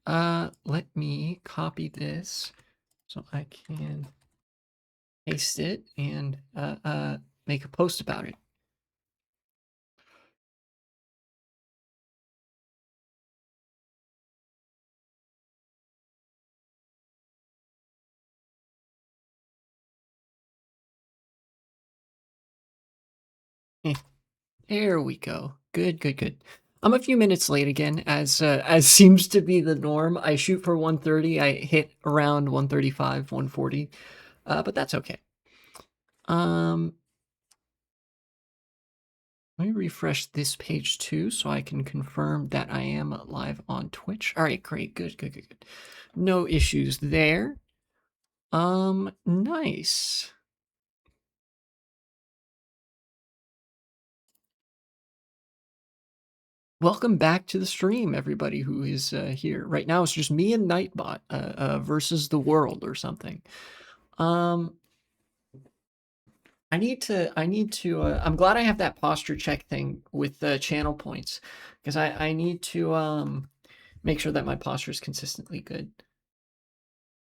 Let me copy this so I can paste it and make a post about it. There we go. Good, good, good. I'm a few minutes late again, as seems to be the norm. I shoot for 1:30. I hit around 1:35, 1:40, but that's okay. Um, Let me refresh this page too, so I can confirm that I am live on Twitch. All right, great, good, good, good, good. No issues there. Nice. Welcome back to the stream, everybody who is here. Right now, it's just me and Nightbot versus the world or something. I'm glad I have that posture check thing with the channel points because I need to make sure that my posture is consistently good.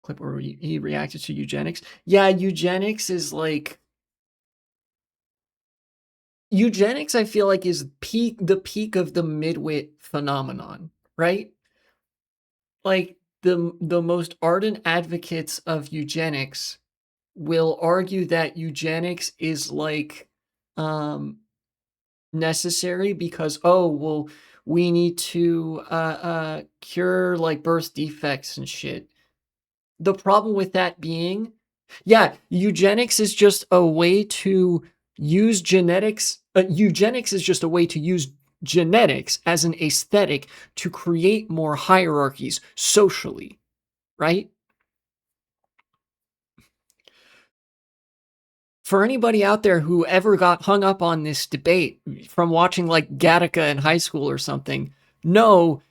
Clip where he reacted to eugenics. Yeah, eugenics is like eugenics. I feel like is the peak of the midwit phenomenon, right? Like the most ardent advocates of eugenics will argue that eugenics is like necessary because well we need to cure like birth defects and shit. The problem with that being, yeah, eugenics is just a way to use genetics. Eugenics is just a way to use genetics as an aesthetic to create more hierarchies socially, right? For anybody out there who ever got hung up on this debate from watching like Gattaca in high school or something, no,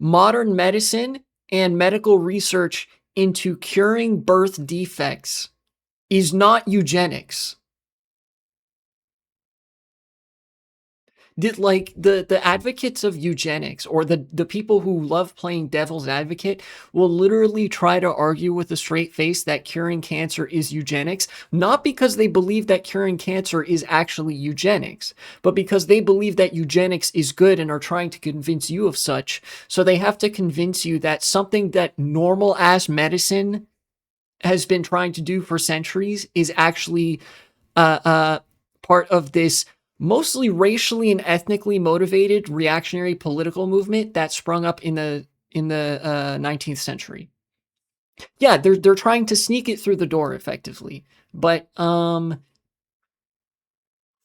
modern medicine and medical research into curing birth defects is not eugenics. Did like the advocates of eugenics or the people who love playing devil's advocate will literally try to argue with a straight face that curing cancer is eugenics, not because they believe that curing cancer is actually eugenics, but because they believe that eugenics is good and are trying to convince you of such. So they have to convince you that something that normal ass medicine has been trying to do for centuries is actually part of this mostly racially and ethnically motivated reactionary political movement that sprung up in the 19th century. Yeah, they're trying to sneak it through the door effectively, but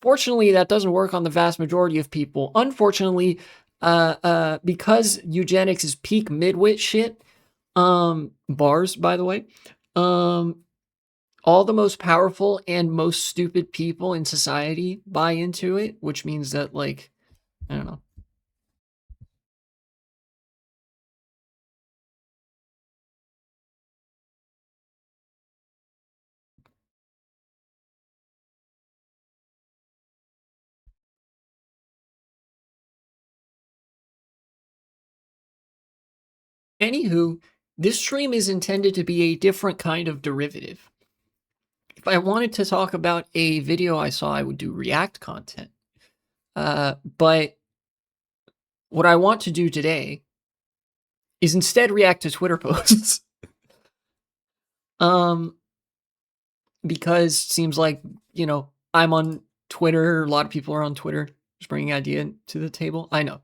fortunately that doesn't work on the vast majority of people. Unfortunately, because eugenics is peak midwit shit, bars by the way, all the most powerful and most stupid people in society buy into it, which means that, like, I don't know. Anywho, this stream is intended to be a different kind of derivative. If I wanted to talk about a video I saw, I would do React content. But what I want to do today is instead react to Twitter posts. Because it seems like, I'm on Twitter. A lot of people are on Twitter. Just bringing idea to the table. I know.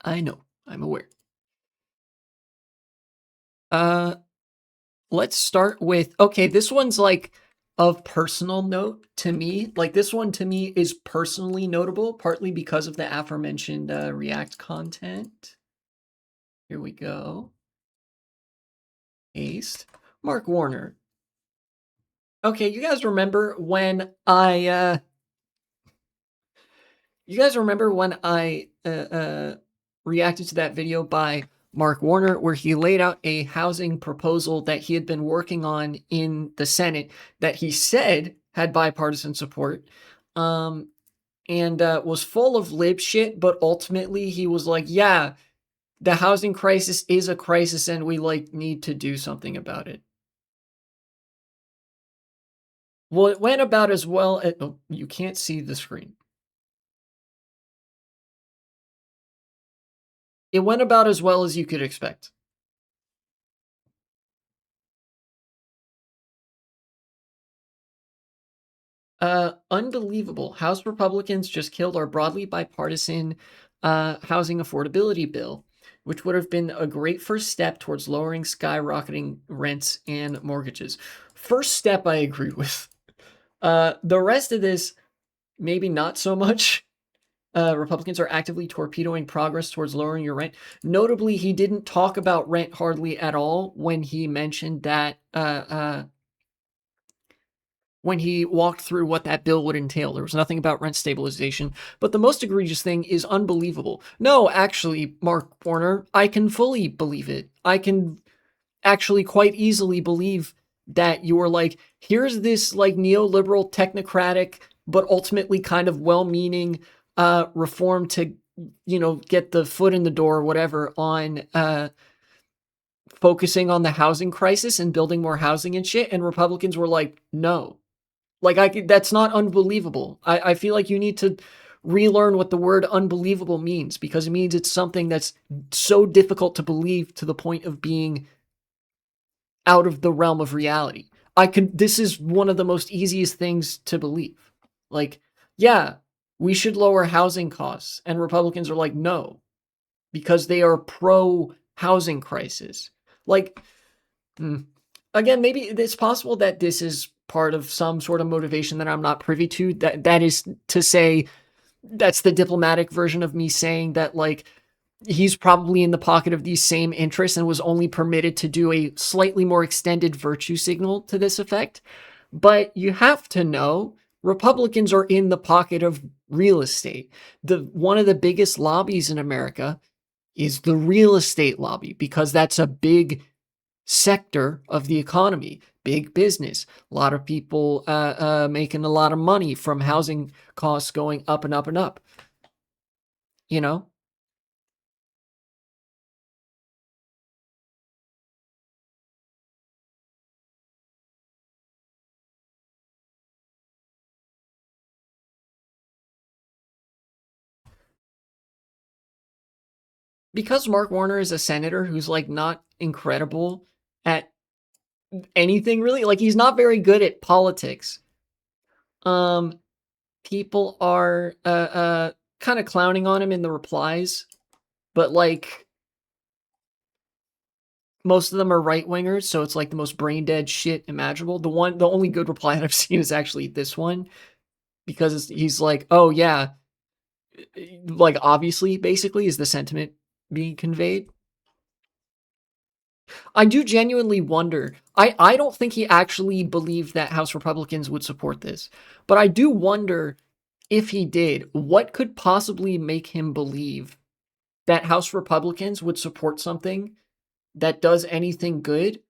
I'm aware. Let's start with, okay, this one's like of personal note to me. Like this one to me is personally notable, partly because of the aforementioned React content. Here we go. Paste. Mark Warner. Okay, you guys remember when I reacted to that video by Mark Warner where he laid out a housing proposal that he had been working on in the Senate that he said had bipartisan support, and was full of lib shit, but ultimately he was like, yeah, The housing crisis is a crisis and we like need to do something about it. Well, it went about as well as, oh, you can't see the screen. It went about as well as you could expect. Unbelievable. House Republicans just killed our broadly bipartisan housing affordability bill, which would have been a great first step towards lowering skyrocketing rents and mortgages. First step, I agree with. The rest of this, maybe not so much. Republicans are actively torpedoing progress towards lowering your rent. Notably, he didn't talk about rent hardly at all when he mentioned that when he walked through what that bill would entail. There was nothing about rent stabilization. But the most egregious thing is unbelievable. No, actually, Mark Warner, I can fully believe it. I can actually quite easily believe that you're like, here's this like neoliberal, technocratic, but ultimately kind of well-meaning reform to, get the foot in the door or whatever on focusing on the housing crisis and building more housing and shit. And Republicans were like, no. Like that's not unbelievable. I feel like you need to relearn what the word unbelievable means because it means it's something that's so difficult to believe to the point of being out of the realm of reality. This is one of the most easiest things to believe. Like, yeah, we should lower housing costs. And Republicans are like, no, because they are pro housing crisis. Like, again, maybe it's possible that this is part of some sort of motivation that I'm not privy to. That is to say, that's the diplomatic version of me saying that, like, he's probably in the pocket of these same interests and was only permitted to do a slightly more extended virtue signal to this effect. But you have to know Republicans are in the pocket of real estate. One of the biggest lobbies in America is the real estate lobby because that's a big sector of the economy, big business. A lot of people making a lot of money from housing costs going up and up and up. You know, because Mark Warner is a senator who's like not incredible at anything really. Like he's not very good at politics. Um, People are kind of clowning on him in the replies, but like most of them are right wingers, so it's like the most brain dead shit imaginable. The only good reply that I've seen is actually this one because he's like, oh yeah, like obviously, basically, is the sentiment being conveyed. I do genuinely wonder. I don't think he actually believed that House Republicans would support this, but I do wonder if he did, what could possibly make him believe that House Republicans would support something that does anything good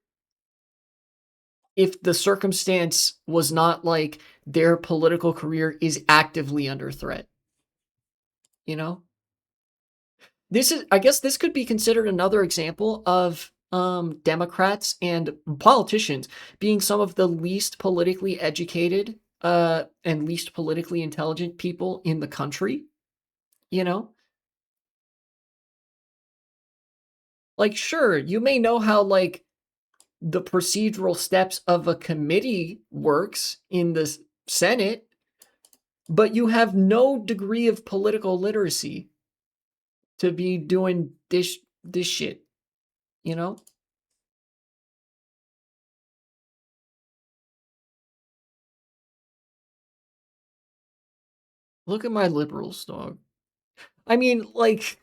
if the circumstance was not like their political career is actively under threat, you know? I guess this could be considered another example of Democrats and politicians being some of the least politically educated and least politically intelligent people in the country, you know? Like, sure, you may know how, like, the procedural steps of a committee works in the Senate, but you have no degree of political literacy to be doing this shit, you know? Look at my liberals, dog. I mean, like,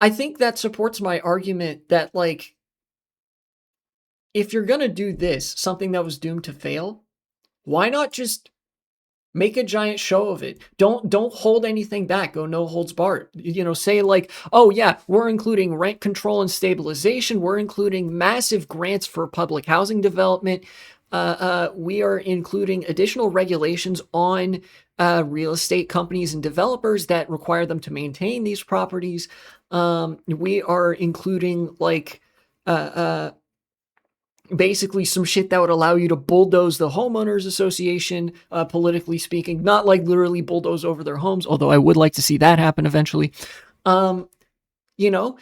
I think that supports my argument that, like, if you're gonna do this, something that was doomed to fail, why not just make a giant show of it? Don't hold anything back. Go no holds barred. Say like, oh yeah, we're including rent control and stabilization. We're including massive grants for public housing development. We are including additional regulations on real estate companies and developers that require them to maintain these properties. We are including like uh, uh, basically some shit that would allow you to bulldoze the homeowners association, politically speaking, not like literally bulldoze over their homes, although I would like to see that happen eventually. Um, you know,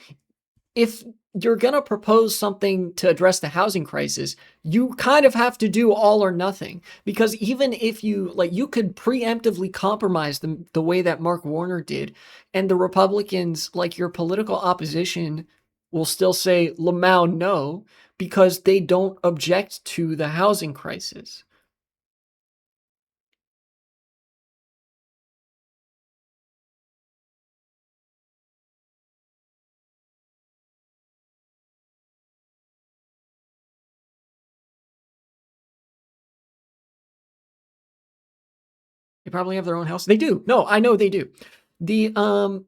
if you're going to propose something to address the housing crisis, you kind of have to do all or nothing. Because even if you, like, you could preemptively compromise the way that Mark Warner did, and the Republicans, like your political opposition, will still say, Lamau, no, because they don't object to the housing crisis. They probably have their own house. They do. No, I know they do. The um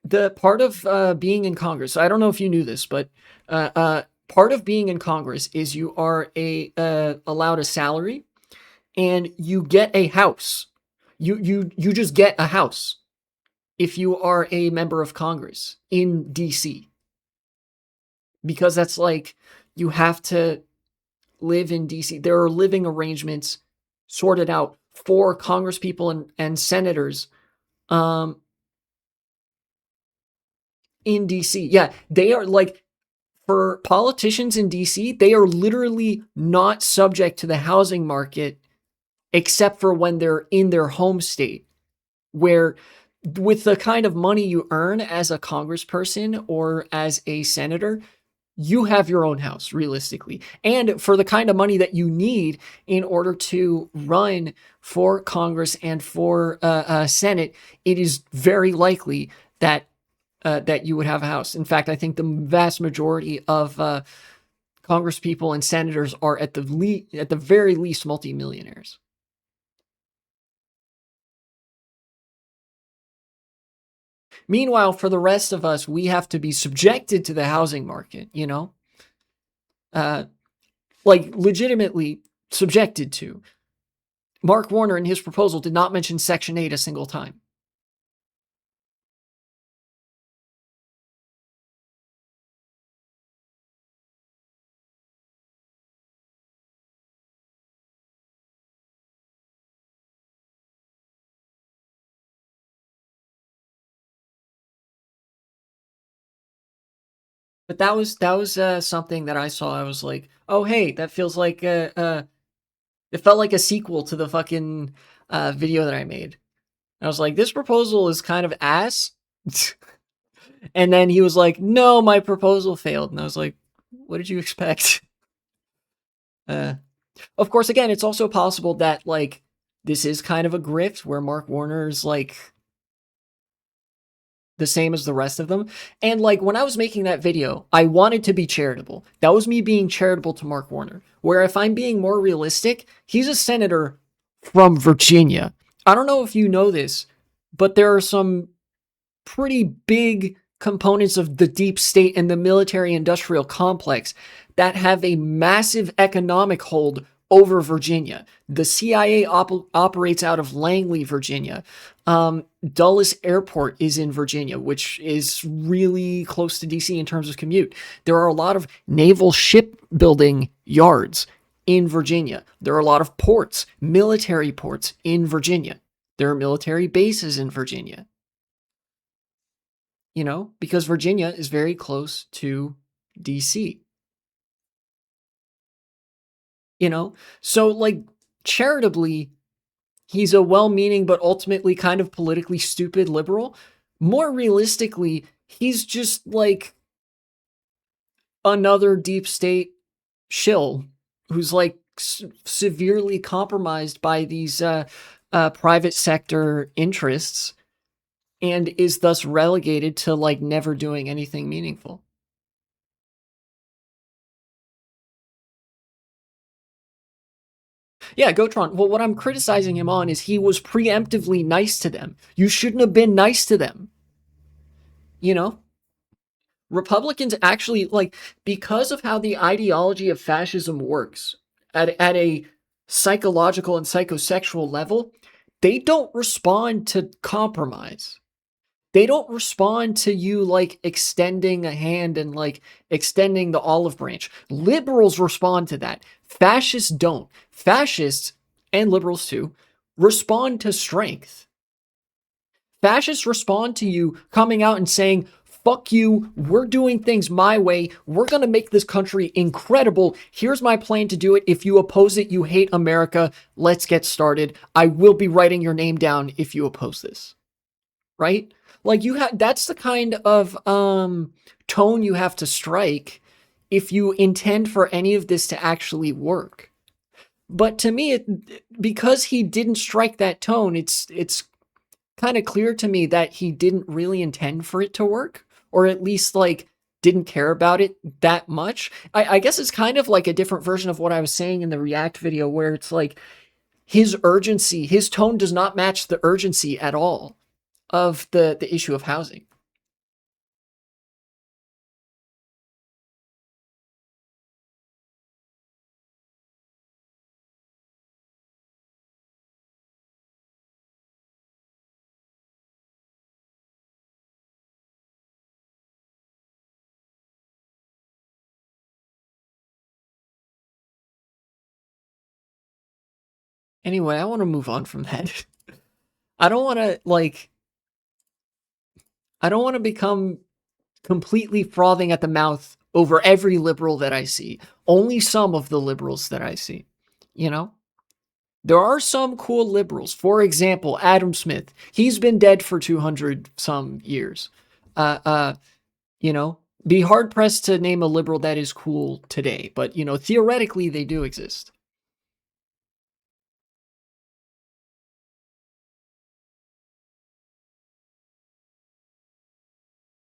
the part of being in Congress, I don't know if you knew this, but part of being in Congress is you are allowed a salary and you get a house. You just get a house if you are a member of Congress in DC, because that's like you have to live in DC. There are living arrangements sorted out for Congress people and senators um, in DC. Yeah, they are like, for politicians in DC, they are literally not subject to the housing market except for when they're in their home state, where with the kind of money you earn as a congressperson or as a senator, you have your own house realistically. And for the kind of money that you need in order to run for Congress and for Senate, it is very likely that that you would have a house. In fact, I think the vast majority of Congress people and senators are at the very least multimillionaires. Meanwhile, for the rest of us, we have to be subjected to the housing market, uh, like legitimately subjected to. Mark Warner in his proposal did not mention Section 8 a single time. But that was something that I saw. I was like, oh hey, that feels like it felt like a sequel to the fucking video that I made. I was like, this proposal is kind of ass. And then he was like, no, my proposal failed. And I was like, what did you expect? Uh, of course, again, it's also possible that, like, this is kind of a grift where Mark Warner's, like, the same as the rest of them. And, like, when I was making that video, I wanted to be charitable. That was me being charitable to Mark Warner. Where if I'm being more realistic, he's a senator from Virginia. I don't know if you know this, but there are some pretty big components of the deep state and the military industrial complex that have a massive economic hold over Virginia. The CIA operates out of Langley, Virginia. Dulles Airport is in Virginia, which is really close to DC in terms of commute. There are a lot of naval shipbuilding yards in Virginia. There are a lot of ports, military ports in Virginia. There are military bases in Virginia, because Virginia is very close to DC, So, like, charitably, he's a well meaning but ultimately kind of politically stupid liberal. More realistically, he's just like another deep state shill who's like severely compromised by these private sector interests and is thus relegated to like never doing anything meaningful. Yeah, Gotron. Well, what I'm criticizing him on is he was preemptively nice to them. You shouldn't have been nice to them. You know? Republicans actually, like, because of how the ideology of fascism works at a psychological and psychosexual level, they don't respond to compromise. They don't respond to you like extending a hand and like extending the olive branch. Liberals respond to that. Fascists don't. Fascists, and liberals too, respond to strength. Fascists respond to you coming out and saying, fuck you, we're doing things my way, we're going to make this country incredible, here's my plan to do it, if you oppose it, you hate America, let's get started, I will be writing your name down if you oppose this. Right? Like you have, that's the kind of tone you have to strike if you intend for any of this to actually work. But to me, because he didn't strike that tone, it's kind of clear to me that he didn't really intend for it to work, or at least like didn't care about it that much. I guess it's kind of like a different version of what I was saying in the React video, where it's like his urgency, his tone does not match the urgency at all of the issue of housing. Anyway, I want to move on from that. I don't want to like I don't want to become completely frothing at the mouth over every liberal that I see. Only some of the liberals that I see. You know? There are some cool liberals. For example, Adam Smith. He's been dead for 200 some years. Uh uh you know, be hard pressed to name a liberal that is cool today, but you know, theoretically they do exist.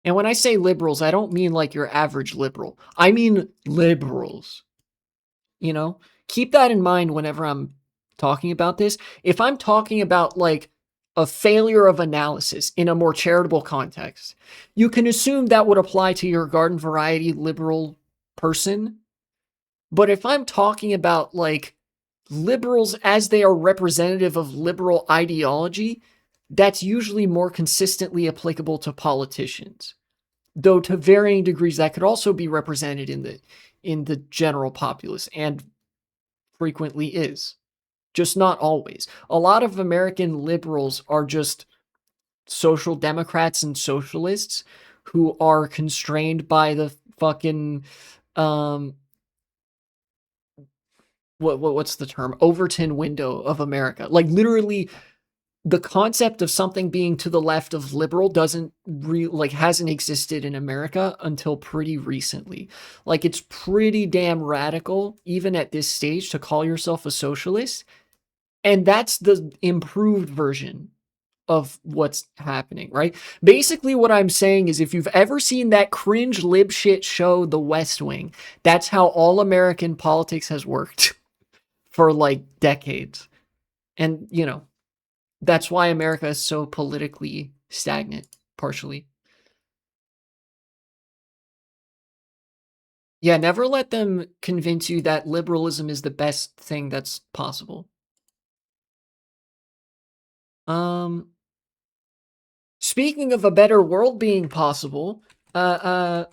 And when I say liberals, I don't mean like your average liberal. I mean liberals. You know, keep that in mind whenever I'm talking about this. If I'm talking about like a failure of analysis in a more charitable context, you can assume that would apply to your garden variety liberal person. But if I'm talking about like liberals as they are representative of liberal ideology, that's usually more consistently applicable to politicians. Though to varying degrees that could also be represented in the general populace, and frequently is. Just not always. A lot of American liberals are just social democrats and socialists who are constrained by the fucking um what's the term? Overton window of America. Like literally the concept of something being to the left of liberal doesn't like hasn't existed in America until pretty recently. Like it's pretty damn radical even at this stage to call yourself a socialist. And that's the improved version of what's happening, right? Basically, what I'm saying is if you've ever seen that cringe lib shit show, The West Wing, that's how all American politics has worked for like decades. And, you know, that's why America is so politically stagnant, partially. Yeah, never let them convince you that liberalism is the best thing that's possible. Um, Speaking of a better world being possible, Schadenfreude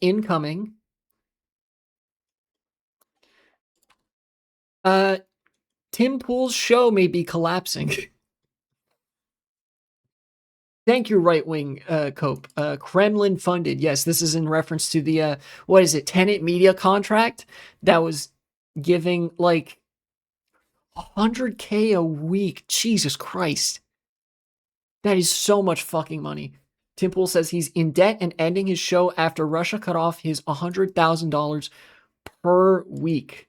incoming. Uh, Tim Pool's show may be collapsing. Thank you, right wing Cope. Kremlin funded. Yes, this is in reference to the what is it? Tenet Media contract that was giving like 100K a week. Jesus Christ, that is so much fucking money. Tim Pool says he's in debt and ending his show after Russia cut off his $100,000 per week.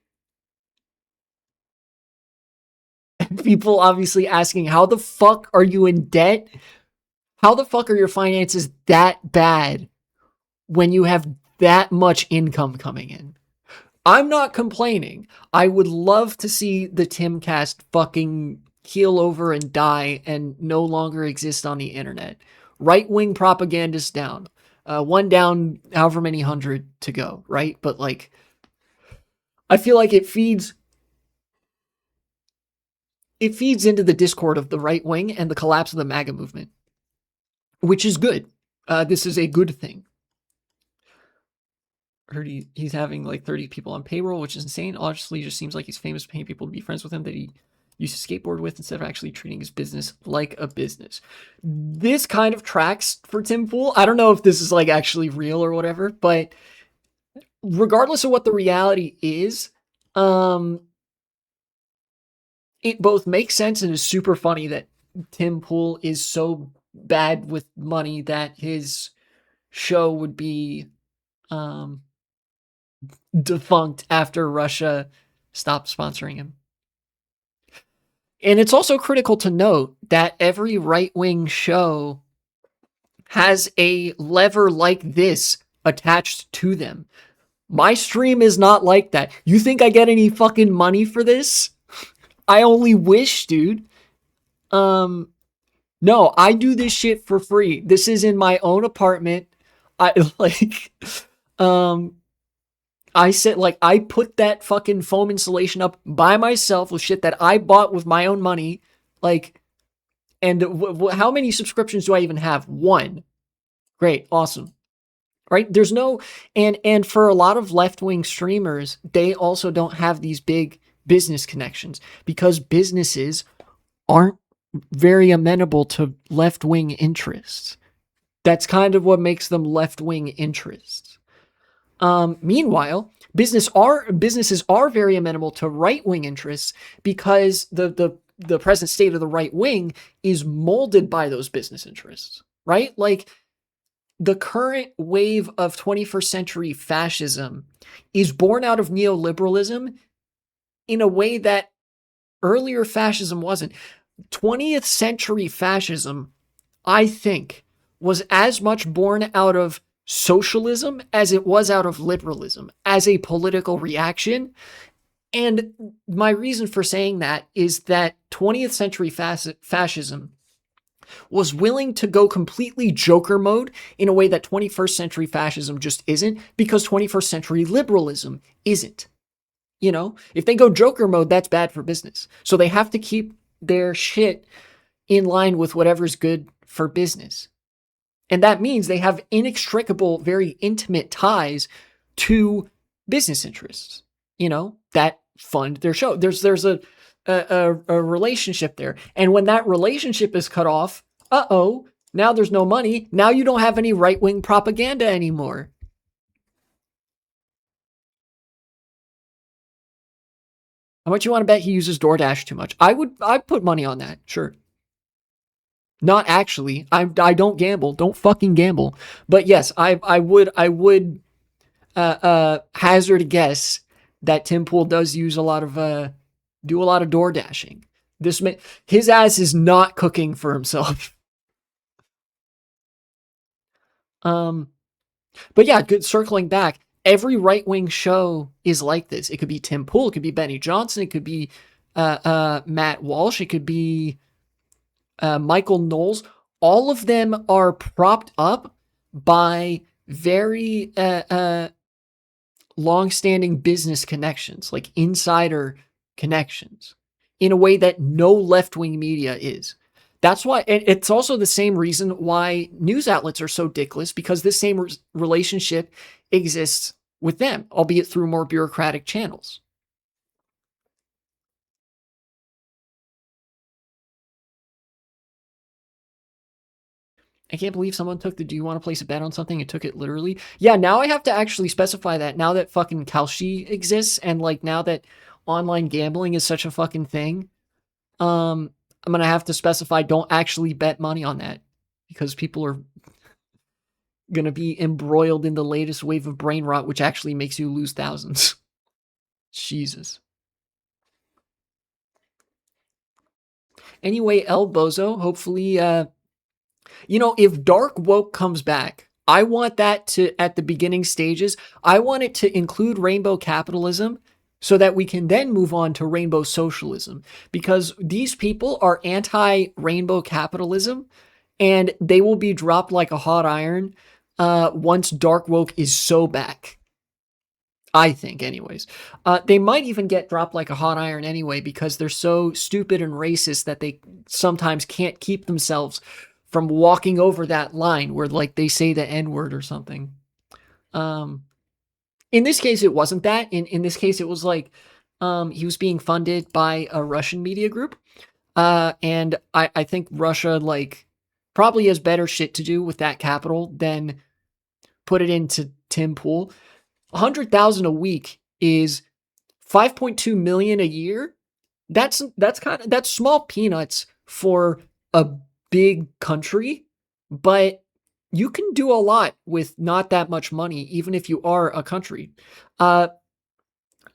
People obviously asking, how the fuck are you in debt? How the fuck are your finances that bad when you have that much income coming in? I'm not complaining. I would love to see the Timcast fucking keel over and die and no longer exist on the internet. Right-wing propagandists down. One down, however many hundred to go, right? But like, I feel like it feeds it feeds into the discord of the right wing and the collapse of the MAGA movement, which is good. This is a good thing. Heard he's having like 30 people on payroll, which is insane. Obviously, just seems like he's famous, paying people to be friends with him that he used to skateboard with instead of actually treating his business like a business. This kind of tracks for Tim Pool. I don't know if this is like actually real or whatever, but regardless of what the reality is, it both makes sense and is super funny that Tim Pool is so bad with money that his show would be defunct after Russia stopped sponsoring him. And it's also critical to note that every right-wing show has a lever like this attached to them. My stream is not like that. You think I get any fucking money for this? I only wish, dude. No, I do this shit for free. This is in my own apartment. I I said, like, I put that fucking foam insulation up by myself with shit that I bought with my own money. Like, and how many subscriptions do I even have? 1. Great. Awesome. Right? There's no, and for a lot of left-wing streamers, they also don't have these big business connections because businesses aren't very amenable to left-wing interests. That's kind of what makes them left-wing interests. Meanwhile, businesses are very amenable to right-wing interests because the present state of the right wing is molded by those business interests, right? Like the current wave of 21st century fascism is born out of neoliberalism in a way that earlier fascism wasn't. 20th century fascism, I think, was as much born out of socialism as it was out of liberalism as a political reaction. And my reason for saying that is that 20th century fascism was willing to go completely Joker mode in a way that 21st century fascism just isn't, because 21st century liberalism isn't. You know, if they go Joker mode, that's bad for business. So they have to keep their shit in line with whatever's good for business. And that means they have inextricable, very intimate ties to business interests, you know, that fund their show. There's a relationship there. And when that relationship is cut off, now there's no money. Now you don't have any right-wing propaganda anymore. How much you want to bet he uses DoorDash too much? I'd put money on that. Sure. Not actually. I don't gamble. Don't fucking gamble. But yes, I would hazard a guess that Tim Pool does use a lot of do a lot of door dashing. His ass is not cooking for himself. But yeah, good. Circling back, every right wing show is like this. It could be Tim Pool, it could be Benny Johnson, it could be Matt Walsh, it could be Michael Knowles. All of them are propped up by very long-standing business connections, like insider connections, in a way that no left-wing media is. That's why, and it's also the same reason why news outlets are so dickless, because this same relationship exists with them, albeit through more bureaucratic channels. I can't believe someone took the do you want to place a bet on something and took it literally. Yeah, now I have to actually specify that now that fucking Kalshi exists and like now that online gambling is such a fucking thing. I'm going to have to specify don't actually bet money on that because people are going to be embroiled in the latest wave of brain rot, which actually makes you lose thousands. Jesus. Anyway, El Bozo, hopefully, if Dark Woke comes back, I want that to, at the beginning stages, I want it to include rainbow capitalism so that we can then move on to rainbow socialism, because these people are anti-rainbow capitalism and they will be dropped like a hot iron once Dark Woke is so back. I think, anyways. They might even get dropped like a hot iron anyway because they're so stupid and racist that they sometimes can't keep themselves from walking over that line where, like, they say the N word or something. Um, in this case, it wasn't that. In this case, it was like he was being funded by a Russian media group, and I think Russia like probably has better shit to do with that capital than put it into Tim Pool. 100,000 a week is 5.2 million a year. That's small peanuts for a big country, but you can do a lot with not that much money, even if you are a country. Uh,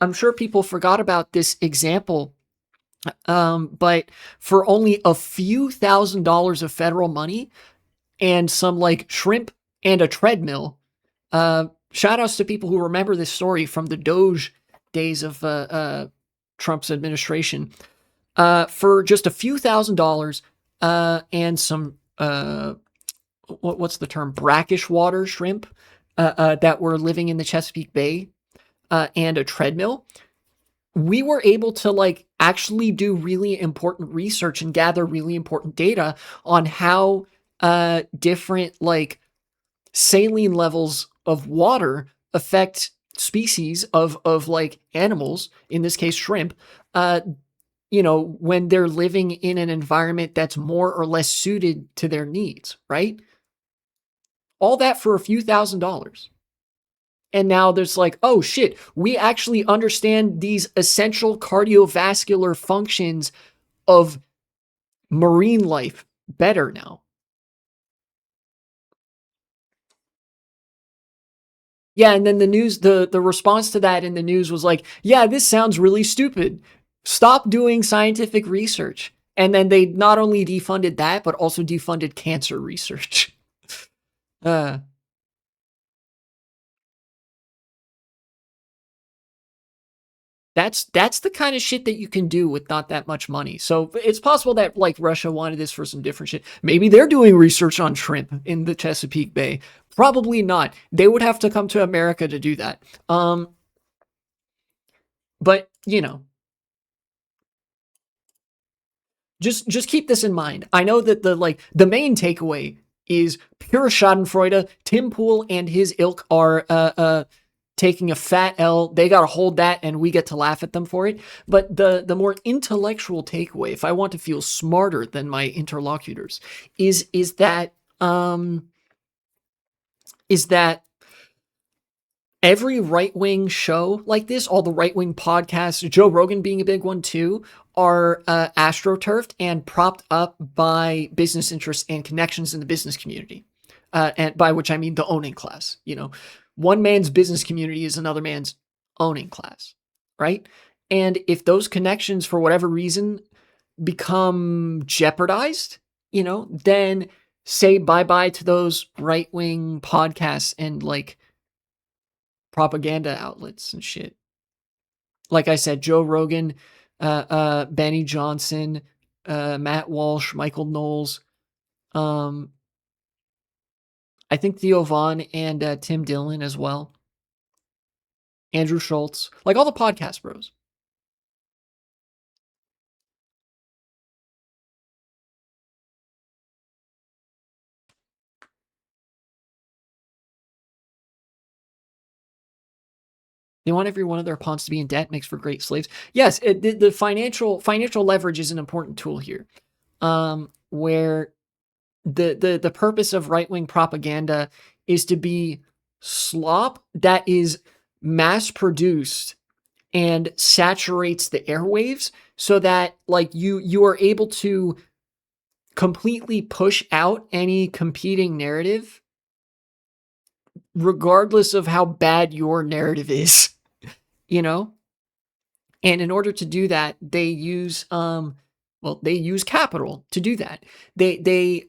I'm sure people forgot about this example, but for only a few $1,000s of federal money and some like shrimp and a treadmill, shout outs to people who remember this story from the Doge days of Trump's administration. For just a few $1,000s and some what's the term, brackish water shrimp that were living in the Chesapeake Bay and a treadmill, we were able to like actually do really important research and gather really important data on how different like saline levels of water affect species of like animals, in this case shrimp, when they're living in an environment that's more or less suited to their needs, right? All that for a few $1,000s. And now there's like, oh shit, we actually understand these essential cardiovascular functions of marine life better now. Yeah, and then the news, the response to that in the news was like, yeah, this sounds really stupid. Stop doing scientific research. And then they not only defunded that, but also defunded cancer research. Uh, that's the kind of shit that you can do with not that much money. So it's possible that like Russia wanted this for some different shit. Maybe they're doing research on shrimp in the Chesapeake Bay. Probably not. They would have to come to America to do that. But just keep this in mind. I know that the main takeaway is pure Schadenfreude. Tim Pool and his ilk are taking a fat L. They got to hold that, and we get to laugh at them for it. But the more intellectual takeaway, if I want to feel smarter than my interlocutors, is that every right-wing show like this, all the right-wing podcasts, Joe Rogan being a big one too, are astroturfed and propped up by business interests and connections in the business community. And by which I mean the owning class. One man's business community is another man's owning class, right? And if those connections, for whatever reason, become jeopardized, then say bye-bye to those right-wing podcasts and like propaganda outlets and shit. Like I said, Joe Rogan, Benny Johnson, Matt Walsh, Michael Knowles, I think Theo Vaughn and Tim Dillon as well. Andrew Schultz, like all the podcast bros. They want every one of their pawns to be in debt, makes for great slaves. Yes, the financial leverage is an important tool here, where the purpose of right wing propaganda is to be slop that is mass produced and saturates the airwaves, so that like you are able to completely push out any competing narrative regardless of how bad your narrative is. you know and in order to do that, they use they use capital to do that. They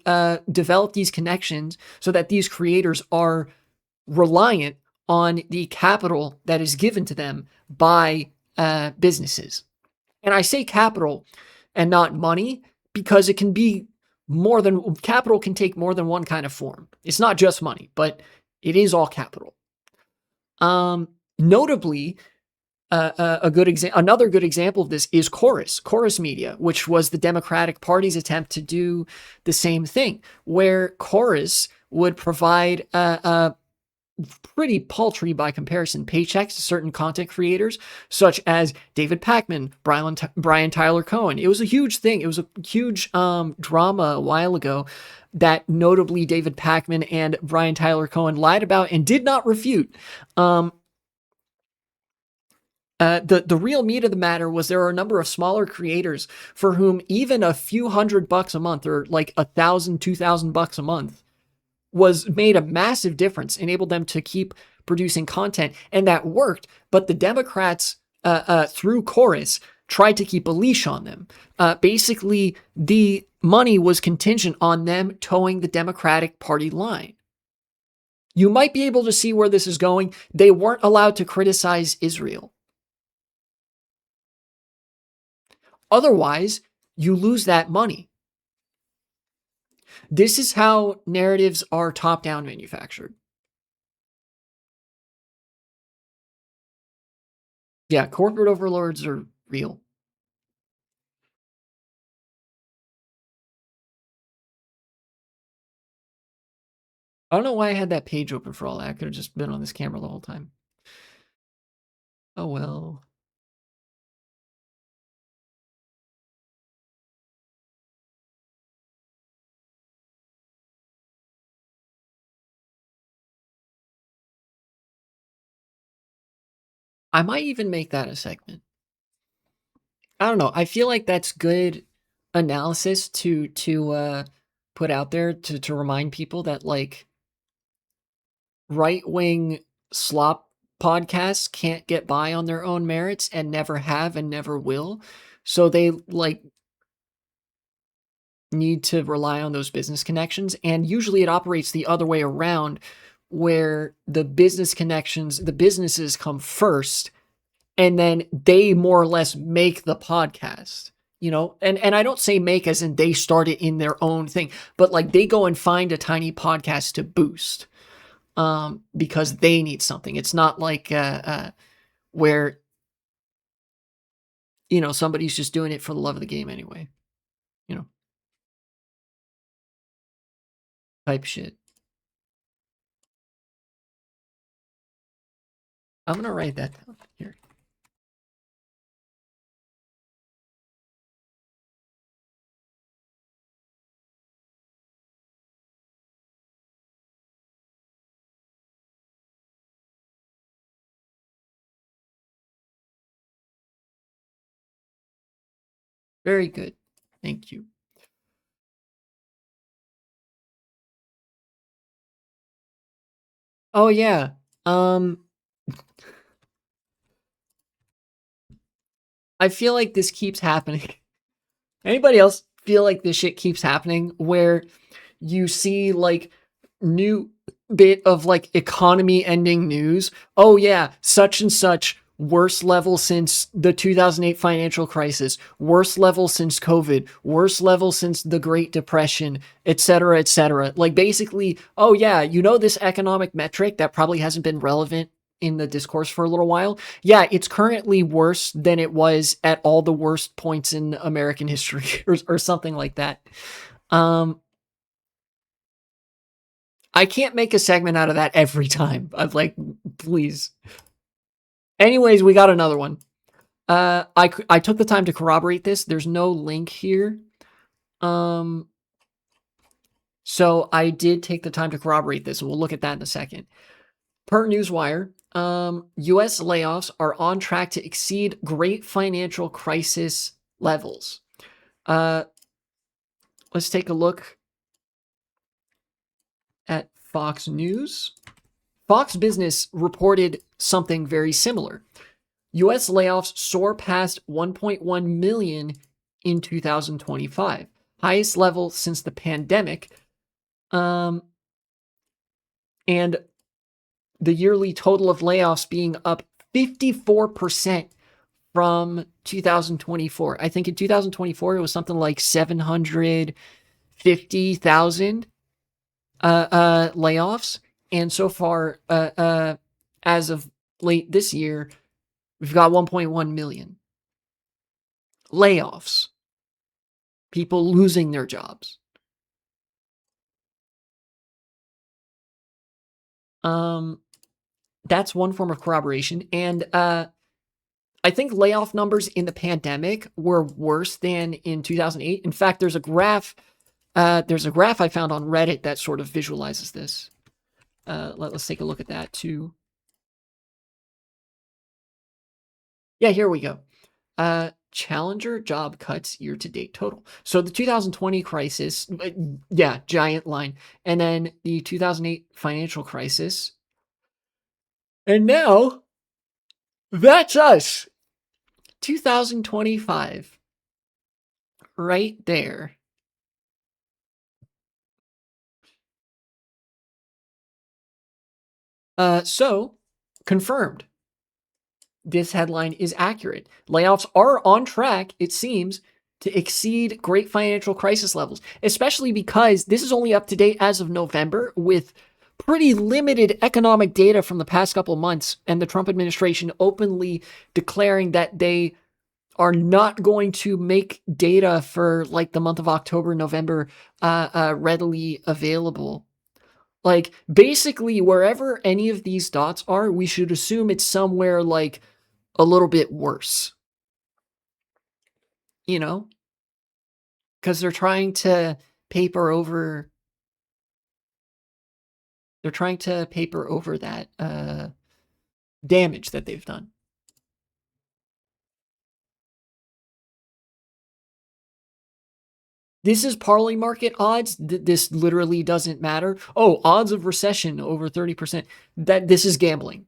develop these connections so that these creators are reliant on the capital that is given to them by businesses. And I say capital and not money because it can be capital can take more than one kind of form. It's not just money, but it is all capital. Notably, another good example of this is Chorus Media, which was the Democratic Party's attempt to do the same thing, where Chorus would provide pretty paltry by comparison paychecks to certain content creators, such as David Pakman, Brian Tyler Cohen. It was a huge thing. It was a huge drama a while ago that notably David Pakman and Brian Tyler Cohen lied about and did not refute. The real meat of the matter was there are a number of smaller creators for whom even a few $100 a month, or like $1,000, $2,000 a month, was made a massive difference, enabled them to keep producing content, and that worked. But the Democrats, through Chorus, tried to keep a leash on them. Basically, the money was contingent on them towing the Democratic Party line. You might be able to see where this is going. They weren't allowed to criticize Israel. Otherwise, you lose that money. This is how narratives are top-down manufactured. Yeah, corporate overlords are real. I don't know why I had that page open for all that. I could have just been on this camera the whole time. Oh well. I might even make that a segment. I don't know. I feel like that's good analysis to put out there to remind people that like right-wing slop podcasts can't get by on their own merits and never have and never will. So they like need to rely on those business connections. And usually it operates the other way around, where the business connections, the businesses come first, and then they more or less make the podcast. You know, and I don't say make as in they start it in their own thing, but like they go and find a tiny podcast to boost because they need something. It's not like where, you know, somebody's just doing it for the love of the game anyway, you know, type shit. I'm going to write that down here. Very good. Thank you. Oh yeah. Um I feel like this keeps happening. Anybody else feel like this shit keeps happening where you see like new bit of like economy ending news? Oh yeah, such and such worst level since the 2008 financial crisis, worst level since COVID, worst level since the Great Depression, etc., etc. Like basically, oh yeah, you know this economic metric that probably hasn't been relevant in the discourse for a little while. Yeah, it's currently worse than it was at all the worst points in American history or something like that. Um I can't make a segment out of that every time. I'm like, please. Anyways, we got another one. I took the time to corroborate this. There's no link here. So I did take the time to corroborate this. We'll look at that in a second. Per Newswire, U.S. layoffs are on track to exceed great financial crisis levels. Let's take a look at Fox News. Fox Business reported something very similar. U.S. layoffs soar past 1.1 million in 2025, highest level since the pandemic. And the yearly total of layoffs being up 54% from 2024. I think in 2024 it was something like 750,000 layoffs, and so far as of late this year, we've got 1.1 million layoffs, people losing their jobs. Um, that's one form of corroboration. And I think layoff numbers in the pandemic were worse than in 2008. In fact, there's a graph. There's a graph I found on Reddit that sort of visualizes this. Let's take a look at that too. Yeah, here we go. Challenger job cuts year to date total. So the 2020 crisis, yeah, giant line. And then the 2008 financial crisis. And now that's us. 2025. Right there. So confirmed. This headline is accurate. Layoffs are on track, it seems, to exceed great financial crisis levels, especially because this is only up to date as of November with pretty limited economic data from the past couple months, and the Trump administration openly declaring that they are not going to make data for like the month of October, November readily available. Like basically wherever any of these dots are, we should assume it's somewhere like a little bit worse, you know, because paper over they're trying to paper over that damage that they've done. This is Parley market odds. This literally doesn't matter. Oh, odds of recession over 30%. That this is gambling.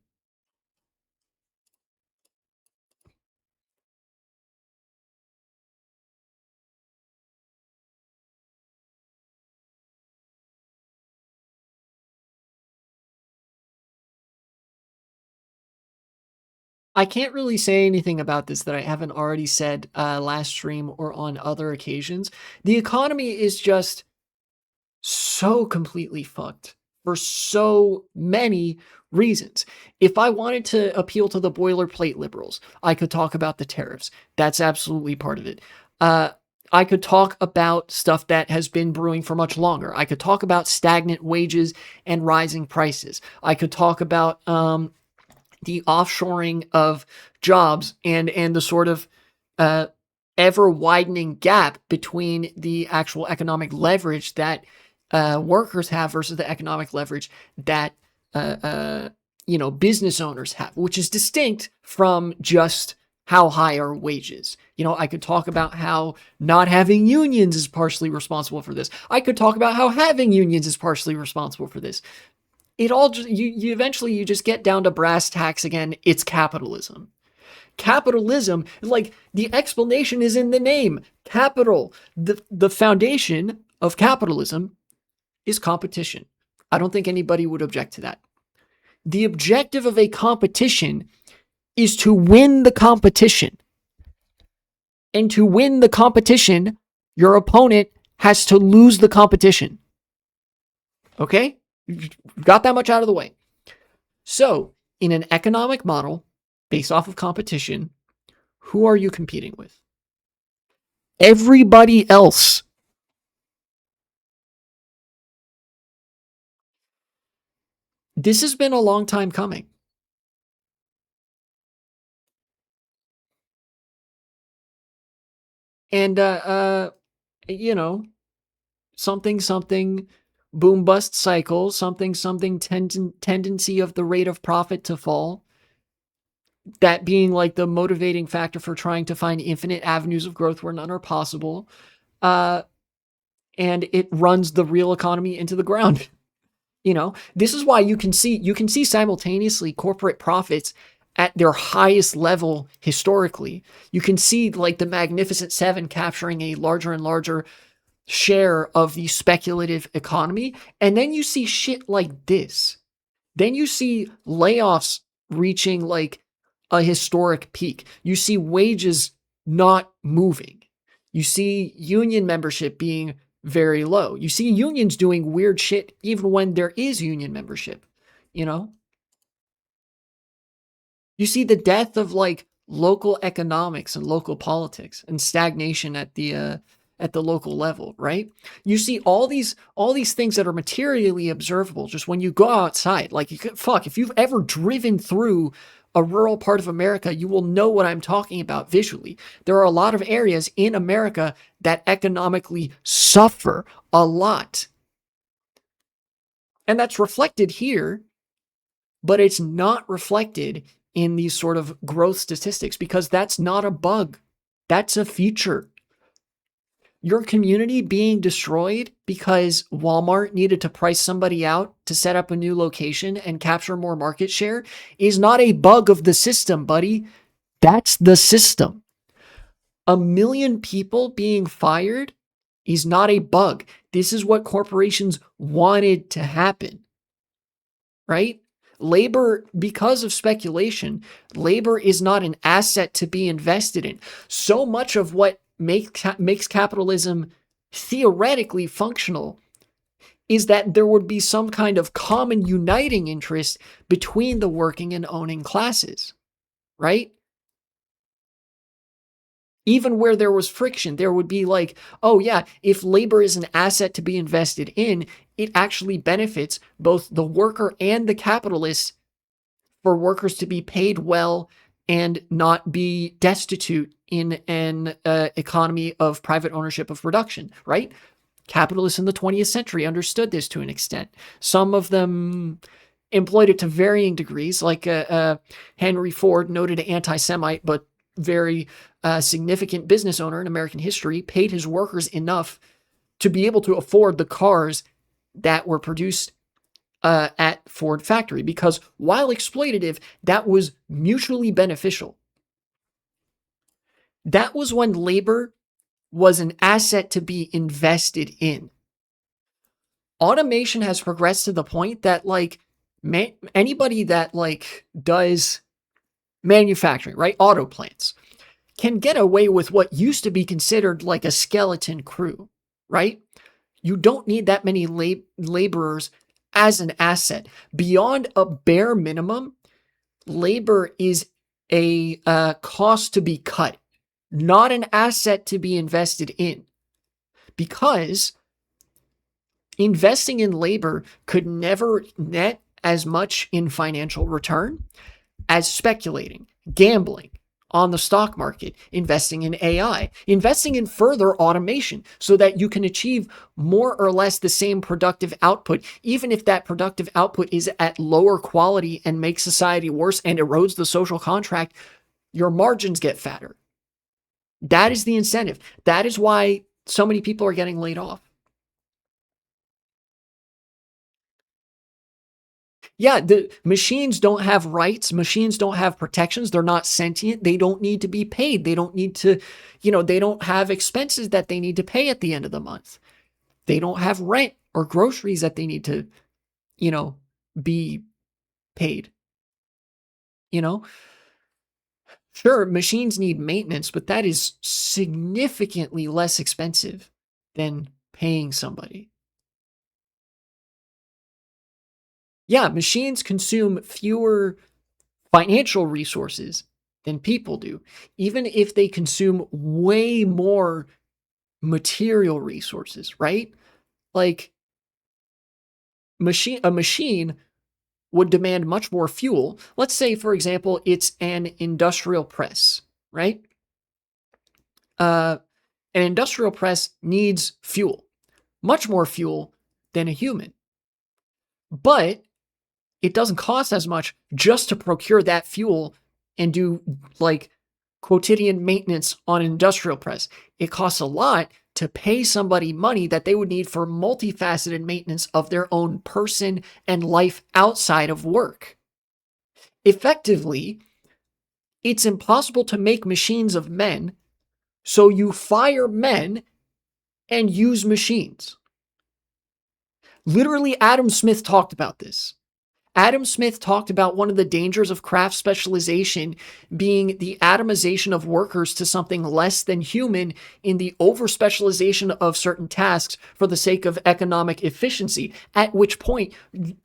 I can't really say anything about this that I haven't already said last stream or on other occasions. The economy is just so completely fucked for so many reasons. If I wanted to appeal to the boilerplate liberals, I could talk about the tariffs. That's absolutely part of it. Uh, I could talk about stuff that has been brewing for much longer. I could talk about stagnant wages and rising prices. I could talk about the offshoring of jobs and the sort of uh, ever widening gap between the actual economic leverage that workers have versus the economic leverage that uh, uh, business owners have, which is distinct from just how high are wages. I could talk about how not having unions is partially responsible for this. I could talk about how having unions is partially responsible for this. It all just you eventually you just get down to brass tacks again. It's capitalism. Capitalism, like the explanation is in the name. Capital. The foundation of capitalism is competition. I don't think anybody would object to that. The objective of a competition is to win the competition. And to win the competition, your opponent has to lose the competition. Okay? Got that much out of the way. So, in an economic model based off of competition, who are you competing with? Everybody else. This has been a long time coming. And you know, something boom bust cycle, something tendency of the rate of profit to fall. That being like the motivating factor for trying to find infinite avenues of growth where none are possible. Uh, and it runs the real economy into the ground. This is why you can see simultaneously corporate profits at their highest level historically. You can see like the Magnificent Seven capturing a larger and larger share of the speculative economy. And then you see shit like this. Then you see layoffs reaching like a historic peak. You see wages not moving. You see union membership being very low. You see unions doing weird shit even when there is union membership, you know? You see the death of like local economics and local politics and stagnation at the local level, right? You see all these things that are materially observable just when you go outside. Like you could, fuck, if you've ever driven through a rural part of America, you will know what I'm talking about visually. There are a lot of areas in America that economically suffer a lot. And that's reflected here, but it's not reflected in these sort of growth statistics because that's not a bug. That's a feature. Your community being destroyed because Walmart needed to price somebody out to set up a new location and capture more market share is not a bug of the system, buddy. That's the system. A million people being fired is not a bug. This is what corporations wanted to happen, right? Labor, because of speculation, labor is not an asset to be invested in. So much of what makes capitalism theoretically functional is that there would be some kind of common uniting interest between the working and owning classes, right? Even where there was friction, there would be like, oh yeah, if labor is an asset to be invested in, it actually benefits both the worker and the capitalist for workers to be paid well and not be destitute in an economy of private ownership of production, right? Capitalists in the 20th century understood this to an extent. Some of them employed it to varying degrees, like Henry Ford, noted anti-Semite, but very significant business owner in American history, paid his workers enough to be able to afford the cars that were produced at Ford factory, because while exploitative, that was mutually beneficial. That was when labor was an asset to be invested in. Automation has progressed to the point that like anybody that like does manufacturing, right? Auto plants can get away with what used to be considered like a skeleton crew, right? You don't need that many laborers as an asset. Beyond a bare minimum, labor is a cost to be cut, not an asset to be invested in. Because investing in labor could never net as much in financial return as speculating, gambling on the stock market, investing in AI, investing in further automation so that you can achieve more or less the same productive output, even if that productive output is at lower quality and makes society worse and erodes the social contract, your margins get fatter. That is the incentive. That is why so many people are getting laid off. Yeah, the machines don't have rights. Machines don't have protections. They're not sentient. They don't need to be paid. They don't need to, they don't have expenses that they need to pay at the end of the month. They don't have rent or groceries that they need to, be paid. You know, sure, machines need maintenance, but that is significantly less expensive than paying somebody. Yeah, machines consume fewer financial resources than people do, even if they consume way more material resources, right? Like a machine would demand much more fuel. Let's say, for example, it's an industrial press, right? An industrial press needs fuel, much more fuel than a human. But it doesn't cost as much just to procure that fuel and do like quotidian maintenance on an industrial press. It costs a lot to pay somebody money that they would need for multifaceted maintenance of their own person and life outside of work. Effectively, it's impossible to make machines of men, so you fire men and use machines. Literally, Adam Smith talked about this. Adam Smith talked about one of the dangers of craft specialization being the atomization of workers to something less than human in the over specialization of certain tasks for the sake of economic efficiency, at which point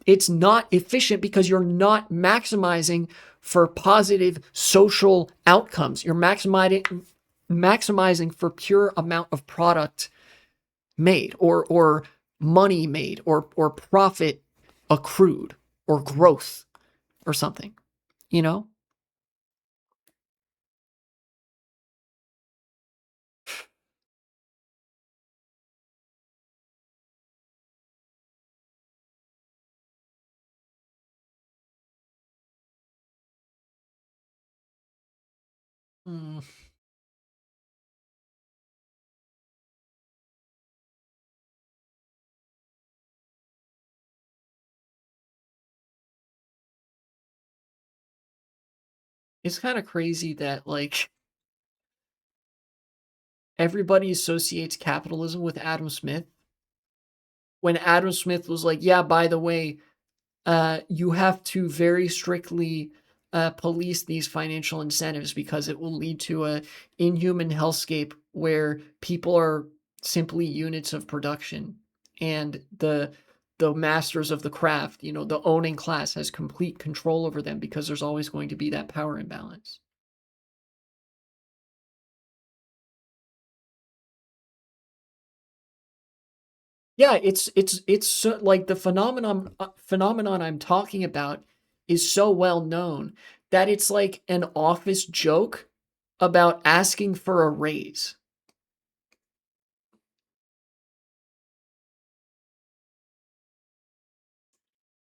it's not efficient because you're not maximizing for positive social outcomes. You're maximizing for pure amount of product made or money made or profit accrued or growth or something, you know? Mm. It's kind of crazy that like everybody associates capitalism with Adam Smith when Adam Smith was like, yeah, by the way, you have to very strictly police these financial incentives because it will lead to a inhuman hellscape where people are simply units of production, and the masters of the craft, the owning class has complete control over them because there's always going to be that power imbalance. Yeah, it's so, like the phenomenon I'm talking about is so well known that it's like an office joke about asking for a raise,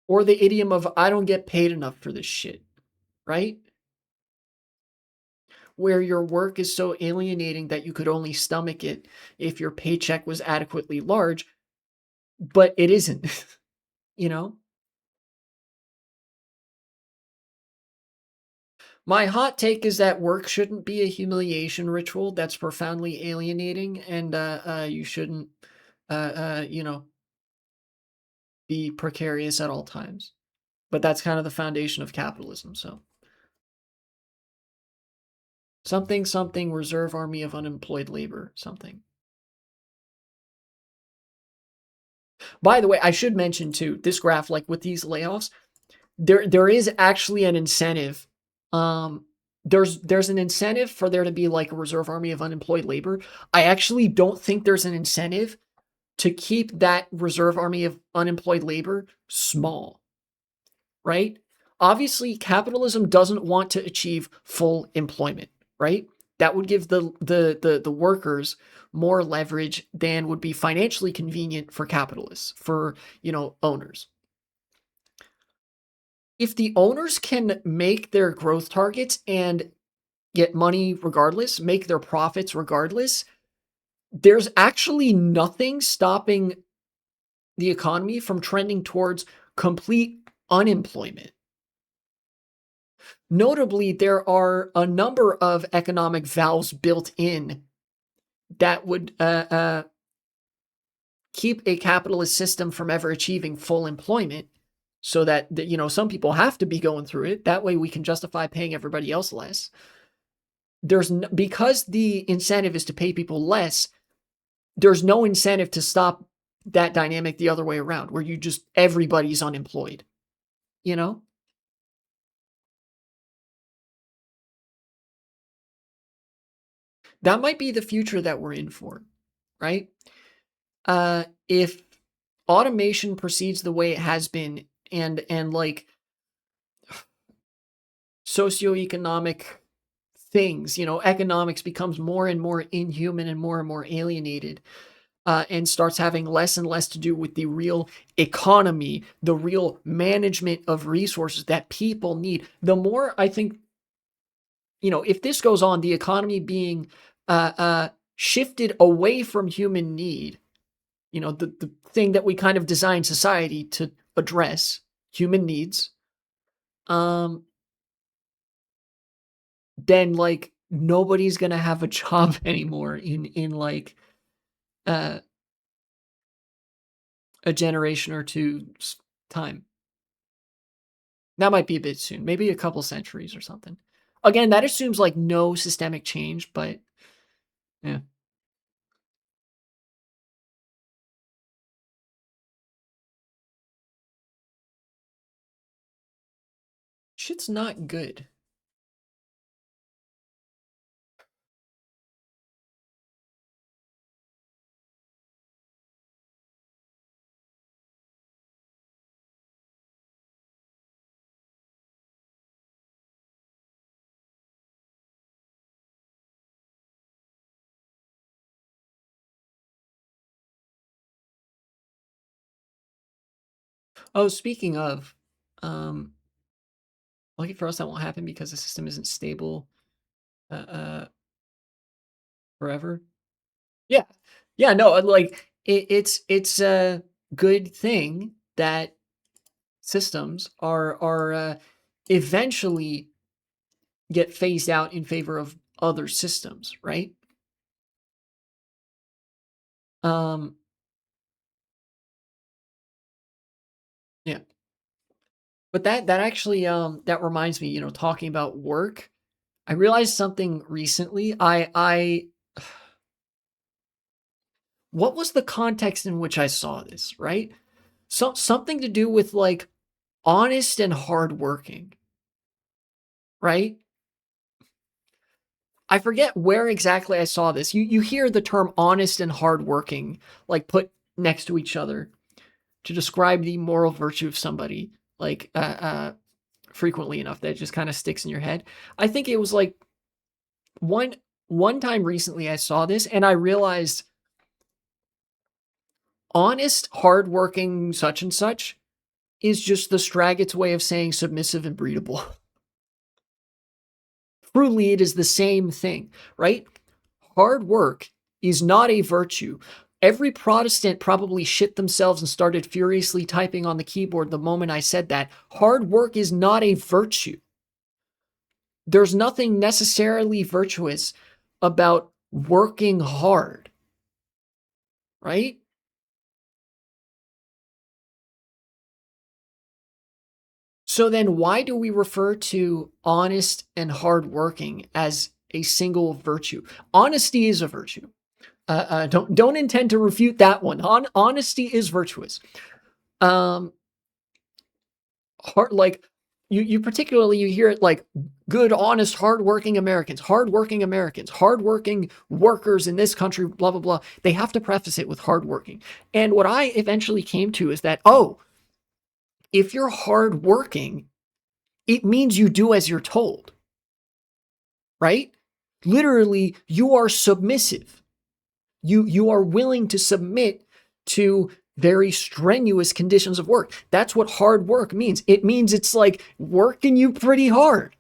or the idiom of I don't get paid enough for this shit, right? Where your work is so alienating that you could only stomach it if your paycheck was adequately large, but it isn't, you know? My hot take is that work shouldn't be a humiliation ritual that's profoundly alienating, and you shouldn't, you know, be precarious at all times. But that's kind of the foundation of capitalism. So something, something, reserve army of unemployed labor, something. By the way, I should mention too, this graph, like with these layoffs, there is actually an incentive. Um, there's an incentive for there to be like a reserve army of unemployed labor. I actually don't think there's an incentive to keep that reserve army of unemployed labor small, right? Obviously, capitalism doesn't want to achieve full employment, right? That would give the workers more leverage than would be financially convenient for capitalists, for, owners. If the owners can make their growth targets and get money regardless, make their profits regardless, there's actually nothing stopping the economy from trending towards complete unemployment. Notably, there are a number of economic valves built in that would keep a capitalist system from ever achieving full employment, so that some people have to be going through it. That way, we can justify paying everybody else less. Because the incentive is to pay people less. There's no incentive to stop that dynamic the other way around, where you just everybody's unemployed. You know that might be the future that we're in for, right? If automation proceeds the way it has been, and like socioeconomic things, economics becomes more and more inhuman and more alienated, and starts having less and less to do with the real economy, the real management of resources that people need. The more I think, if this goes on, the economy being shifted away from human need, the thing that we kind of designed society to address, human needs, um, then like nobody's gonna have a job anymore in like uh, a generation or two's time. That might be a bit soon. Maybe a couple centuries or something. Again, that assumes like no systemic change, but yeah. Shit's not good. Oh, speaking of, um, lucky for us, that won't happen because the system isn't stable forever. Yeah, yeah, no, like it's a good thing that systems are eventually get phased out in favor of other systems, right? Um, yeah, but that actually that reminds me, talking about work, I realized something recently. I what was the context in which I saw this, right? Something to do with like honest and hardworking, right? I forget where exactly I saw this. You hear the term honest and hardworking like put next to each other to describe the moral virtue of somebody, like frequently enough that it just kind of sticks in your head. I think it was like one one time recently I saw this and I realized honest, hardworking, such and such is just the Straggots way of saying submissive and breedable. Truly, it is the same thing, right? Hard work is not a virtue. Every Protestant probably shit themselves and started furiously typing on the keyboard the moment I said that. Hard work is not a virtue. There's nothing necessarily virtuous about working hard, right? So then why do we refer to honest and hardworking as a single virtue? Honesty is a virtue. Don't intend to refute that one. Honesty is virtuous. Um, like you particularly you hear it like good, honest, hardworking Americans, hardworking workers in this country, blah blah blah. They have to preface it with hardworking. And what I eventually came to is that if you're hardworking, it means you do as you're told, right? Literally, you are submissive. You are willing to submit to very strenuous conditions of work. That's what hard work means. It means it's like working you pretty hard,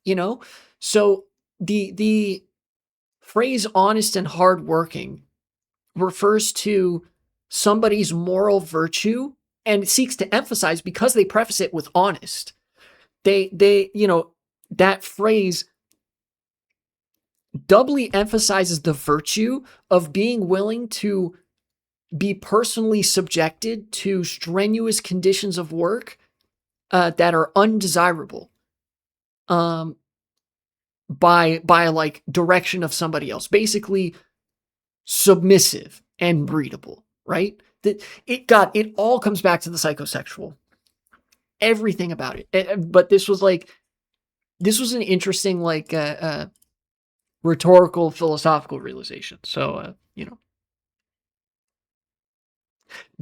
you know? So the phrase honest and hardworking refers to somebody's moral virtue and it seeks to emphasize because they preface it with honest. That phrase doubly emphasizes the virtue of being willing to be personally subjected to strenuous conditions of work that are undesirable um, by like direction of somebody else. Basically, submissive and breedable, right? That it all comes back to the psychosexual. Everything about it. But this was an interesting like rhetorical philosophical realization. So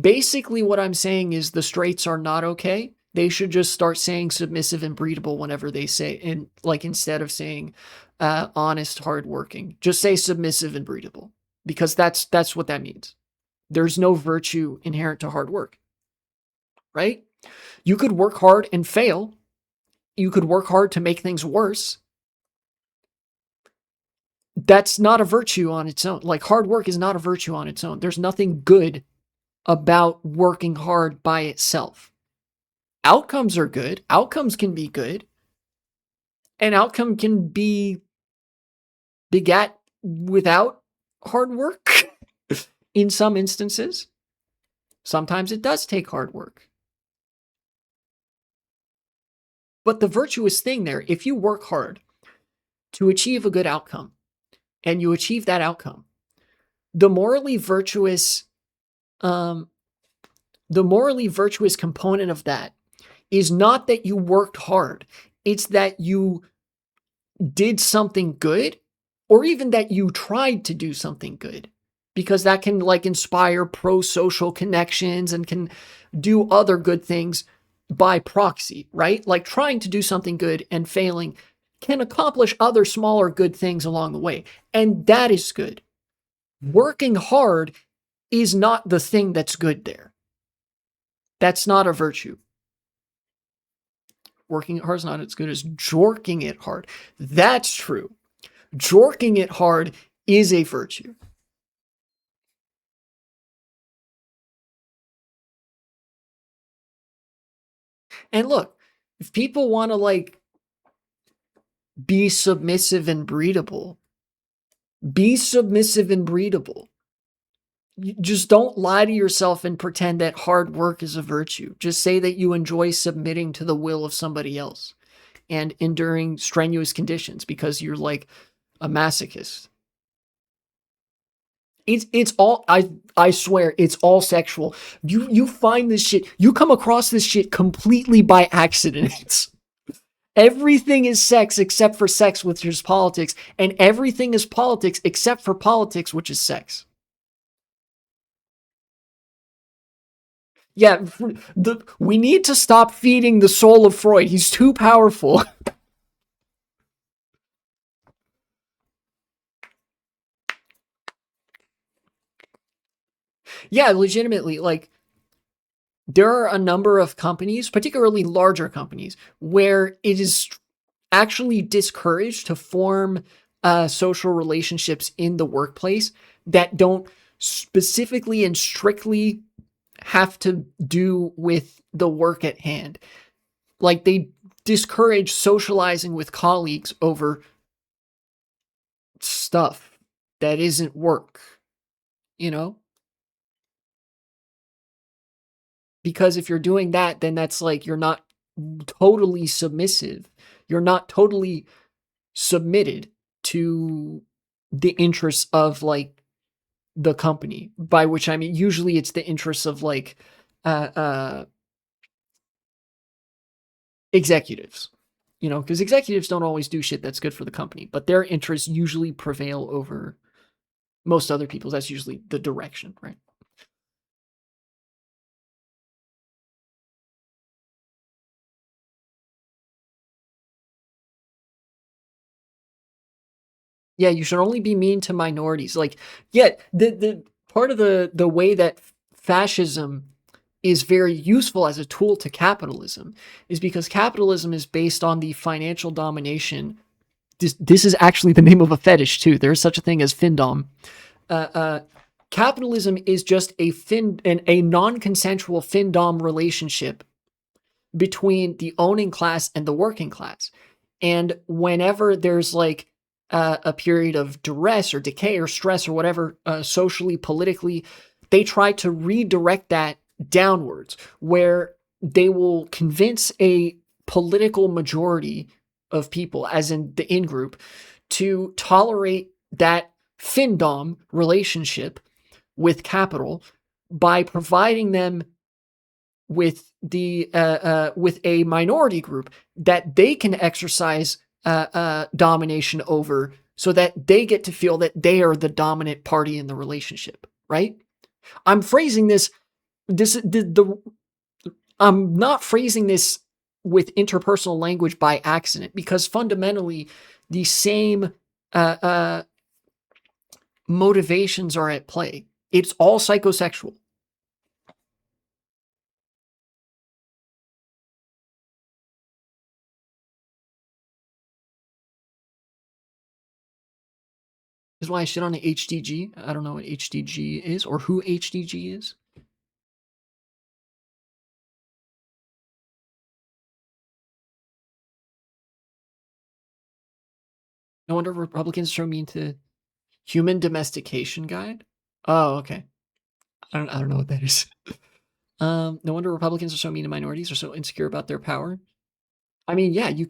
basically, what I'm saying is the straights are not okay. They should just start saying submissive and breedable whenever they say, and like instead of saying honest, hardworking, just say submissive and breedable because that's what that means. There's no virtue inherent to hard work, right? You could work hard and fail. You could work hard to make things worse. That's not a virtue on its own. Like hard work is not a virtue on its own. There's nothing good about working hard by itself. Outcomes are good. Outcomes can be good. An outcome can be begat without hard work in some instances. Sometimes it does take hard work. But the virtuous thing there, if you work hard to achieve a good outcome and you achieve that outcome, the morally virtuous um the morally virtuous component of that is not that you worked hard. It's that you did something good, or even that you tried to do something good, because that can like inspire pro-social connections and can do other good things by proxy, right? Like trying to do something good and failing can accomplish other smaller good things along the way. And that is good. Working hard is not the thing that's good there. That's not a virtue. Working hard is not as good as jorking it hard. That's true. Jorking it hard is a virtue. And look, if people want to like be submissive and breedable, be submissive and breedable. You just don't lie to yourself and pretend that hard work is a virtue. Just say that you enjoy submitting to the will of somebody else and enduring strenuous conditions because you're like a masochist. It's all I swear it's all sexual. You find this shit, you come across this shit completely by accident. Everything is sex except for sex, which is politics, and everything is politics except for politics, which is sex. Yeah, we need to stop feeding the soul of Freud. He's too powerful. Yeah, legitimately, like there are a number of companies, particularly larger companies, where it is actually discouraged to form social relationships in the workplace that don't specifically and strictly have to do with the work at hand. Like they discourage socializing with colleagues over stuff that isn't work, you know? Because if you're doing that, then that's like you're not totally submissive. You're not totally submitted to the interests of like the company, by which I mean usually it's the interests of like uh uh executives. You know, because executives don't always do shit that's good for the company, but their interests usually prevail over most other people's. That's usually the direction, right? Yeah, you should only be mean to minorities. Like, yeah, the part of the way that fascism is very useful as a tool to capitalism is because capitalism is based on the financial domination. This is actually the name of a fetish too. There's such a thing as findom. Uh, uh, Capitalism is just a non-consensual findom relationship between the owning class and the working class. And whenever there's like a period of duress or decay or stress or whatever, socially, politically, they try to redirect that downwards, where they will convince a political majority of people, as in the in group, to tolerate that findom relationship with capital by providing them with a minority group that they can exercise domination over, so that they get to feel that they are the dominant party in the relationship. Right? I'm phrasing this the I'm not phrasing this with interpersonal language by accident, because fundamentally the same uh, uh, motivations are at play. It's all psychosexual. Is why I shit on the HDG. I don't know what HDG is or who HDG is. No wonder Republicans throw me into Human Domestication Guide. Oh, okay. I don't know what that is. No wonder Republicans are so mean to minorities, are so insecure about their power. I mean, yeah, you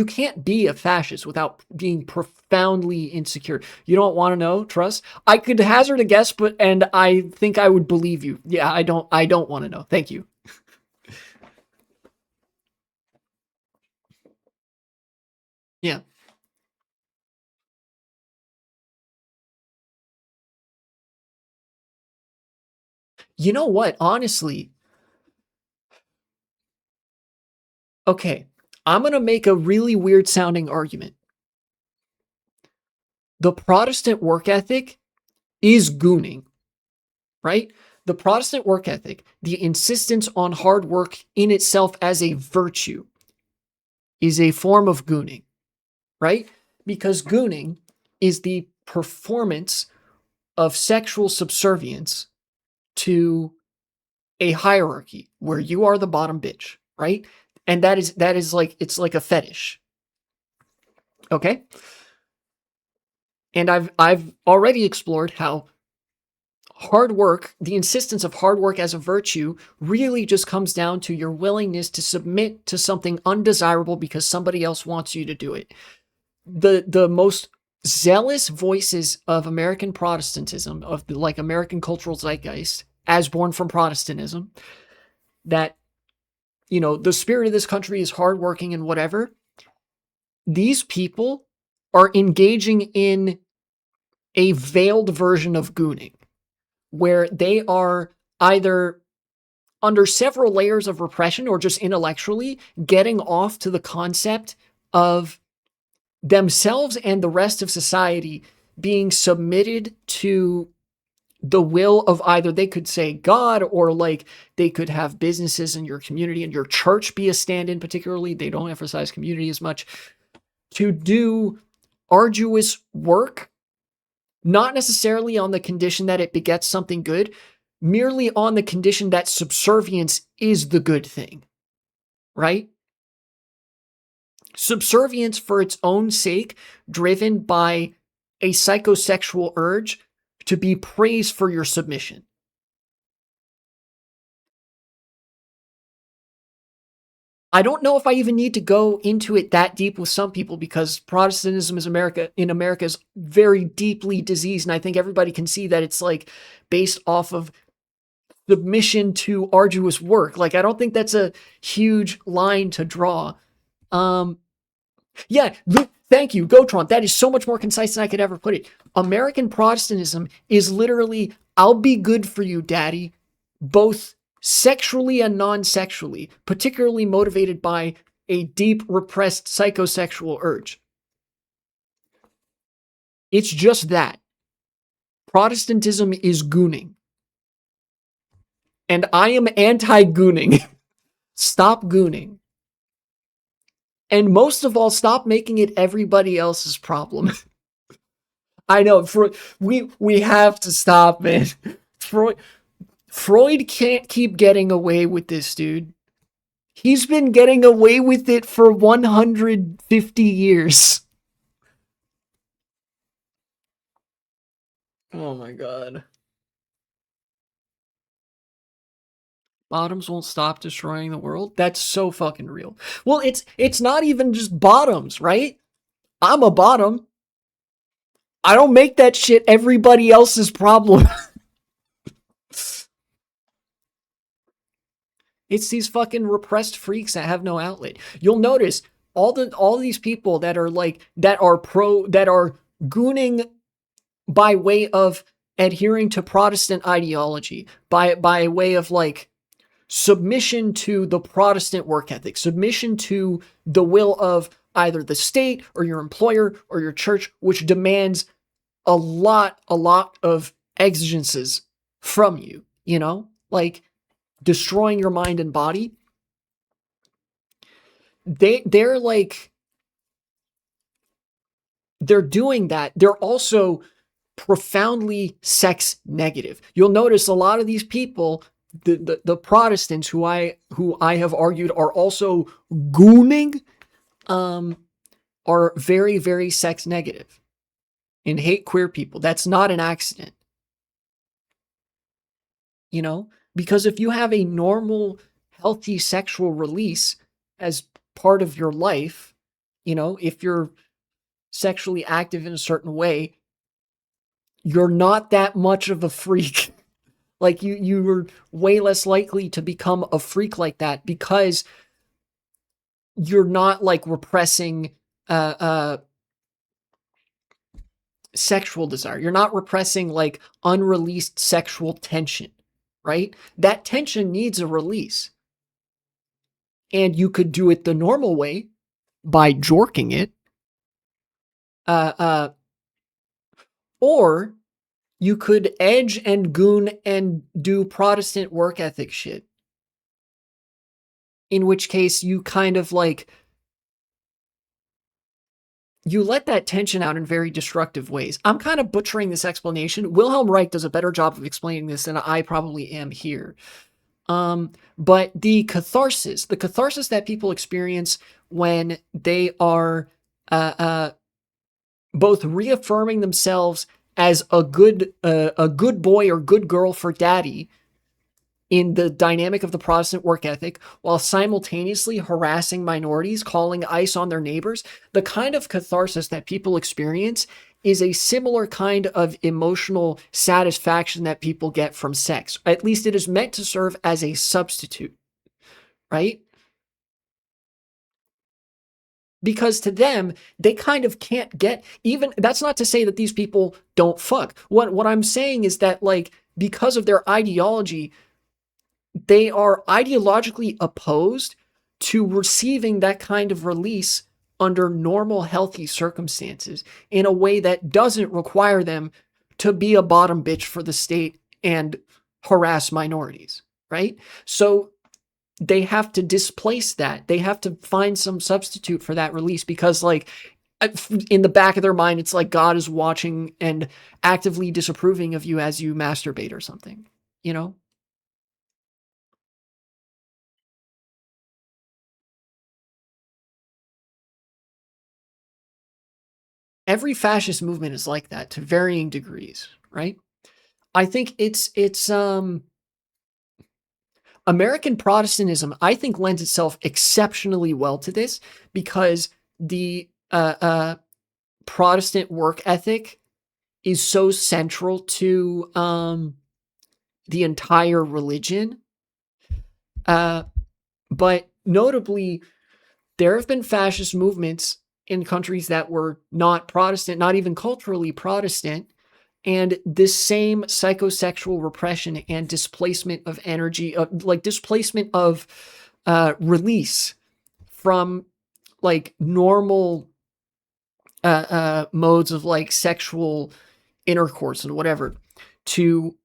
can't be a fascist without being profoundly insecure. You don't want to know? Trust. I could hazard a guess, but and I think I would believe you. Yeah, I don't want to know. Thank you. Yeah. You know what? Honestly, okay. I'm going to make a really weird sounding argument. The Protestant work ethic is gooning, right? The Protestant work ethic, the insistence on hard work in itself as a virtue, is a form of gooning, right? Because gooning is the performance of sexual subservience to a hierarchy where you are the bottom bitch, right? And that is like it's like a fetish. Okay? And I've already explored how hard work, the insistence of hard work as a virtue, really just comes down to your willingness to submit to something undesirable because somebody else wants you to do it. The most zealous voices of American Protestantism, of the like American cultural zeitgeist, as born from Protestantism, that the spirit of this country is hardworking and whatever. These people are engaging in a veiled version of gooning, where they are either under several layers of repression or just intellectually getting off to the concept of themselves and the rest of society being submitted to the will of either they could say God or like they could have businesses in your community and your church be a stand in, particularly. They don't emphasize community as much to do arduous work, not necessarily on the condition that it begets something good, merely on the condition that subservience is the good thing, right? Subservience for its own sake, driven by a psychosexual urge to be praised for your submission. I don't know if I even need to go into it that deep with some people because Protestantism in America is very deeply diseased, and I think everybody can see that it's like based off of submission to arduous work. Like I don't think that's a huge line to draw. Um, Yeah, thank you, Gotron. That is so much more concise than I could ever put it. American Protestantism is literally, I'll be good for you, daddy, both sexually and non sexually, particularly motivated by a deep repressed psychosexual urge. It's just that. Protestantism is gooning. And I am anti gooning. Stop gooning. And most of all, stop making it everybody else's problem. I know, we have to stop, man. Freud can't keep getting away with this, dude. He's been getting away with it for 150 years. Oh my god. Bottoms won't stop destroying the world. That's so fucking real. Well, it's not even just bottoms, right? I'm a bottom. I don't make that shit everybody else's problem. It's these fucking repressed freaks that have no outlet. You'll notice all these people that are like that are gooning by way of adhering to Protestant ideology, by way of like submission to the Protestant work ethic, submission to the will of either the state or your employer or your church, which demands a lot of exigences from you, like destroying your mind and body. They're like they're doing that. They're also profoundly sex negative. You'll notice a lot of these people, the Protestants who I have argued are also gooning, um, are very, very sex negative and hate queer people. That's not an accident, because if you have a normal, healthy sexual release as part of your life, if you're sexually active in a certain way, you're not that much of a freak. Like you're way less likely to become a freak like that because you're not like repressing sexual desire. You're not repressing like unreleased sexual tension, right? That tension needs a release. And you could do it the normal way by jorking it. Or you could edge and goon and do Protestant work ethic shit. In which case you kind of like, you let that tension out in very destructive ways. I'm kind of butchering this explanation. Wilhelm Reich does a better job of explaining this than I probably am here. But the catharsis that people experience when they are both reaffirming themselves as a good boy or good girl for daddy in the dynamic of the Protestant work ethic, while simultaneously harassing minorities, calling ICE on their neighbors, the kind of catharsis that people experience is a similar kind of emotional satisfaction that people get from sex. At least it is meant to serve as a substitute, right? Because to them, they kind of can't get even, that's not to say that these people don't fuck. What I'm saying is that, like, because of their ideology, they are ideologically opposed to receiving that kind of release under normal, healthy circumstances in a way that doesn't require them to be a bottom bitch for the state and harass minorities, right? So they have to displace that. They have to find some substitute for that release because, like, in the back of their mind, it's like God is watching and actively disapproving of you as you masturbate or something, you know? Every fascist movement is like that to varying degrees, right? I think it's American Protestantism, I think, lends itself exceptionally well to this because the Protestant work ethic is so central to the entire religion. But notably, there have been fascist movements in countries that were not Protestant, not even culturally Protestant, and this same psychosexual repression and displacement of energy, like displacement of release from like normal modes of like sexual intercourse and whatever to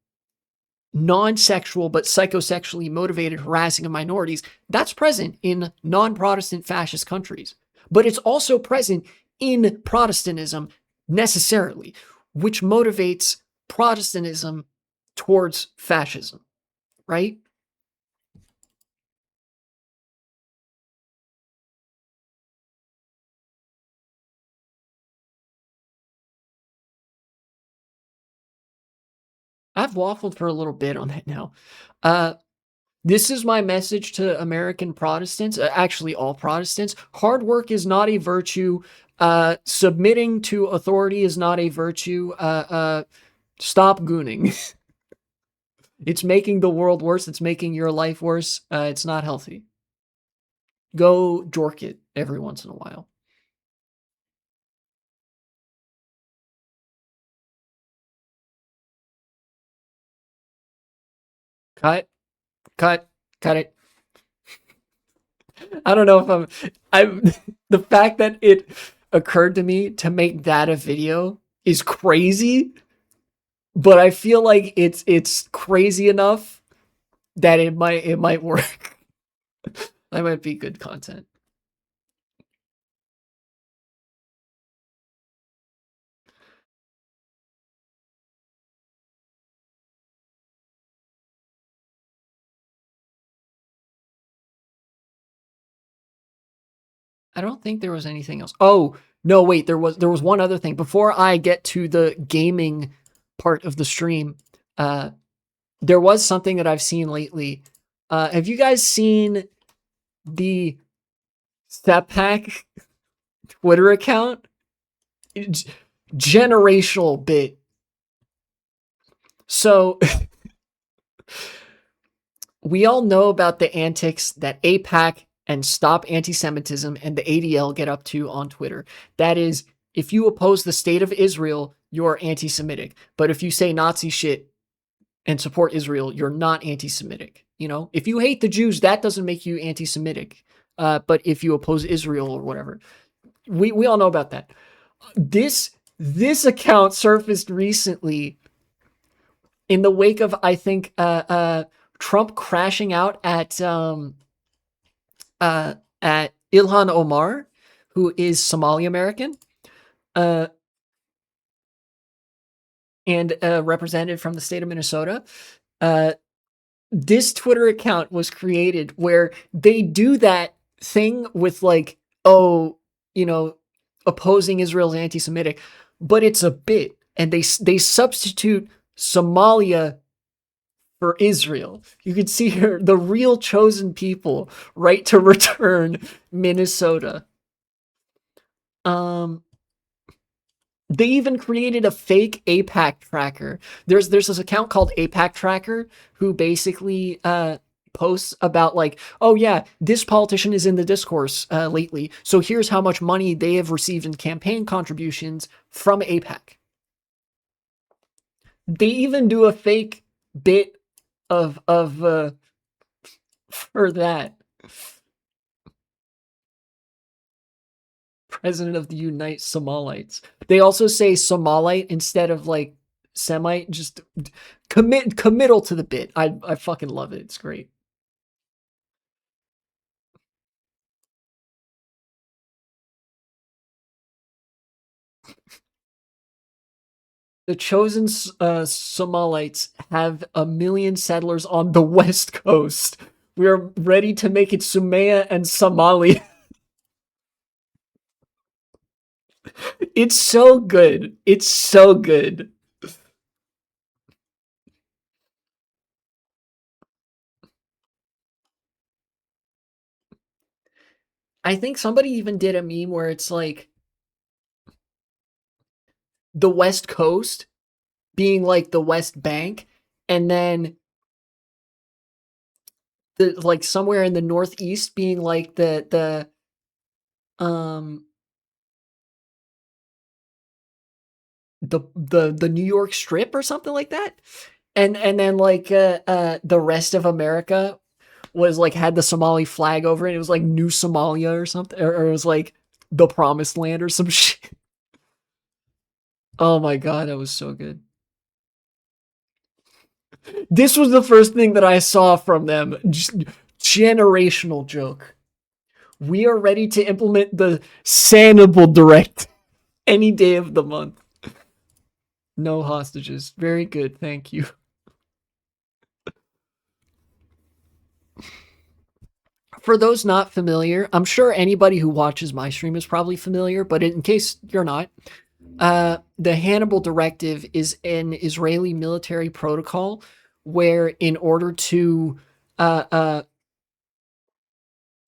non-sexual but psychosexually motivated harassing of minorities, that's present in non-Protestant fascist countries. But it's also present in Protestantism necessarily, which motivates Protestantism towards fascism, right? I've waffled for a little bit on that now. Uh, This is my message to American Protestants, actually all Protestants. Hard work is not a virtue. Submitting to authority is not a virtue. Stop gooning. It's making the world worse. It's making your life worse. It's not healthy. Go jork it every once in a while. Cut, cut, cut it. I don't know if I'm the fact that it occurred to me to make that a video is crazy, but I feel like it's crazy enough that it might work. That might be good content. I don't think there was anything else. Oh, no, wait, there was one other thing. Before I get to the gaming part of the stream, there was something that I've seen lately. Have you guys seen the Pack Twitter account, generational bit. So we all know about the antics that APAC and Stop Anti-Semitism and the ADL get up to on Twitter. That is, if you oppose the state of Israel, you're anti-Semitic. But if you say Nazi shit and support Israel, you're not anti-Semitic. You know, if you hate the Jews, that doesn't make you anti-Semitic. But if you oppose Israel or whatever, we all know about that. This account surfaced recently in the wake of, I think, Trump crashing out at Ilhan Omar, who is Somali American, uh, and a representative from the state of Minnesota. Uh, this Twitter account was created where they do that thing with like, oh, you know, opposing Israel's anti-Semitic, but it's a bit, and they substitute Somalia for Israel. You can see here the real chosen people, right to return Minnesota. Um, they even created a fake APAC tracker. There's this account called APAC Tracker who basically posts about like, oh yeah, this politician is in the discourse lately, so here's how much money they have received in campaign contributions from APAC. They even do a fake bit of for that. President of the Unite Somalites. They also say Somalite instead of like Semite. Just committal to the bit. I fucking love it. It's great. The chosen Somalites have 1,000,000 settlers on the west coast. We are ready to make it Sumaya and Somali. It's so good. It's so good. I think somebody even did a meme where it's like the west coast being like the West Bank, and then the like somewhere in the northeast being like um the New York Strip or something like that. And then like the rest of America was like had the Somali flag over it. It was like New Somalia or something, or it was like the Promised Land or some shit. Oh my god, that was so good. This was the first thing that I saw from them. Just generational joke. We are ready to implement the Sanibel Direct any day of the month. No hostages. Very good. Thank you. For those not familiar, I'm sure anybody who watches my stream is probably familiar, but in case you're not, the Hannibal Directive is an Israeli military protocol where, in order to, uh, uh,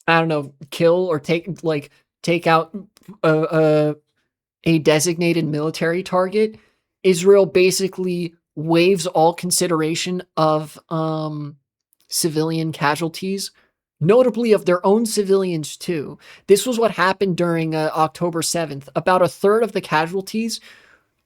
I don't know, kill or take out uh, uh, a designated military target, Israel basically waives all consideration of civilian casualties, notably of their own civilians too. This was what happened during October 7th. About a third of the casualties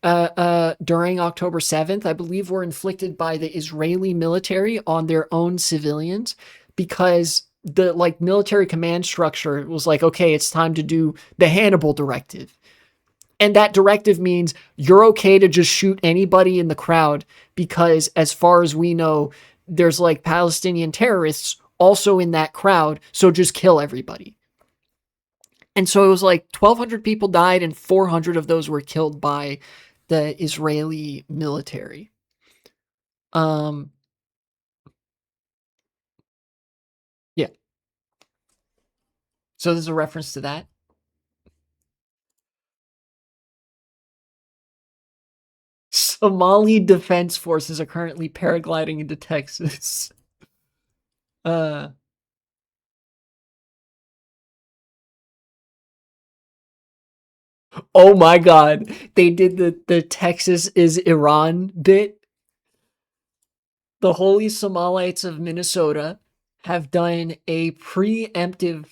during October 7th, I believe, were inflicted by the Israeli military on their own civilians because the like military command structure was like, okay, it's time to do the Hannibal Directive. And that directive means you're okay to just shoot anybody in the crowd because, as far as we know, there's like Palestinian terrorists also in that crowd. So just kill everybody. And so it was like 1,200 people died, and 400 of those were killed by the Israeli military. Um, yeah. So there's a reference to that. Somali Defense Forces are currently paragliding into Texas. Uh, Oh my god. They did the Texas is Iran bit. The Holy Somalites of Minnesota have done a preemptive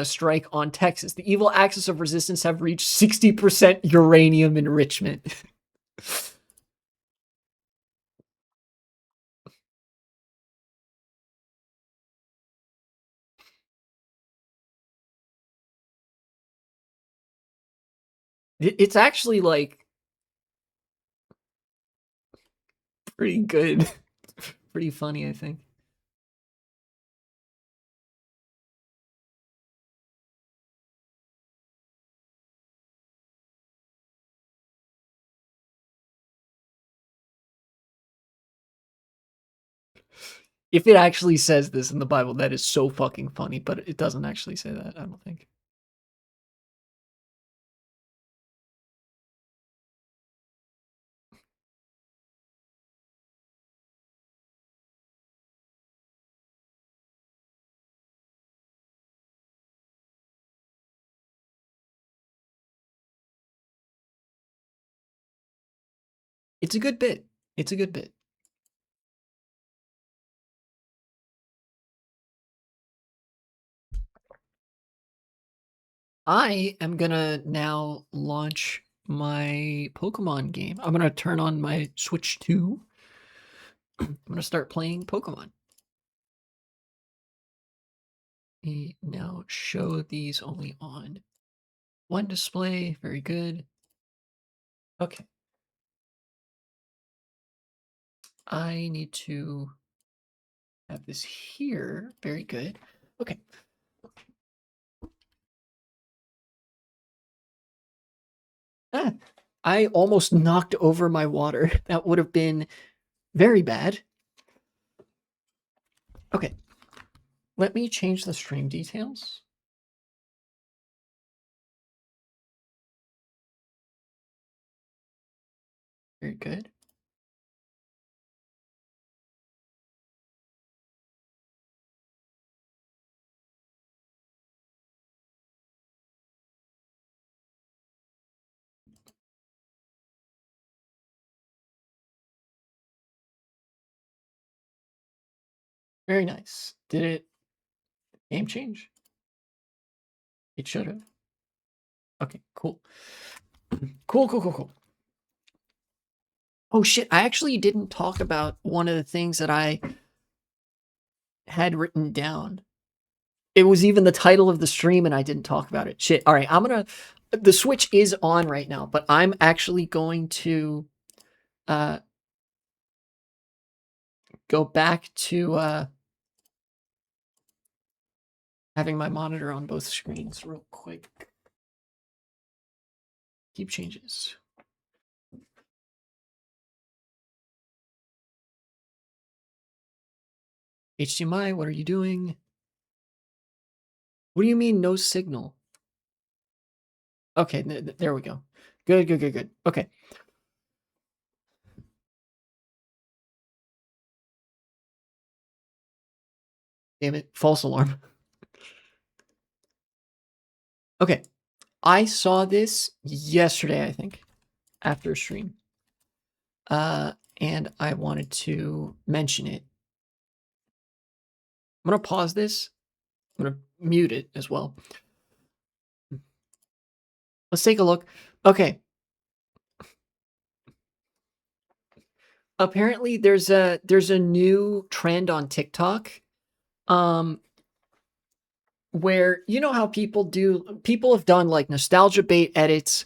strike on Texas. The evil axis of resistance have reached 60% uranium enrichment. It's actually like pretty good. Pretty funny, I think. If it actually says this in the Bible, that is so fucking funny, but it doesn't actually say that, I don't think. It's a good bit. It's a good bit. I am gonna now launch my Pokemon game. I'm gonna turn on my Switch 2. I'm gonna start playing Pokemon. Now show these only on one display. Very good. Okay. I need to have this here. Very good. Okay. Ah, I almost knocked over my water. That would have been very bad. Okay. Let me change the stream details. Very good. Very nice. Did it game change? It should have. Okay, cool. Cool. Oh shit, I actually didn't talk about one of the things that I had written down. It was even the title of the stream and I didn't talk about it. Shit. All right, the Switch is on right now, but I'm actually going to uh go back to having my monitor on both screens real quick. Keep changes. HDMI, what are you doing? What do you mean no signal? Okay, there we go. Good. Okay. Damn it, false alarm. Okay. I saw this yesterday, I think, after a stream. And I wanted to mention it. I'm gonna pause this. I'm gonna mute it as well. Let's take a look. Okay. Apparently there's a new trend on TikTok. Where you know how people have done like nostalgia bait edits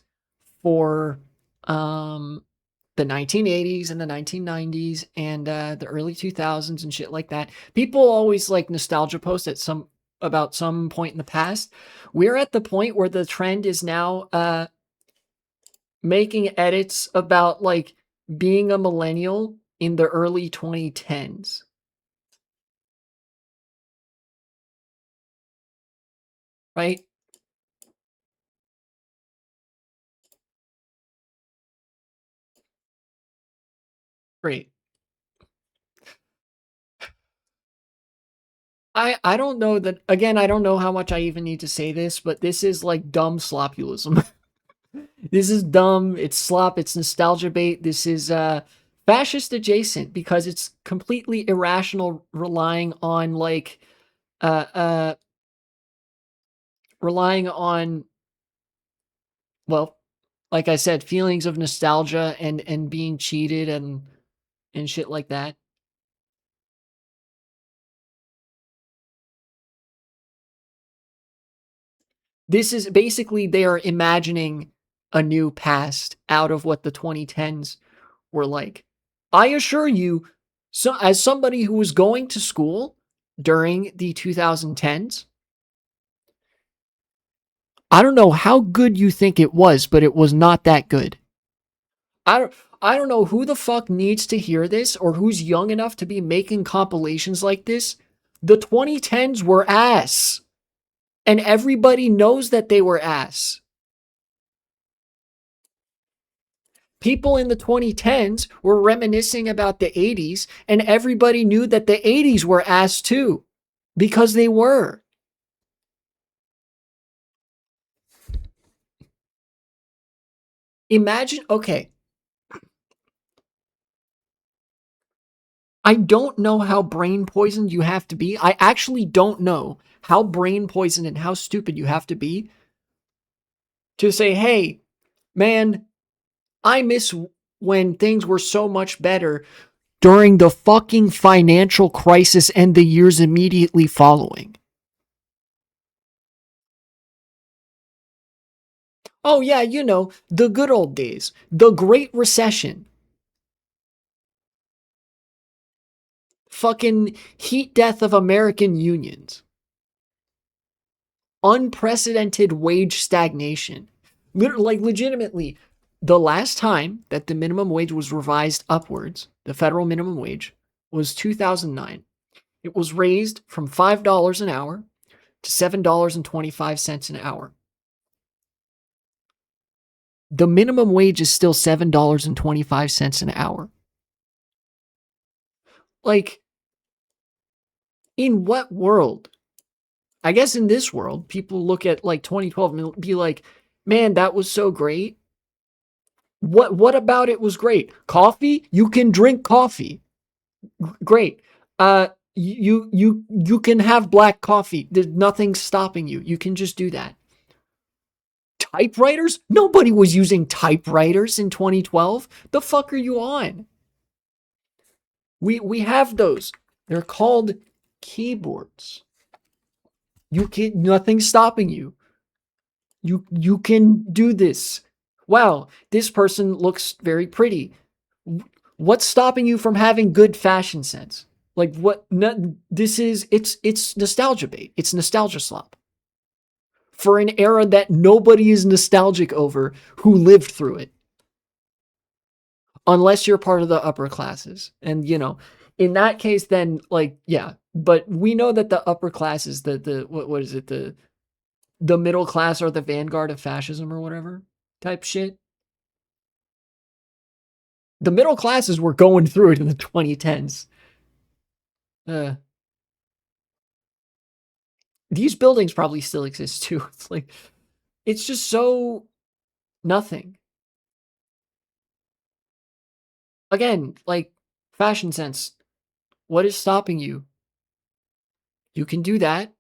for the 1980s and the 1990s and the early 2000s and shit like that. People always like nostalgia post at some about some point in the past. We're at the point where the trend is now making edits about like being a millennial in the early 2010s. Right? Great. I don't know that, again, I don't know how much I even need to say this, but this is like dumb slopulism. This is dumb, it's slop, it's nostalgia bait. This is fascist adjacent because it's completely irrational, uh uh relying on, well, like I said, feelings of nostalgia and being cheated and shit like that. This is basically, they are imagining a new past out of what the 2010s were like. I assure you, so as somebody who was going to school during the 2010s, I don't know how good you think it was, but it was not that good. I don't I don't know who the fuck needs to hear this or who's young enough to be making compilations like this. The 2010s were ass, and everybody knows that they were ass. People in the 2010s were reminiscing about the 80s, and everybody knew that the 80s were ass too, because they were. Imagine, okay, I don't know how brain poisoned you have to be. I actually don't know how brain poisoned and how stupid you have to say, hey, man, I miss when things were so much better during the fucking financial crisis and the years immediately following. Oh, yeah, the good old days, the Great Recession, fucking heat death of American unions, unprecedented wage stagnation. Like, legitimately, the last time that the minimum wage was revised upwards, the federal minimum wage, was 2009. It was raised from $5 an hour to $7.25 an hour. The minimum wage is still $7.25 an hour. Like, in what world? I guess in this world, people look at like 2012 and be like, man, that was so great. What about it was great? Coffee? You can drink coffee. Great. You can have black coffee. There's nothing stopping you. You can just do that. Typewriters? Nobody was using typewriters in 2012. The fuck are you on? We have those. They're called keyboards. You can Nothing's stopping you. You can do this. Wow, this person looks very pretty. What's stopping you from having good fashion sense? Like, what? No, this is it's nostalgia bait. It's nostalgia slop for an era that nobody is nostalgic over who lived through it, unless you're part of the upper classes. And in that case, then, like, yeah. But we know that the upper classes, the what is it, the middle class, are the vanguard of fascism or whatever type shit. The middle classes were going through it in the 2010s. Uh, these buildings probably still exist too. It's like, it's just so nothing. Again, like, fashion sense. What is stopping you? You can do that.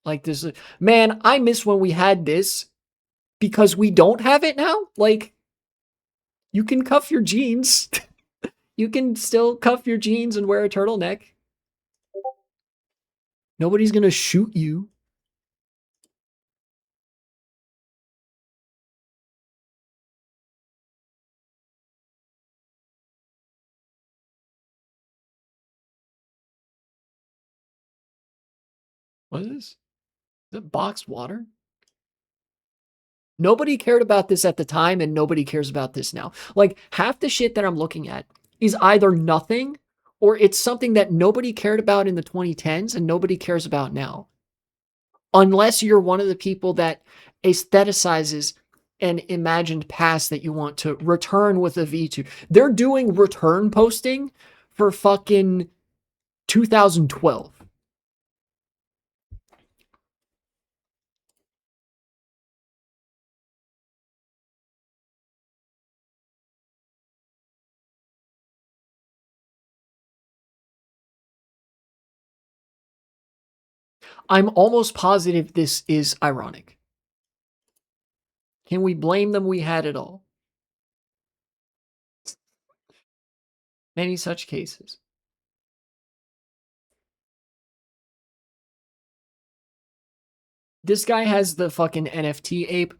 Like, this, man, I miss when we had this because we don't have it now. Like, you can cuff your jeans. You can still cuff your jeans and wear a turtleneck. Nobody's gonna shoot you. What is this? Is it boxed water? Nobody cared about this at the time, and nobody cares about this now. Like, half the shit that I'm looking at is either nothing or it's something that nobody cared about in the 2010s and nobody cares about now. Unless you're one of the people that aestheticizes an imagined past that you want to return with a V to. They're doing return posting for fucking 2012. I'm almost positive this is ironic. Can we blame them? We had it all. Many such cases. This guy has the fucking NFT ape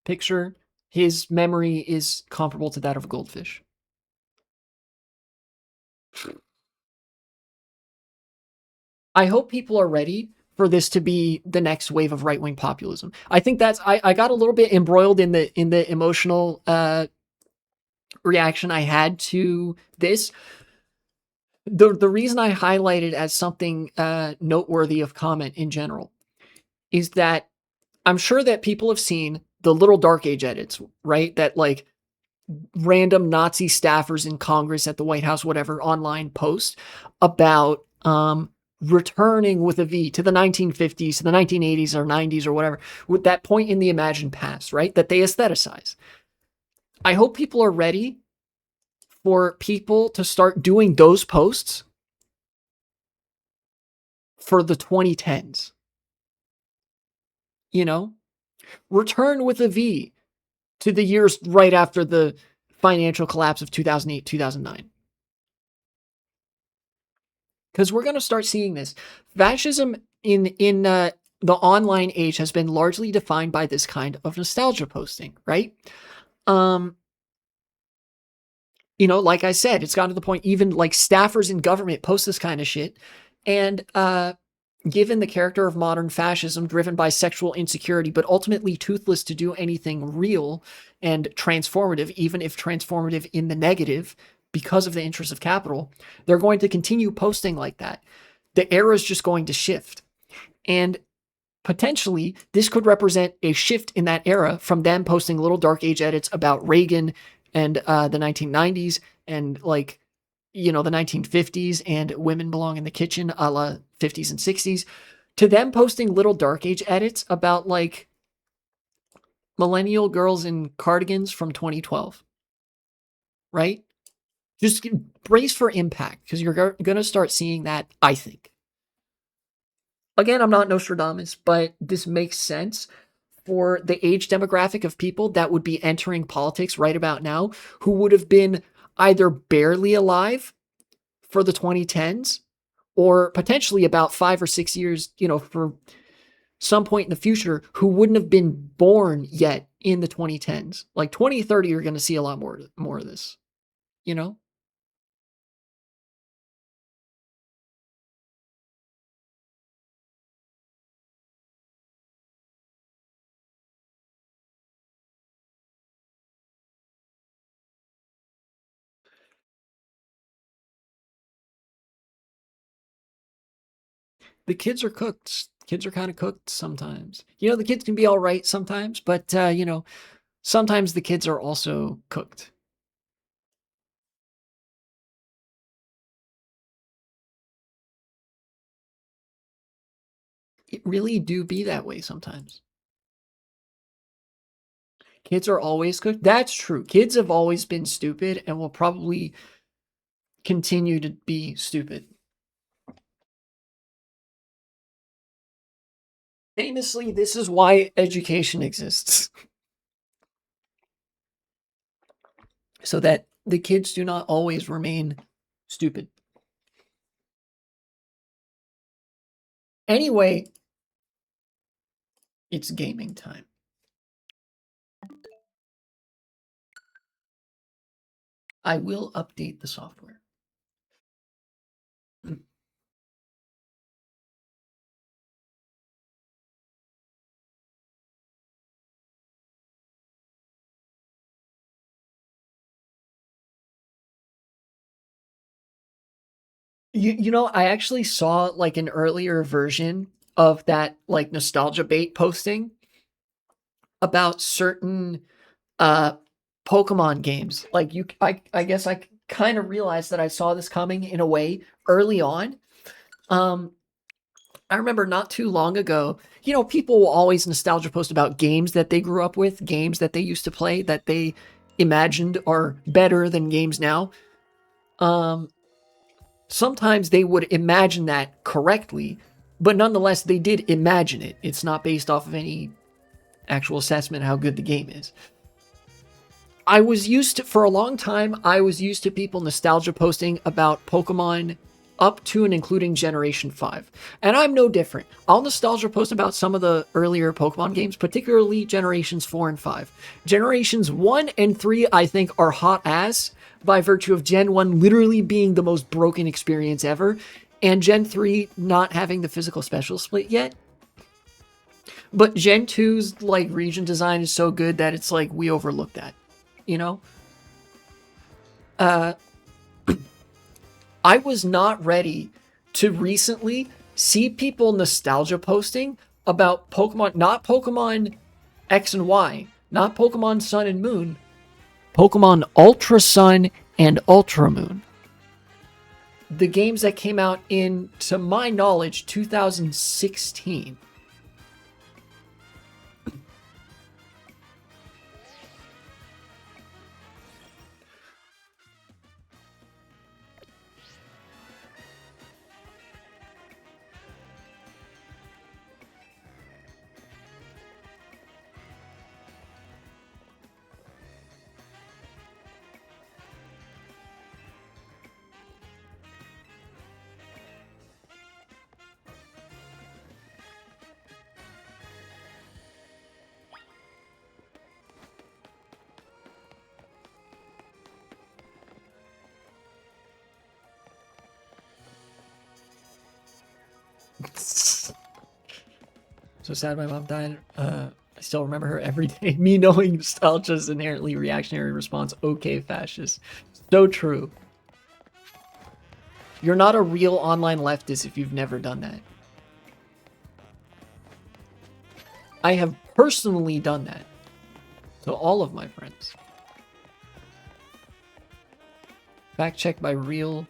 picture. His memory is comparable to that of a goldfish. I hope people are ready for this to be the next wave of right wing populism. I think that's I got a little bit embroiled in the emotional reaction I had to this. The reason I highlight it as something noteworthy of comment in general is that I'm sure that people have seen the little dark age edits, right? That like random Nazi staffers in Congress at the White House, whatever, online post about returning with a V to the 1950s, to the 1980s or 90s or whatever, with that point in the imagined past, right? That they aestheticize. I hope people are ready for people to start doing those posts for the 2010s. You know, return with a V to the years right after the financial collapse of 2008, 2009. Because we're going to start seeing this. Fascism in the online age has been largely defined by this kind of nostalgia posting, right? You know, like I said, it's gotten to the point even like staffers in government post this kind of shit. And given the character of modern fascism driven by sexual insecurity, but ultimately toothless to do anything real and transformative, even if transformative in the negative, because of the interest of capital, they're going to continue posting like that. The era is just going to shift. And potentially, this could represent a shift in that era from them posting little dark age edits about Reagan and the 1990s and like, you know, the 1950s and women belong in the kitchen a la 50s and 60s to them posting little dark age edits about like millennial girls in cardigans from 2012, right? Just brace for impact because you're going to start seeing that, I think. Again, I'm not Nostradamus, but this makes sense for the age demographic of people that would be entering politics right about now who would have been either barely alive for the 2010s or potentially about 5 or 6 years, you know, for some point in the future who wouldn't have been born yet in the 2010s. Like 2030, you're going to see a lot more of this, you know? The kids are cooked. Kids are kind of cooked sometimes. You know, the kids can be all right sometimes, but, you know, sometimes the kids are also cooked. It really do be that way sometimes. Kids are always cooked. That's true. Kids have always been stupid and will probably continue to be stupid. Famously, this is why education exists. So that the kids do not always remain stupid. Anyway, it's gaming time. I will update the software. You know, I actually saw like an earlier version of that like nostalgia bait posting about certain uh Pokemon games. Like I guess I kind of realized that I saw this coming in a way early on. Um I remember not too long ago, you know, people will always nostalgia post about games that they grew up with, games that they used to play that they imagined are better than games now. Um sometimes they would imagine that correctly, But nonetheless, they did imagine it. It's not based off of any actual assessment of how good the game is. I was used to, for a long time, I was used to people nostalgia posting about Pokemon up to and including Generation 5. And I'm no different. I'll nostalgia post about some of the earlier Pokemon games, particularly Generations 4 and 5. Generations 1 and 3, I think, are hot ass by virtue of Gen 1 literally being the most broken experience ever, and Gen 3 not having the physical special split yet. But Gen 2's like region design is so good that it's like we overlook that. You know, I was not ready to recently see people nostalgia posting about Pokemon, not Pokemon X and Y, not Pokemon Sun and Moon, Pokemon Ultra Sun and Ultra Moon. The games that came out in, to my knowledge, 2016. So sad my mom died. I still remember her every day. Me knowing nostalgia is inherently reactionary response. Okay, fascist. So true. You're not a real online leftist if you've never done that. I have personally done that. So all of my friends. Fact checked by real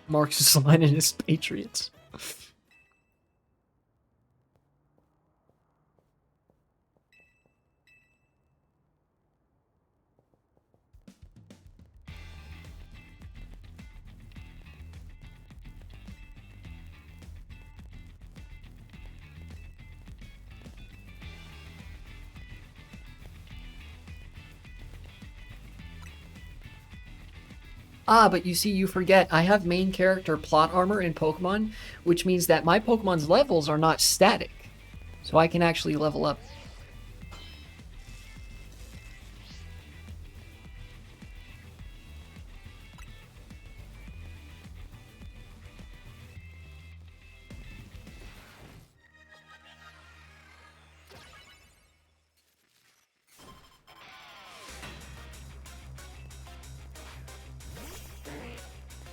Marxist-Leninist patriots. Ah, but you see, you forget, I have main character plot armor in Pokemon, which means that my Pokemon's levels are not static. So I can actually level up.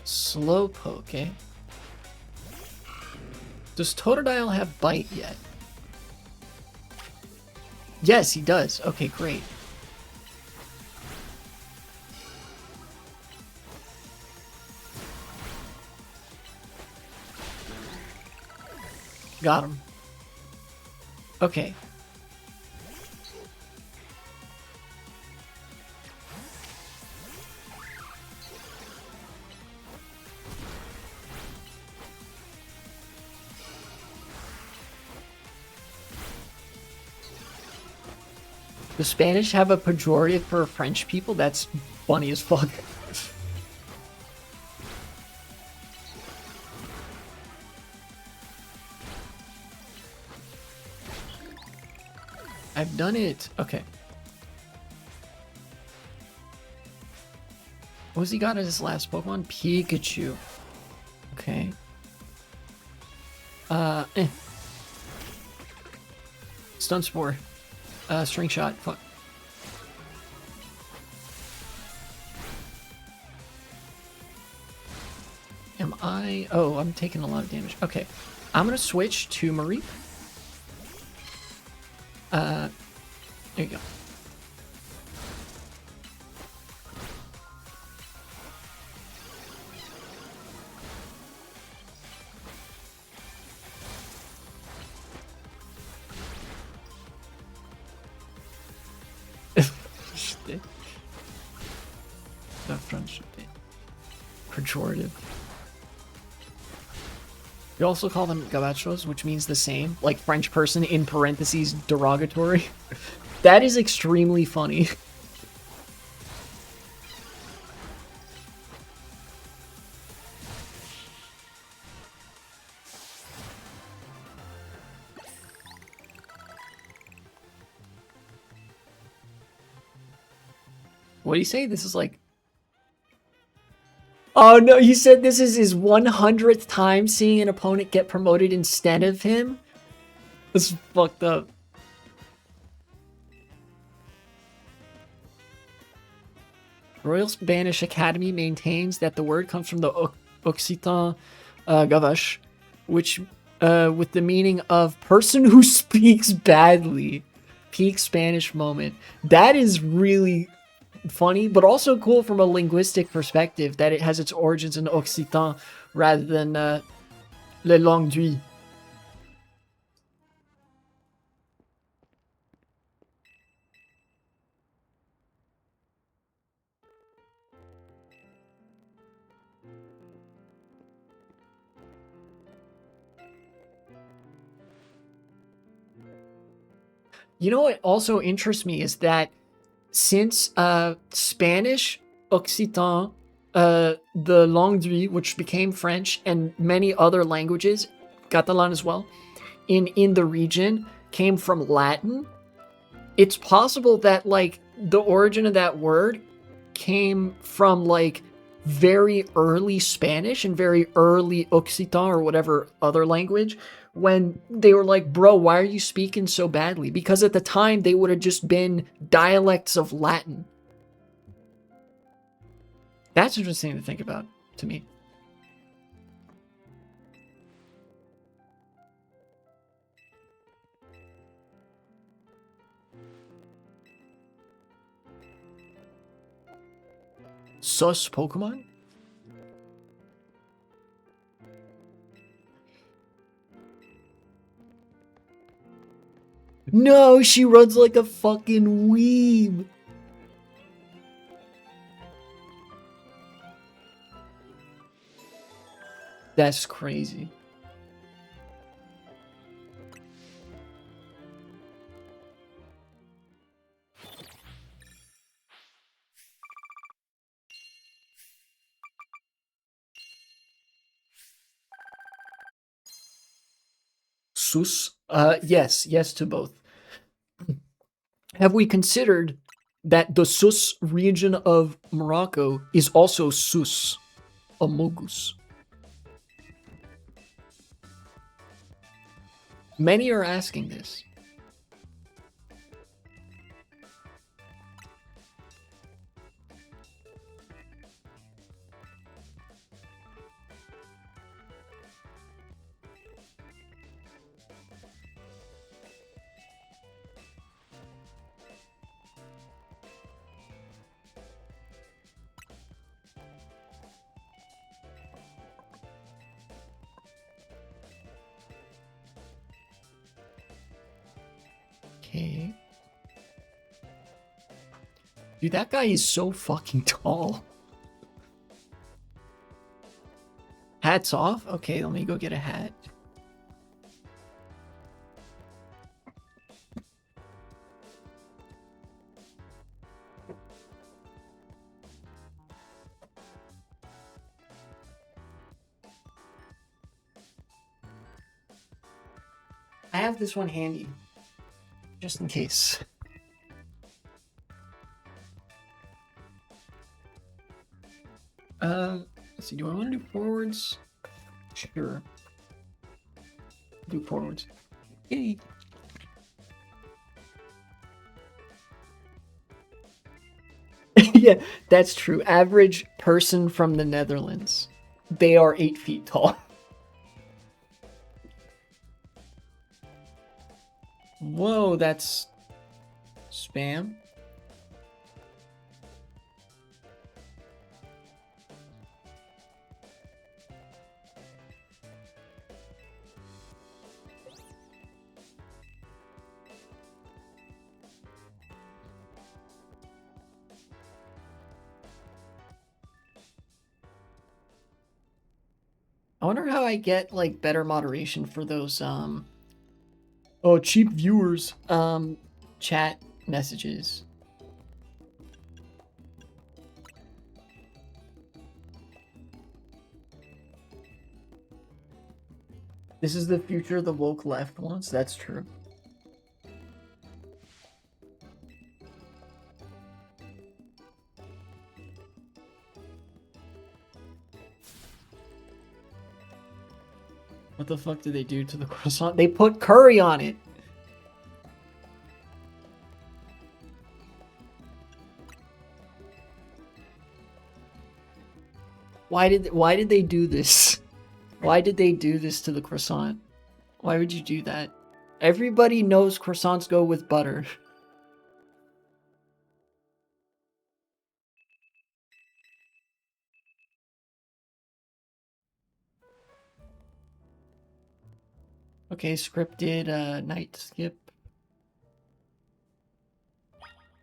Slowpoke, eh? Does Totodile have Bite yet? Yes, he does. Okay, great. Got him. Okay. The Spanish have a pejorative for French people? That's funny as fuck. I've done it. Okay. What was he got as his last Pokemon? Pikachu. Okay. Stun Spore. String Shot. Fuck. Am I? Oh, I'm taking a lot of damage. Okay. I'm gonna switch to Marie. There you go. The French pejorative. You also call them gabachos, which means the same, like French person in parentheses derogatory. That is extremely funny. What do you say? This is like... Oh no, you said this is his 100th time seeing an opponent get promoted instead of him? This is fucked up. Royal Spanish Academy maintains that the word comes from the Occitan gavache, which with the meaning of person who speaks badly. Peak Spanish moment. That is really funny, but also cool from a linguistic perspective that it has its origins in Occitan rather than le langue d'oui. You know what also interests me is that since Spanish, Occitan, the langue d'oui, which became French, and many other languages, Catalan as well, in the region came from Latin, it's possible that like the origin of that word came from like very early Spanish and very early Occitan or whatever other language, when they were like, bro, why are you speaking so badly? Because at the time they would have just been dialects of Latin. That's interesting to think about to me. Sus Pokemon? No, she runs like a fucking weeb. That's crazy. Sus? Yes to both. Have we considered that the Sus region of Morocco is also Sus, Amogus? Many are asking this. Okay. Dude, that guy is so fucking tall. Hats off? Okay, let me go get a hat. I have this one handy, just in case. Let's see, do I want to do forwards? Sure. Do forwards. Yay. Yeah, that's true. Average person from the Netherlands. They are 8 feet tall. Whoa, that's spam. I wonder how I get like better moderation for those cheap viewers chat messages. This is the future the woke left wants. That's true. What the fuck did they do to the croissant? They put curry on it. Why did they do this? Why did they do this to the croissant? Why would you do that? Everybody knows croissants go with butter. Okay, scripted night skip.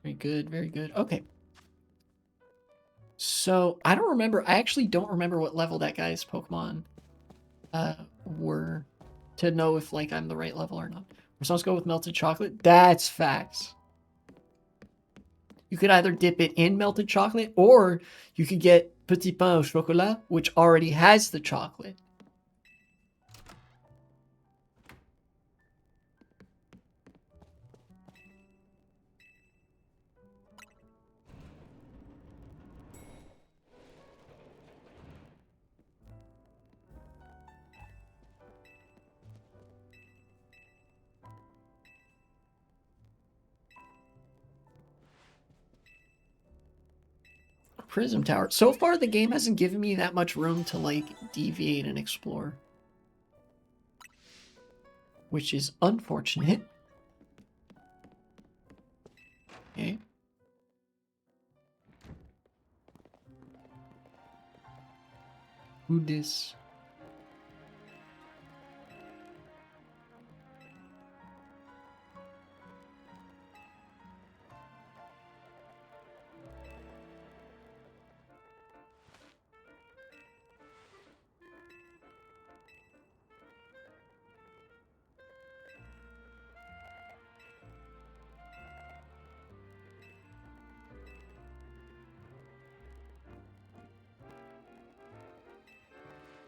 Very good, very good. Okay. So, I don't remember. I actually don't remember what level that guy's Pokemon were to know if like I'm the right level or not. Croissants go with melted chocolate. That's facts. You could either dip it in melted chocolate or you could get petit pain au chocolat, which already has the chocolate. Prism Tower. So far, the game hasn't given me that much room to, like, deviate and explore. Which is unfortunate. Okay. Who dis?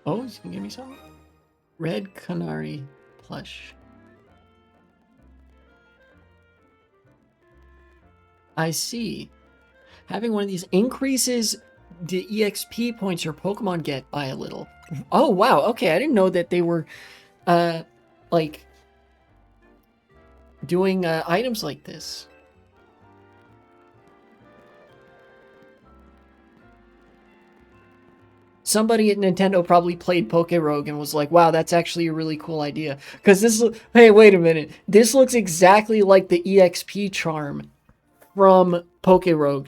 Oh, you can give me some? Red Canary plush. I see. Having one of these increases the EXP points your Pokemon get by a little. Oh, wow. Okay, I didn't know that they were, like, doing items like this. Somebody at Nintendo probably played Pokerogue and was like, wow, that's actually a really cool idea. Because this, hey, wait a minute. This looks exactly like the EXP charm from Pokerogue,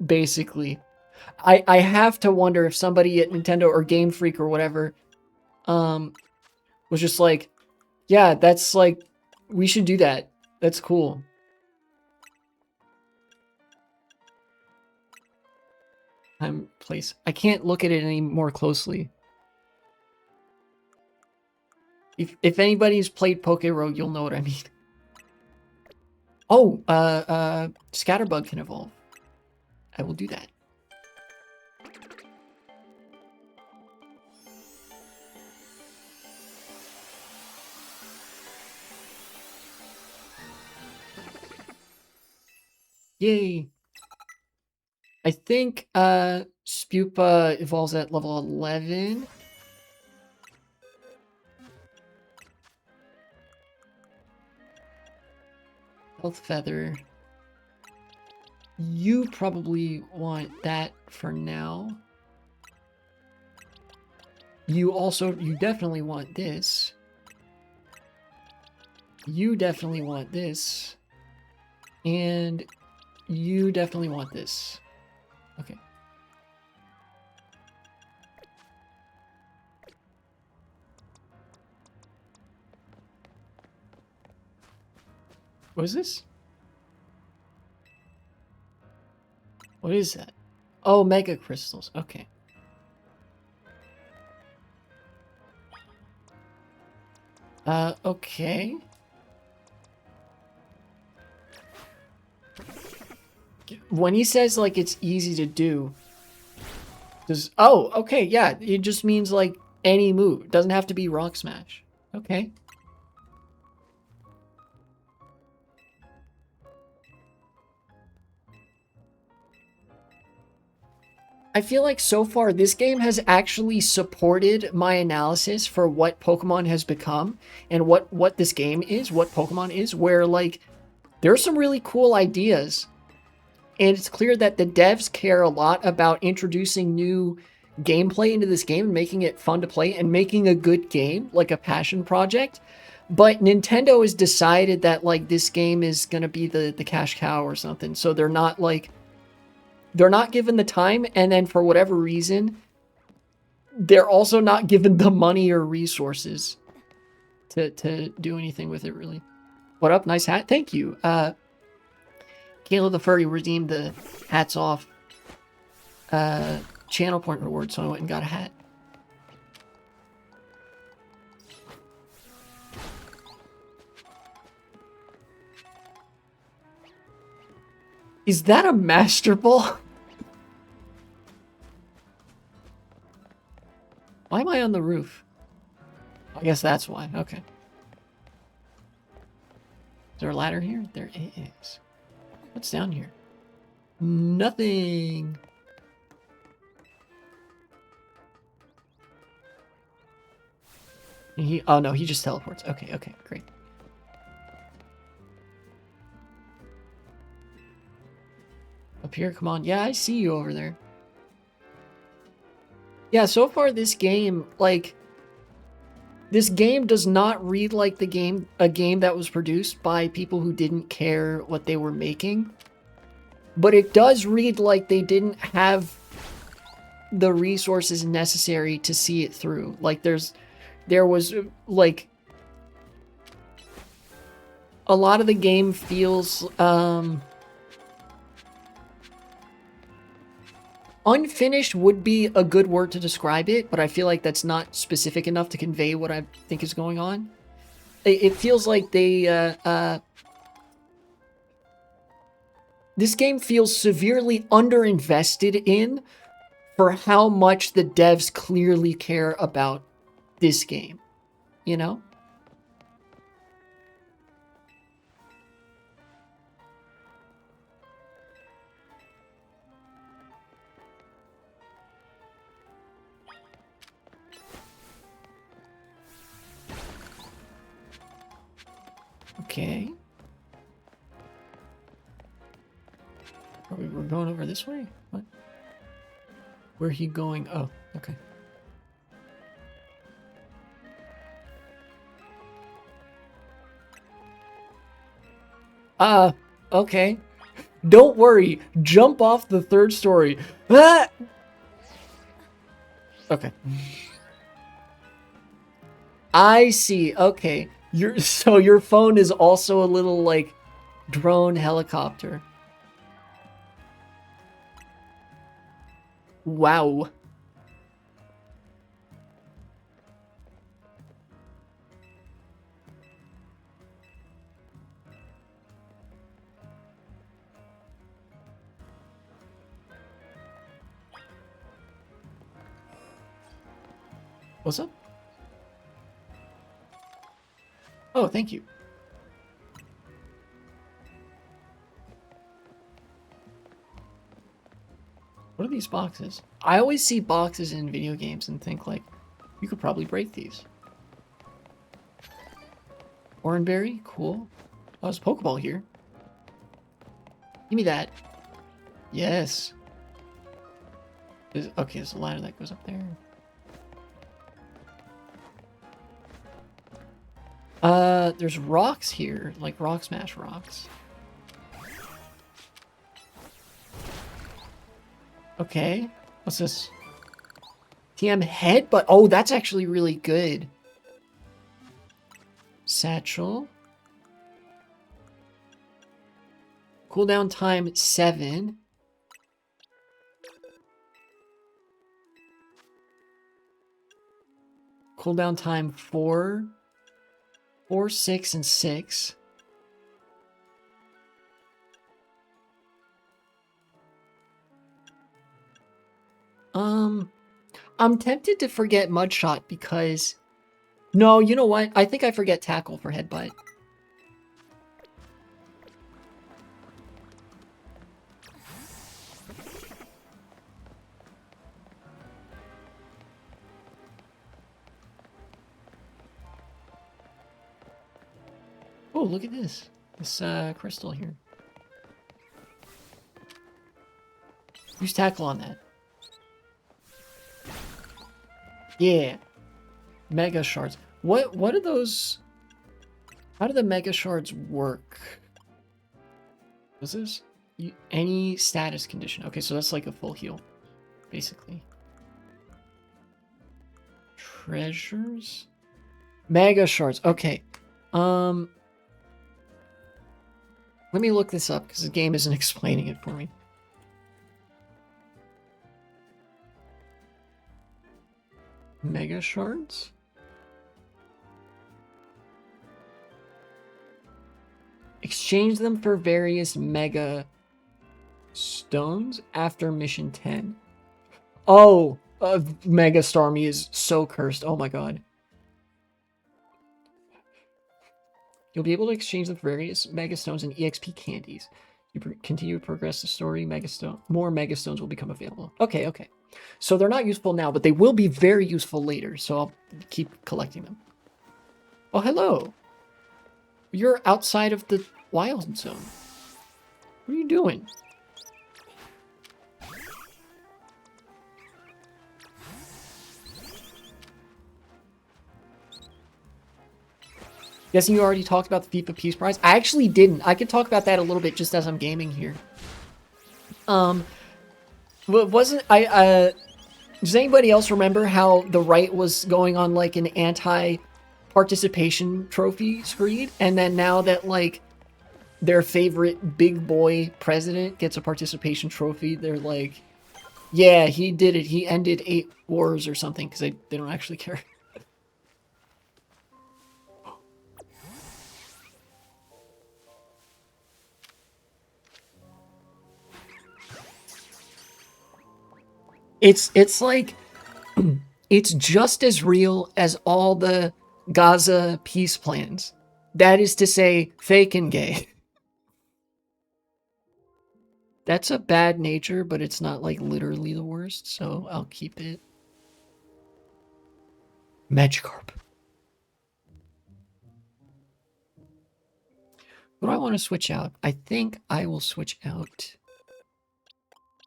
basically. I have to wonder if somebody at Nintendo or Game Freak or whatever was just like, yeah, that's like, we should do that. That's cool. Place. I can't look at it any more closely. If anybody's played Pokerogue, you'll know what I mean. Oh, Scatterbug can evolve. I will do that. Yay. I think Spupa evolves at level 11. Health Feather. You probably want that for now. You definitely want this. You definitely want this. And you definitely want this. Okay. What is this? What is that? Oh, Mega Crystals. Okay. Okay. When he says, like, it's easy to do, does... Oh, okay, yeah. It just means, like, any move. It doesn't have to be Rock Smash. Okay. I feel like so far this game has actually supported my analysis for what Pokemon has become and what this game is, what Pokemon is, where, like, there's some really cool ideas. And it's clear that the devs care a lot about introducing new gameplay into this game and making it fun to play and making a good game, like a passion project. But Nintendo has decided that, like, this game is going to be the cash cow or something. So they're not, like, they're not given the time, and then for whatever reason, they're also not given the money or resources to do anything with it, really. What up? Nice hat. Thank you. Caleb the Furry redeemed the hats off channel point reward, so I went and got a hat. Is that a Master Ball? Why am I on the roof? I guess that's why. Okay. Is there a ladder here? There is. What's down here? Nothing. Oh no, he just teleports. Okay, okay, great. Up here, come on. Yeah, I see you over there. Yeah, so far this game, like, this game does not read like a game that was produced by people who didn't care what they were making. But it does read like they didn't have the resources necessary to see it through. Like, there was, like, a lot of the game feels, unfinished would be a good word to describe it, but I feel like that's not specific enough to convey what I think is going on. It feels like they, this game feels severely underinvested in for how much the devs clearly care about this game, you know? Okay. We're going over this way? What? Where are you going? Oh, okay. Okay. Don't worry. Jump off the third story. Ah! Okay. I see. Okay. So your phone is also a little, like, drone helicopter. Wow. What's up? Oh, thank you. What are these boxes? I always see boxes in video games and think, like, you could probably break these. Oranberry? Cool. Oh, there's a Pokeball here. Give me that. Yes. Okay, there's a ladder that goes up there. There's rocks here, like Rock Smash rocks. Okay, what's this? TM headbutt. Oh, that's actually really good. Satchel. Cooldown time 7. Cooldown time 4. 4, 6, and 6. I'm tempted to forget Mudshot because... No, you know what? I think I forget Tackle for Headbutt. Oh, look at this. This crystal here. Use Tackle on that. Yeah. Mega Shards. What are those... How do the Mega Shards work? What's this? Any status condition. Okay, so that's like a full heal, basically. Treasures? Mega Shards. Okay. Let me look this up because the game isn't explaining it for me. Mega Shards? Exchange them for various Mega Stones after Mission 10. Oh, Mega Starmie is so cursed. Oh my god. You'll be able to exchange them for various Mega Stones and EXP candies. You continue to progress the story, more Mega Stones will become available. Okay, okay. So they're not useful now, but they will be very useful later, so I'll keep collecting them. Oh, hello. You're outside of the wild zone. What are you doing? Guessing you already talked about the FIFA Peace Prize? I actually didn't. I could talk about that a little bit just as I'm gaming here. Wasn't I does anybody else remember how the right was going on like an anti-participation trophy screed? And then now that like their favorite big boy president gets a participation trophy, they're like, yeah, he did it. He ended 8 wars or something because they don't actually care. It's like, it's just as real as all the Gaza peace plans. That is to say, fake and gay. That's a bad nature, but it's not like literally the worst, so I'll keep it. Magikarp. What do I want to switch out? I think I will switch out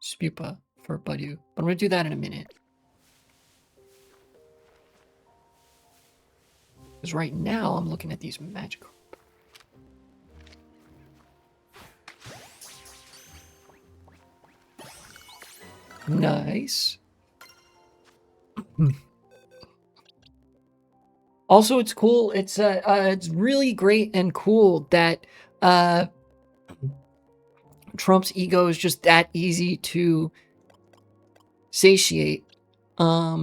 Spupa for Budu, but I'm going to do that in a minute. Because right now I'm looking at these Magikarp. Nice. Also, it's cool. It's really great and cool that Trump's ego is just that easy to satiate. I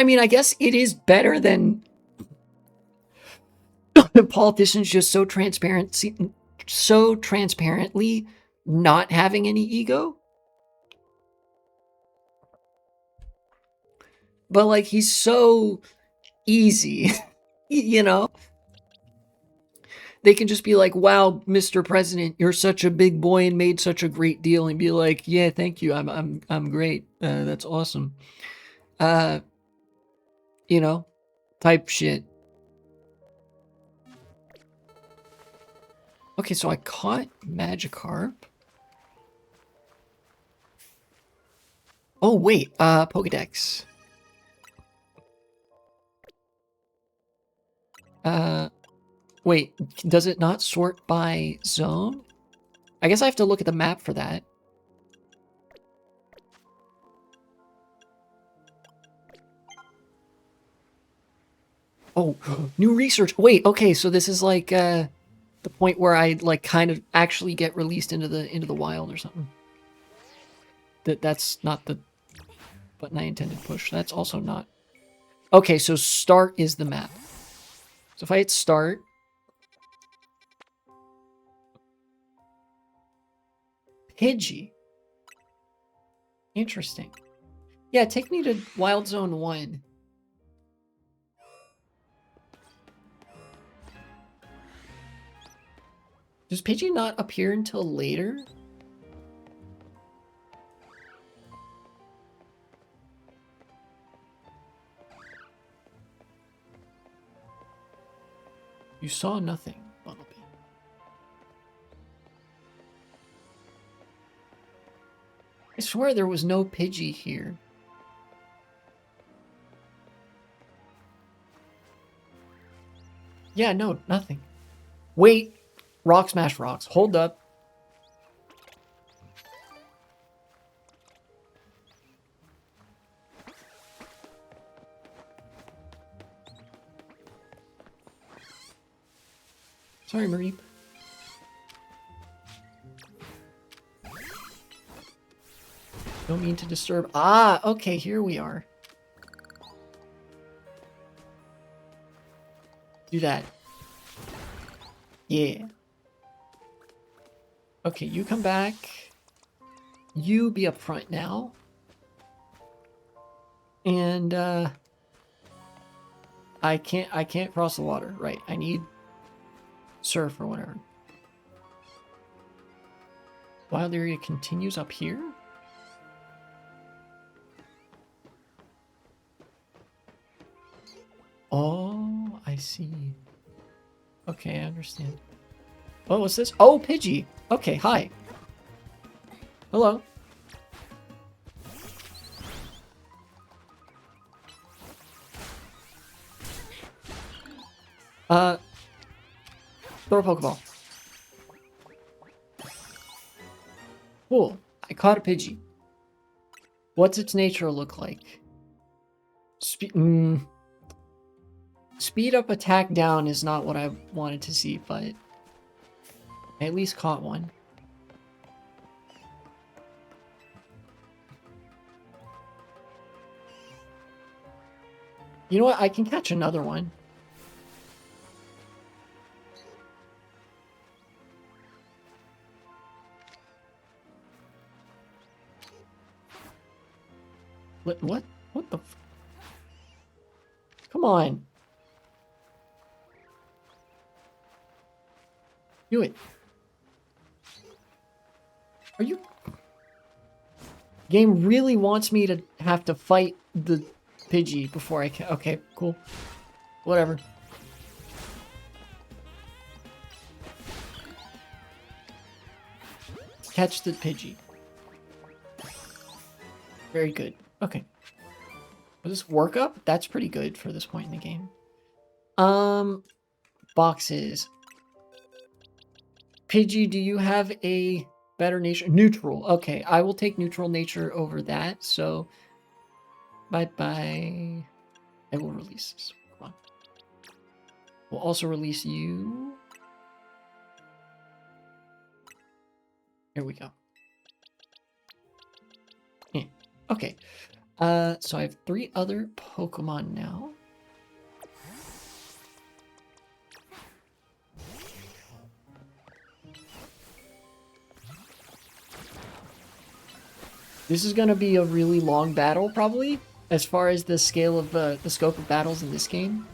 mean, I guess it is better than politicians just so transparently not having any ego. But like, he's so easy, you know? They can just be like, wow, Mr. President, you're such a big boy and made such a great deal, and be like, yeah, thank you. I'm great. That's awesome. You know, type shit. Okay, so I caught Magikarp. Oh, wait, Pokedex. Wait, does it not sort by zone? I guess I have to look at the map for that. Oh, new research. Wait, okay, so this is like the point where I like kind of actually get released into the wild or something. That's not the button I intended to push. That's also not. Okay, so start is the map. So if I hit start, Pidgey. Interesting. Yeah, take me to Wild Zone 1. Does Pidgey not appear until later? You saw nothing, Bumblebee. I swear there was no Pidgey here. Yeah, no, nothing. Wait. Rock smash rocks. Hold up. Sorry, Mareep. Don't mean to disturb. Ah, okay, here we are. Do that. Yeah. Okay, you come back. You be up front now. And I can't cross the water. Right. I need surf or whatever. Wild area continues up here. Oh, I see. Okay, I understand. Oh, what's this? Oh, Pidgey. Okay, hi. Hello. Throw a Pokeball. Cool. I caught a Pidgey. What's its nature look like? Speed up, attack down is not what I wanted to see, but I at least caught one. You know what? I can catch another one. What? What the? Come on. Do it. Are you? Game really wants me to have to fight the Pidgey before I can. Okay, cool. Whatever. Catch the Pidgey. Very good. Okay. Was this work up? That's pretty good for this point in the game. Boxes. Pidgey, do you have a better nature? Neutral. Okay, I will take neutral nature over that. So, bye-bye. I will release this. Come on. We'll also release you. Here we go. Yeah. Okay. So I have 3 other Pokemon now. This is going to be a really long battle, probably, as far as the scale of the scope of battles in this game.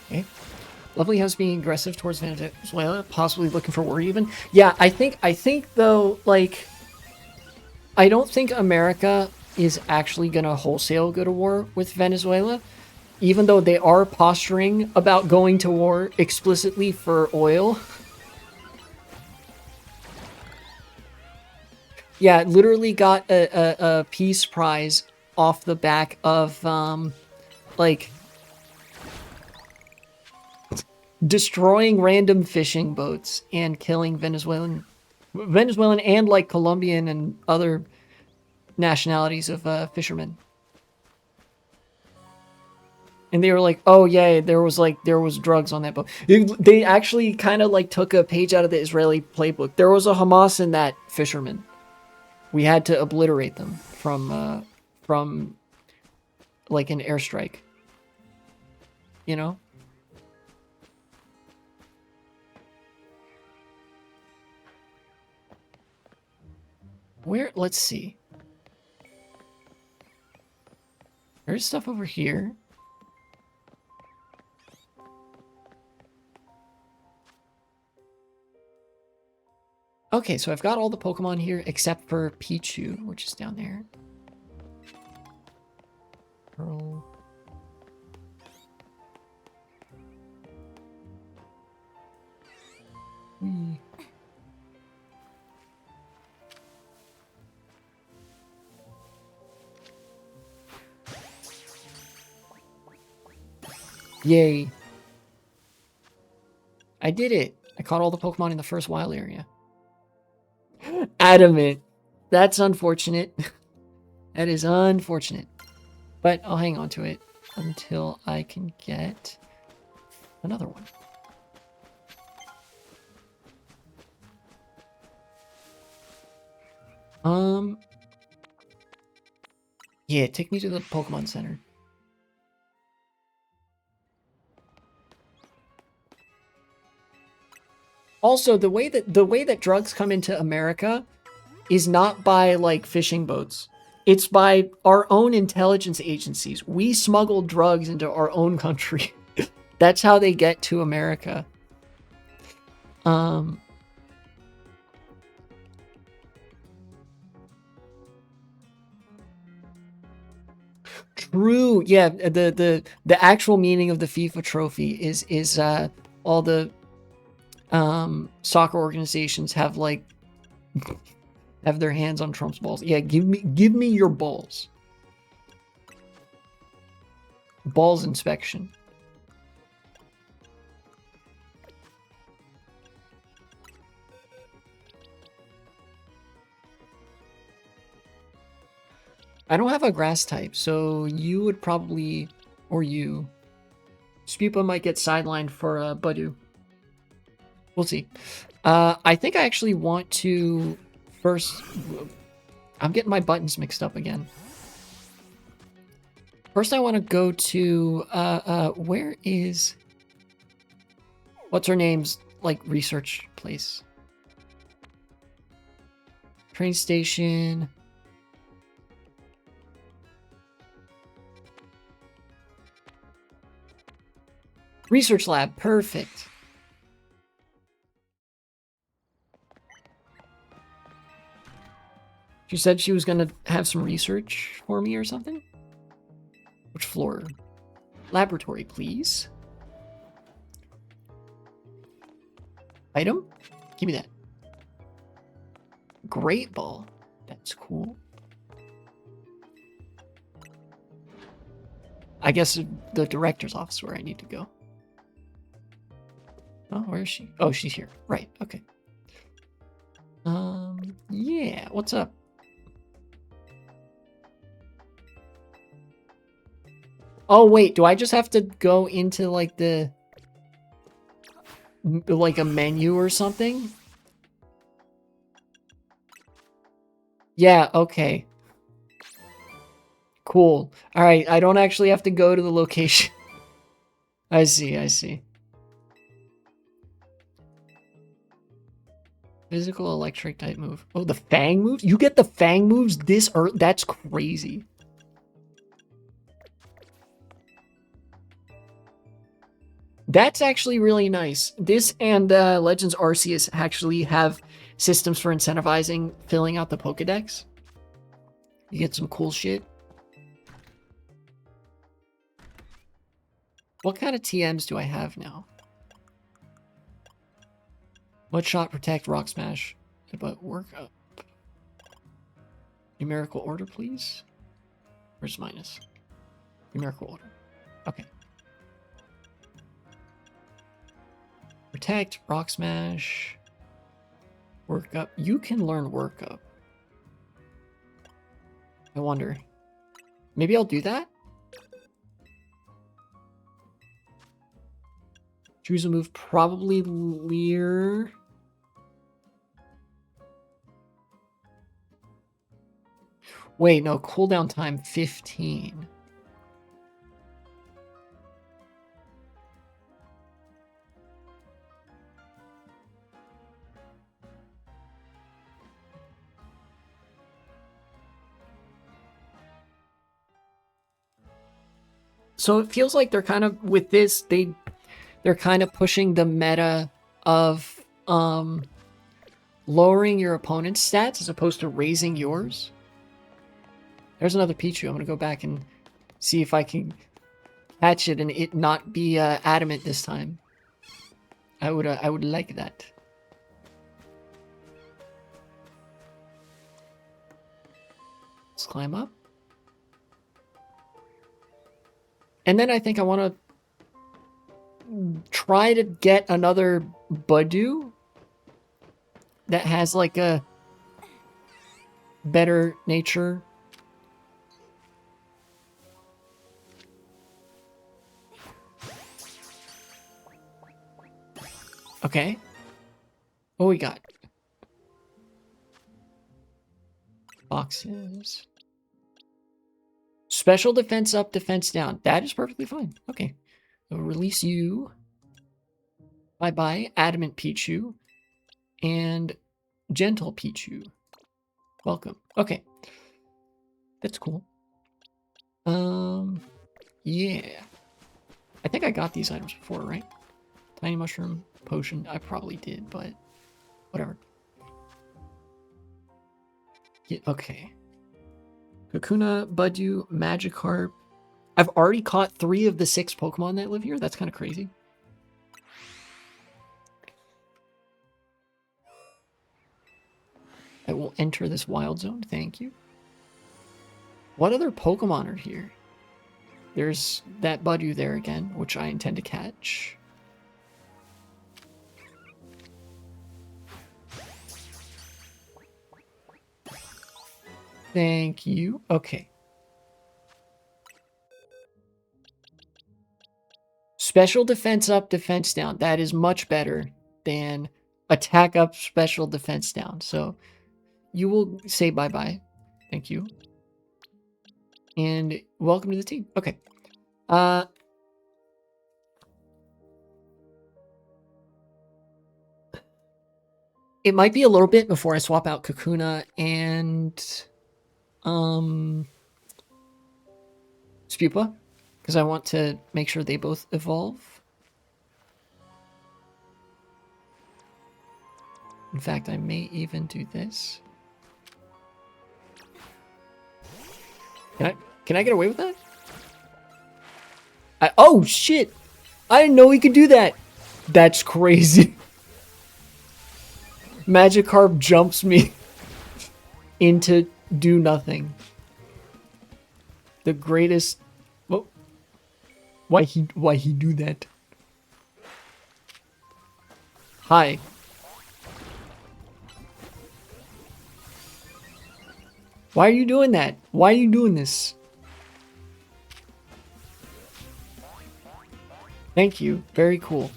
Okay. Lovely House being aggressive towards Venezuela, possibly looking for war even. Yeah, I think though, like, I don't think America is actually gonna wholesale go to war with Venezuela, even though they are posturing about going to war explicitly for oil. Yeah, literally got a peace prize off the back of, like, destroying random fishing boats and killing Venezuelan and, like, Colombian and other nationalities of fishermen. And they were like, oh yeah, there was drugs on that boat. They actually kind of like took a page out of the Israeli playbook. There was a Hamas in that fisherman. We had to obliterate them from like an airstrike. You know? Where, let's see. There's stuff over here. Okay, so I've got all the Pokemon here except for Pichu, which is down there. Pearl. Yay. I did it. I caught all the Pokemon in the first wild area. Adamant. That's unfortunate. That is unfortunate. But I'll hang on to it until I can get another one. Yeah, take me to the Pokemon Center. Also, the way that drugs come into America is not by like fishing boats. It's by our own intelligence agencies. We smuggle drugs into our own country. That's how they get to America. True. Yeah, the actual meaning of the FIFA trophy is all the soccer organizations have like have their hands on Trump's balls. Yeah, give me your balls. Balls inspection. I don't have a grass type, so you would probably, or you, Spupa might get sidelined for Budu. We'll see. I think I actually want to first, I'm getting my buttons mixed up again. First I want to go to, where is, what's her name's, like, research place? Train station. Research lab, perfect. She said she was gonna have some research for me or something? Which floor? Laboratory, please. Item? Give me that. Great ball. That's cool. I guess the director's office where I need to go. Oh, where is she? Oh, she's here. Right, okay. Yeah, what's up? Oh, wait, do I just have to go into, like, like a menu or something? Yeah, okay. Cool. Alright, I don't actually have to go to the location. I see, I see. Physical electric type move. Oh, the Fang moves? You get the Fang moves this early? That's crazy. That's actually really nice. This and Legends Arceus actually have systems for incentivizing filling out the Pokedex. You get some cool shit. What kind of TMs do I have now? Mud Shot, Protect, Rock Smash. But work up. Numerical order, please. Where's minus? Numerical order. Okay. Protect, rock smash, work up. You can learn work up. I wonder. Maybe I'll do that? Choose a move, probably Leer. Wait, no, cooldown time 15. So it feels like they're kind of, with this, they're kind of pushing the meta of lowering your opponent's stats as opposed to raising yours. There's another Pichu. I'm going to go back and see if I can catch it and it not be adamant this time. I would like that. Let's climb up. And then I think I want to try to get another Budew that has like a better nature. Okay. What we got? Boxes. Special defense up, defense down. That is perfectly fine. Okay. We'll release you. Bye-bye, Adamant Pichu. And Gentle Pichu. Welcome. Okay. That's cool. Yeah. I think I got these items before, right? Tiny Mushroom Potion. I probably did, but whatever. Yeah, okay. Kakuna, Budew, Magikarp. I've already caught 3 of the 6 Pokemon that live here. That's kind of crazy. I will enter this wild zone. Thank you. What other Pokemon are here? There's that Budew there again, which I intend to catch. Thank you. Okay. Special defense up, defense down. That is much better than attack up, special defense down. So you will say bye-bye. Thank you. And welcome to the team. Okay. It might be a little bit before I swap out Kakuna and Spupa, because I want to make sure they both evolve. In fact, I may even do this. Can I get away with that? Oh shit! I didn't know he could do that. That's crazy. Magikarp jumps me into do nothing. The greatest. Whoa. Why he do that? Hi. Why are you doing that? Why are you doing this? Thank you. Very cool.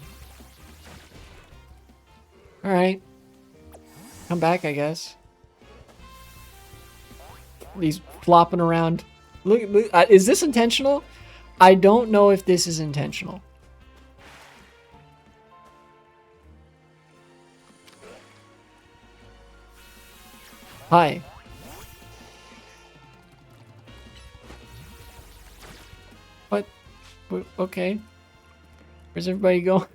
Alright. Come back, I guess. He's flopping around. Look, is this intentional? I don't know if this is intentional. Hi. What? Okay. Where's everybody going?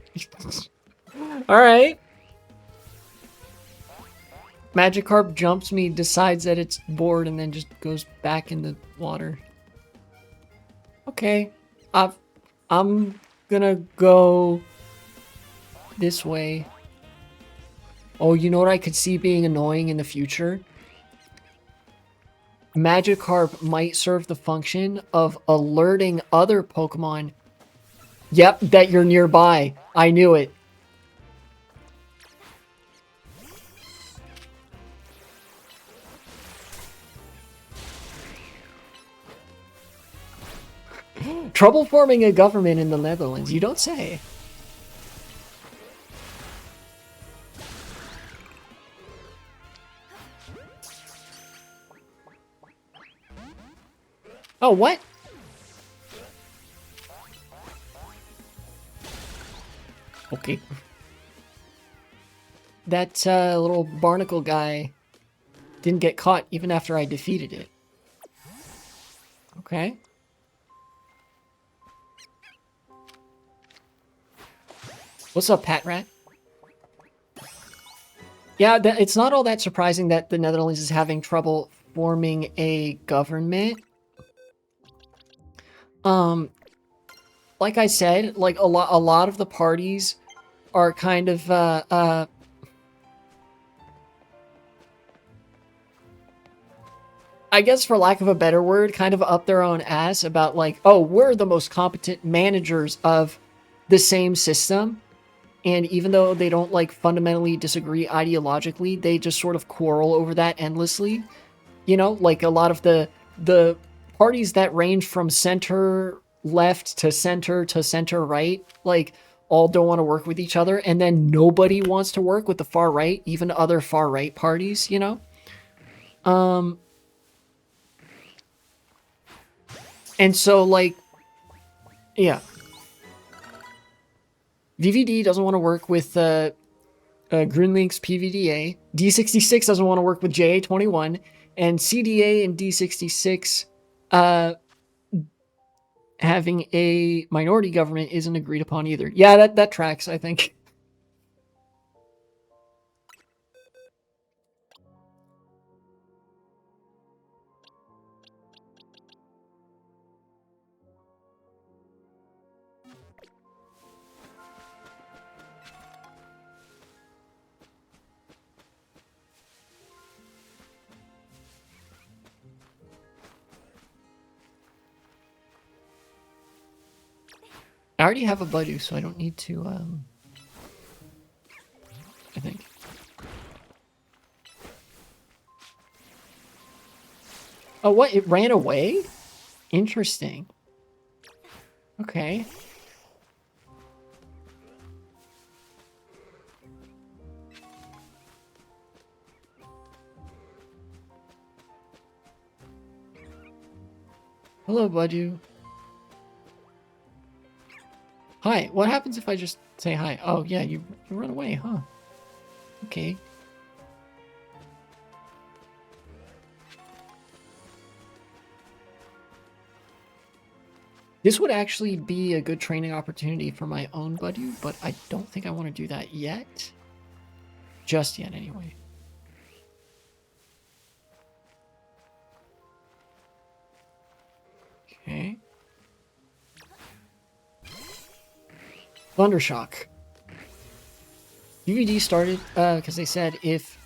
Alright. Magikarp jumps me, decides that it's bored, and then just goes back in the water. Okay. I'm gonna go this way. Oh, you know what I could see being annoying in the future? Magikarp might serve the function of alerting other Pokemon. Yep, that you're nearby. I knew it. Trouble forming a government in the Netherlands, you don't say. Oh, what? Okay. That little barnacle guy didn't get caught even after I defeated it. Okay. What's up, Pat Rat? Yeah, it's not all that surprising that the Netherlands is having trouble forming a government. Like I said, like a lot of the parties are kind of I guess for lack of a better word, kind of up their own ass about like, oh, we're the most competent managers of the same system. And even though they don't like fundamentally disagree ideologically, they just sort of quarrel over that endlessly. You know, like a lot of the parties that range from center left to center right, like all don't want to work with each other, and then nobody wants to work with the far right, even other far right parties, you know? And so like, yeah. VVD doesn't want to work with GreenLink's PVDA. D66 doesn't want to work with JA21, and CDA and D66 having a minority government isn't agreed upon either. Yeah, that tracks, I think. I already have a Budu, so I don't need to, I think. Oh, what? It ran away? Interesting. Okay. Hello, Budu. Hi, what happens if I just say hi? Oh, yeah, you run away, huh? Okay. This would actually be a good training opportunity for my own Budu, but I don't think I want to do that yet. Just yet, anyway. Okay. Thundershock. UVD started because they said if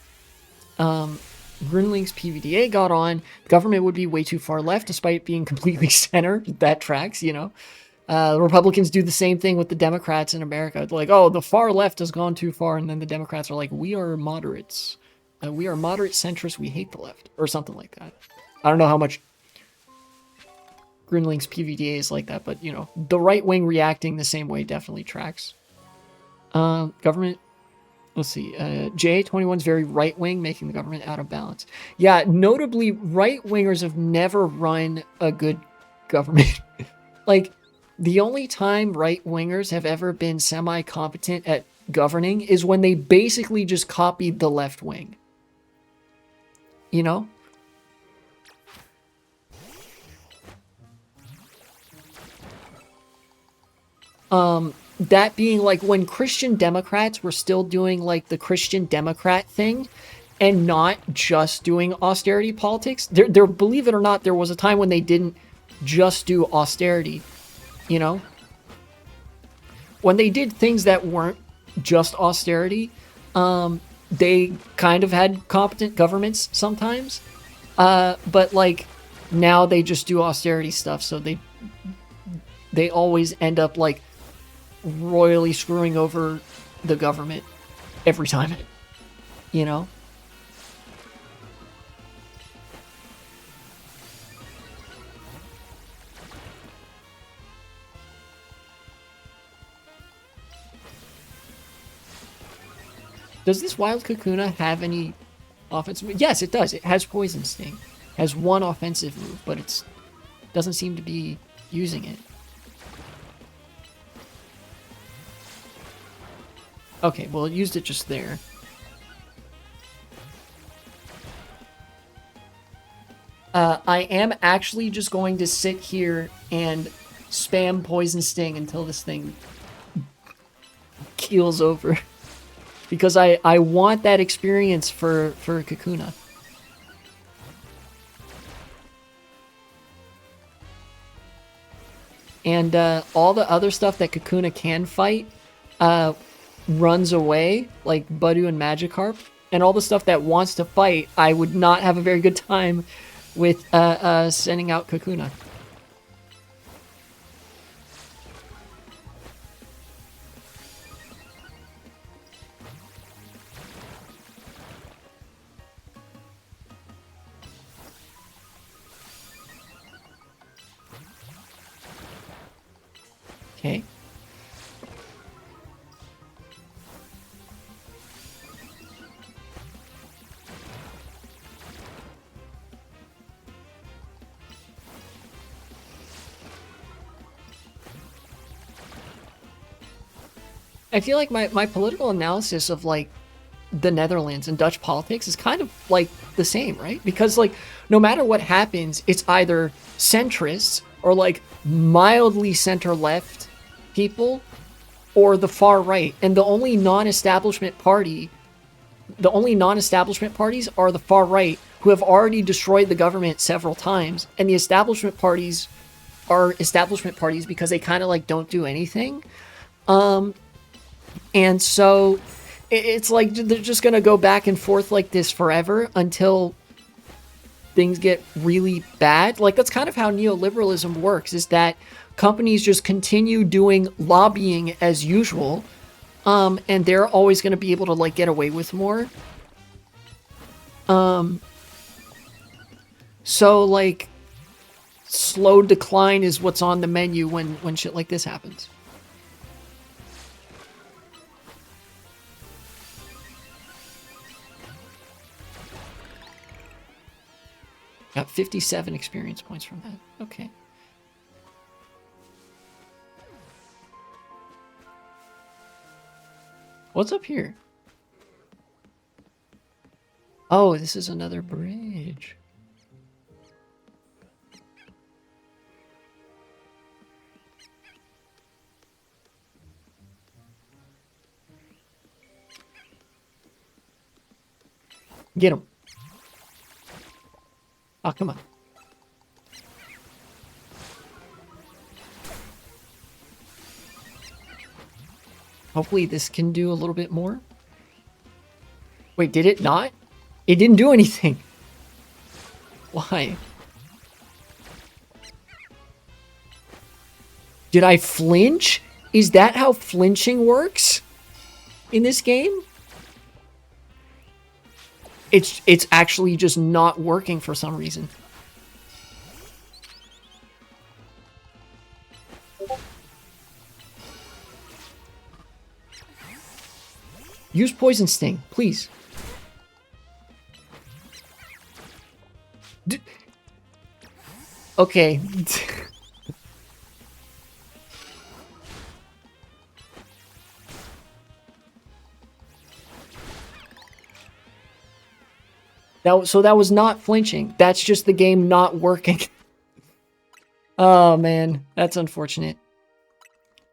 GreenLink's PVDA got on, the government would be way too far left despite being completely center. That tracks, you know. The Republicans do the same thing with the Democrats in America. It's like, oh, the far left has gone too far, and then the Democrats are like, we are moderates. We are moderate centrists. We hate the left, or something like that. I don't know how much GreenLink's PVDA is like that, but, you know, the right wing reacting the same way definitely tracks. Government, let's see, JA21 is very right wing, making the government out of balance. Yeah, notably, right wingers have never run a good government. Like, the only time right wingers have ever been semi competent at governing is when they basically just copied the left wing. You know? That being like when Christian Democrats were still doing like the Christian Democrat thing and not just doing austerity politics. There, believe it or not, there was a time when they didn't just do austerity, you know? When they did things that weren't just austerity, they kind of had competent governments sometimes. But like now they just do austerity stuff, so they always end up like royally screwing over the government every time, you know? Does this wild Kakuna have any offensive? Yes, it does. It has Poison Sting. Has one offensive move, but it doesn't seem to be using it. Okay, well, it used it just there. I am actually just going to sit here and spam Poison Sting until this thing keels over. Because I want that experience for Kakuna. And all the other stuff that Kakuna can fight runs away, like Budu and Magikarp. And all the stuff that wants to fight, I would not have a very good time with sending out Kakuna. Okay. I feel like my political analysis of like the Netherlands and Dutch politics is kind of like the same, right? Because like no matter what happens, it's either centrists or like mildly center left people or the far right. And the only non-establishment parties are the far right, who have already destroyed the government several times. And the establishment parties are establishment parties because they kind of like don't do anything. And so it's like they're just going to go back and forth like this forever until things get really bad. Like that's kind of how neoliberalism works, is that companies just continue doing lobbying as usual, and they're always going to be able to like get away with more. So like slow decline is what's on the menu when shit like this happens. Got 57 experience points from that. Okay. What's up here? Oh, this is another bridge. Get him. Oh, come on. Hopefully this can do a little bit more. Wait, did it not? It didn't do anything. Why? Did I flinch? Is that how flinching works in this game? It's actually just not working for some reason. Use Poison Sting, please. Okay. So that was not flinching. That's just the game not working. Oh, man. That's unfortunate.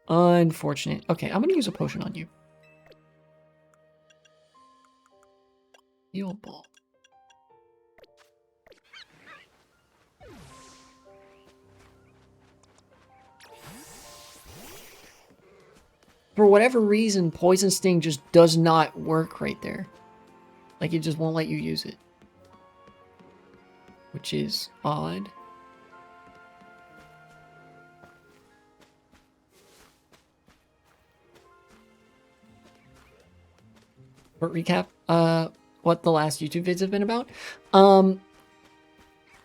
Unfortunate. Okay, I'm gonna use a potion on you. Heal ball. For whatever reason, Poison Sting just does not work right there. Like, it just won't let you use it. which is odd. Short recap, what the last YouTube vids have been about.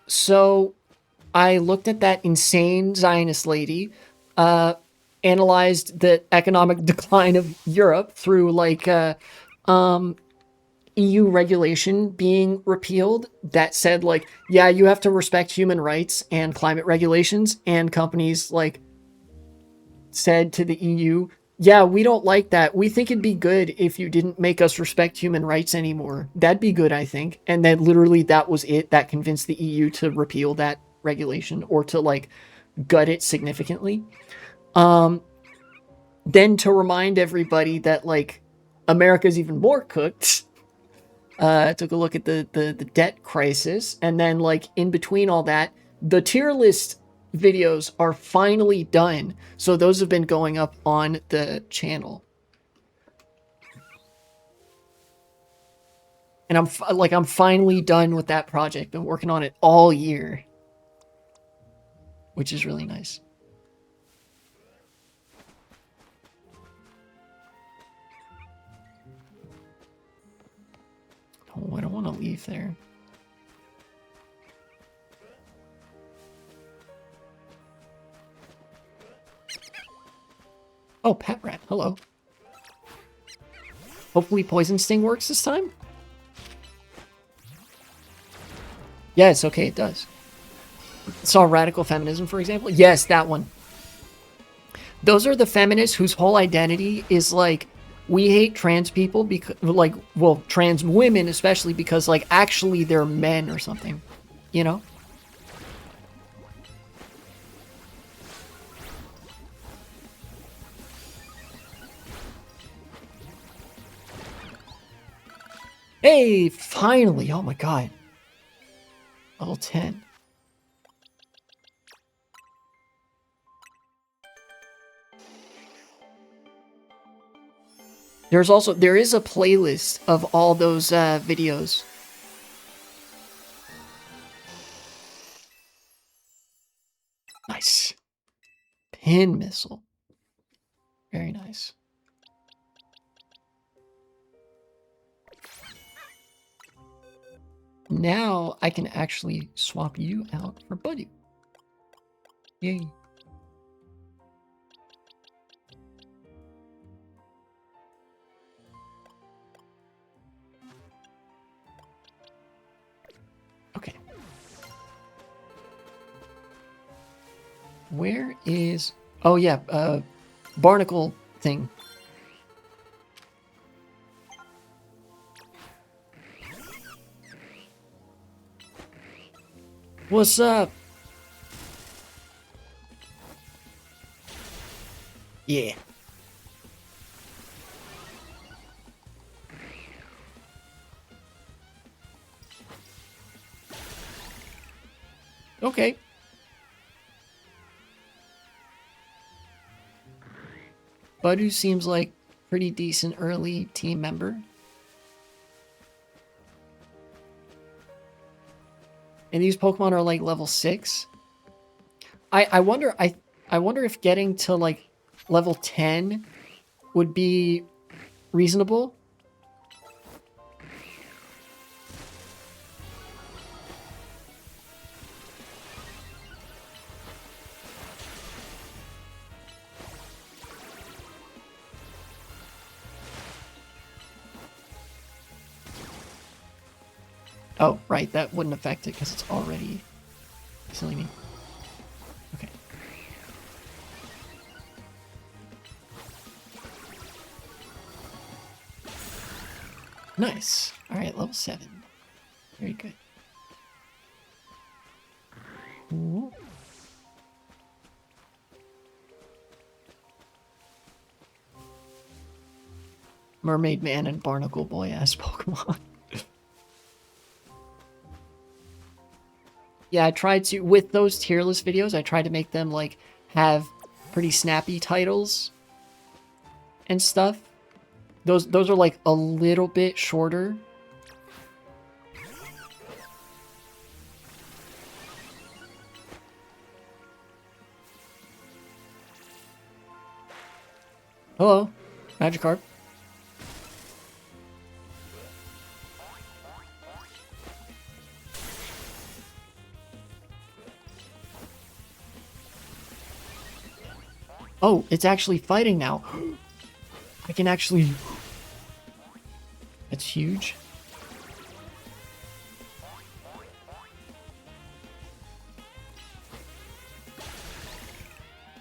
So I looked at that insane Zionist lady, analyzed the economic decline of Europe through like EU regulation being repealed that said like, yeah, you have to respect human rights and climate regulations, and companies like said to the EU, yeah, we don't like that. We think it'd be good if you didn't make us respect human rights anymore. That'd be good, I think. And then literally that was it that convinced the EU to repeal that regulation or to like gut it significantly. Then to remind everybody that like America's even more cooked, took a look at the debt crisis, and then like in between all that, the tier list videos are finally done. So those have been going up on the channel. And I'm finally done with that project. Been working on it all year, which is really nice. Oh, I don't want to leave there. Oh, pet rat. Hello. Hopefully poison sting works this time. Yeah, it's okay. It does. Saw radical feminism, for example. Yes, that one. Those are the feminists whose whole identity is like, we hate trans people because, like, well, trans women especially because, like, actually they're men or something, you know? Hey, finally! Oh my god. Level 10. There is a playlist of all those videos. Nice. Pin missile. Very nice. Now I can actually swap you out for Buddy. Yay. Okay. Where is... Oh, yeah. Barnacle thing. What's up? Yeah. Okay. Budu seems like pretty decent early team member. And these Pokemon are like level 6. I wonder if getting to like level 10 would be reasonable. Oh, right, that wouldn't affect it because it's already... Silly me. Okay. Nice. Alright, level 7. Very good. Ooh. Mermaid Man and Barnacle Boy ass Pokemon. Yeah, I tried to, with those tier list videos, I tried to make them, like, have pretty snappy titles and stuff. Those are, like, a little bit shorter. Hello, Magikarp. Oh, it's actually fighting now. I can actually... That's huge.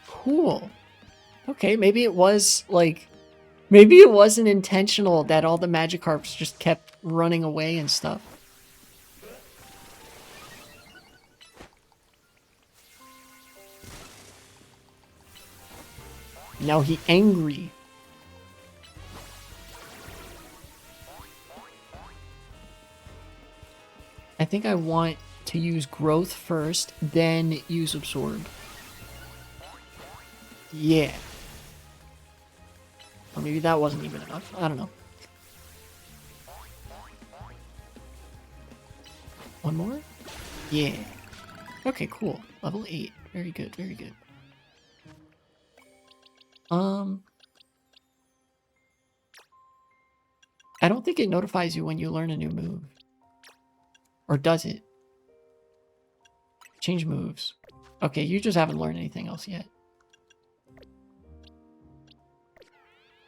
Cool. Okay, maybe it was, like... Maybe it wasn't intentional that all the Magikarps just kept running away and stuff. Now he angry. I think I want to use growth first, then use absorb. Yeah. Or maybe that wasn't even enough. I don't know. One more? Yeah. Okay, cool. Level 8. Very good, very good. I don't think it notifies you when you learn a new move. Or does it? Change moves. Okay, you just haven't learned anything else yet.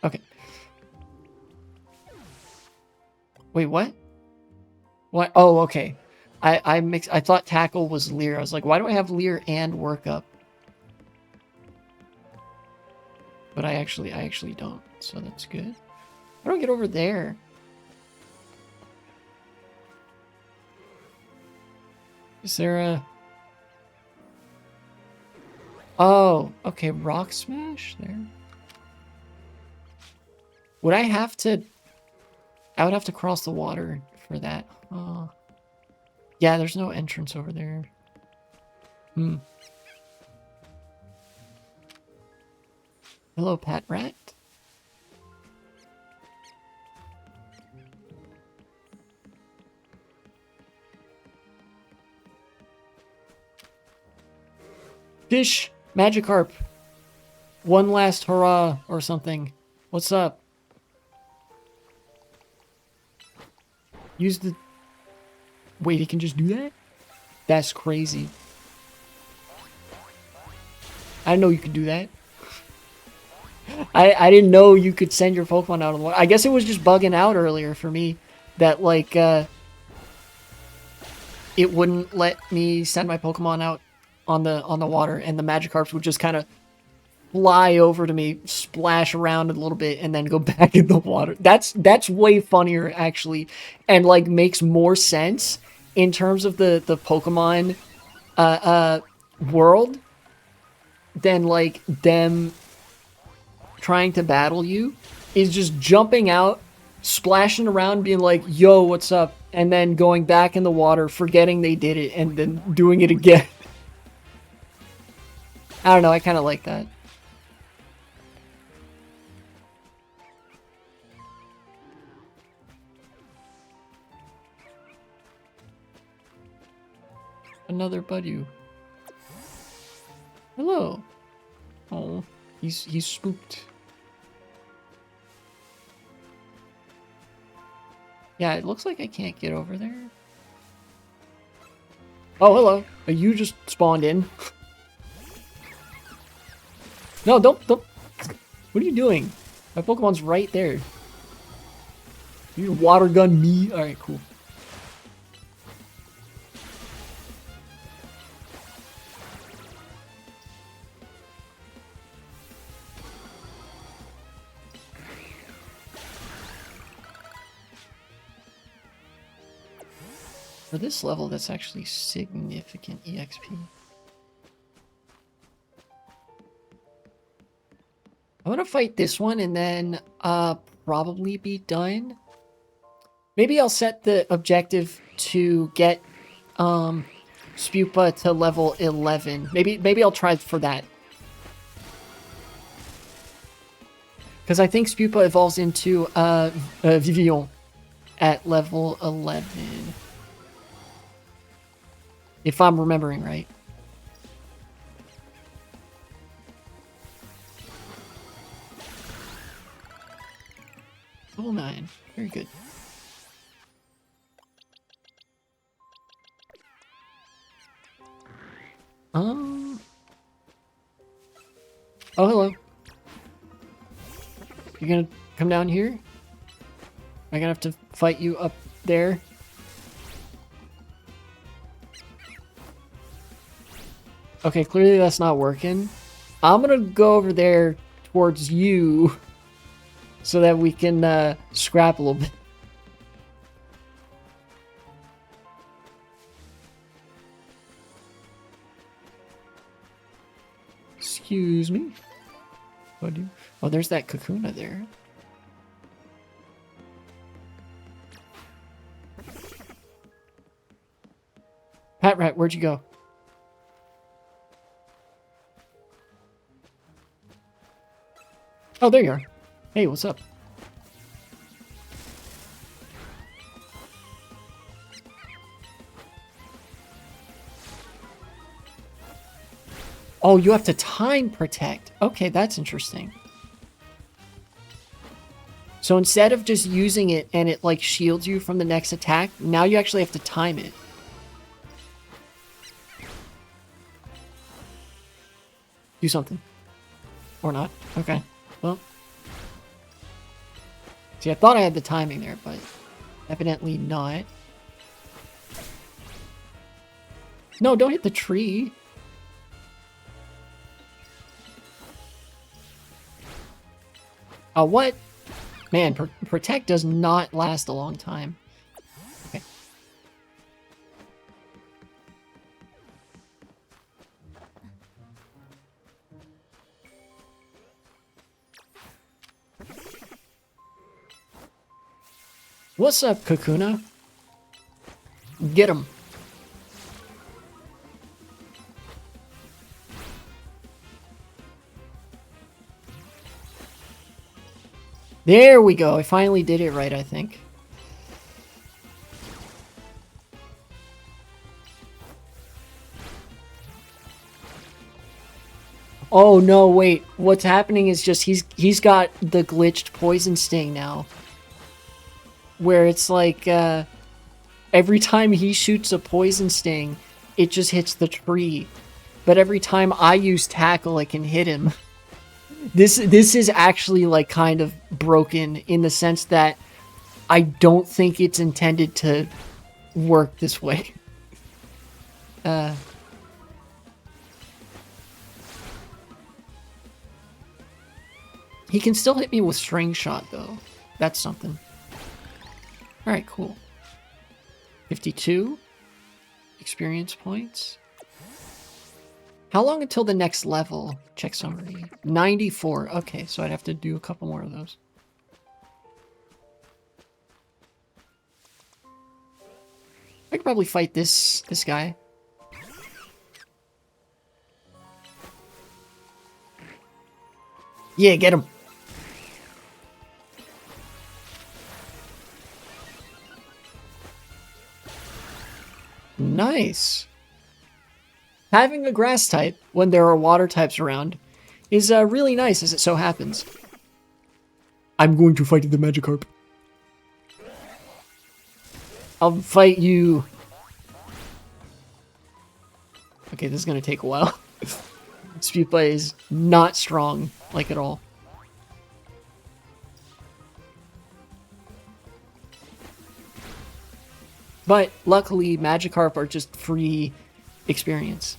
Okay. Wait, what? What? Oh, okay. I thought tackle was Leer. I was like, why do I have Leer and workup? But I actually don't, so that's good. How do I get over there? Is there a... Oh, okay, rock smash there. Would I have to... I would have to cross the water for that. Oh. Yeah, there's no entrance over there. Hello, Pat Rat. Fish! Magikarp! One last hurrah or something. What's up? Use the... Wait, he can just do that? That's crazy. I didn't know you could do that. I didn't know you could send your Pokemon out on the water. I guess it was just bugging out earlier for me. That, like, it wouldn't let me send my Pokemon out on the water. And the Magikarps would just kind of fly over to me, splash around a little bit, and then go back in the water. That's way funnier, actually. And, like, makes more sense in terms of the Pokemon world than, like, them trying to battle you. Is just jumping out, splashing around, being like, yo, what's up? And then going back in the water, forgetting they did it, and then doing it again. I don't know, I kind of like that. Another Budew. Hello. Oh, he's spooked. Yeah, it looks like I can't get over there. Oh, hello. You just spawned in. No, don't. What are you doing? My Pokemon's right there. You water gun me? Alright, cool. For this level, that's actually significant EXP. I'm gonna fight this one and then probably be done. Maybe I'll set the objective to get Spupa to level 11. Maybe I'll try for that. Because I think Spupa evolves into Vivillon at level 11. If I'm remembering right. Level 9. Very good. Oh, hello. You're gonna come down here? Am I gonna have to fight you up there? Okay, clearly that's not working. I'm gonna go over there towards you so that we can scrap a little bit. Excuse me. What do you... Oh, there's that Kakuna there. Pat Rat, where'd you go? Oh, there you are. Hey, what's up? Oh, you have to time protect. Okay, that's interesting. So instead of just using it and it like shields you from the next attack, now you actually have to time it. Do something. Or not. Okay. Well. See, I thought I had the timing there, but evidently not. No, don't hit the tree. Oh, what? Man, Protect does not last a long time. Okay. What's up, Kakuna? Get him. There we go. I finally did it right, I think. Oh no, wait. What's happening is just he's got the glitched poison sting now. Where it's like every time he shoots a poison sting, it just hits the tree. But every time I use tackle, it can hit him. This is actually like kind of broken in the sense that I don't think it's intended to work this way. He can still hit me with string shot though. That's something. Alright, cool. 52 experience points. How long until the next level? Check summary. 94. Okay, so I'd have to do a couple more of those. I could probably fight this guy. Yeah, get him. Nice. Having a grass type when there are water types around is really nice, as it so happens. I'm going to fight the Magikarp. I'll fight you. Okay, this is going to take a while. Spewplay is not strong, like at all. But luckily, Magikarp are just free experience.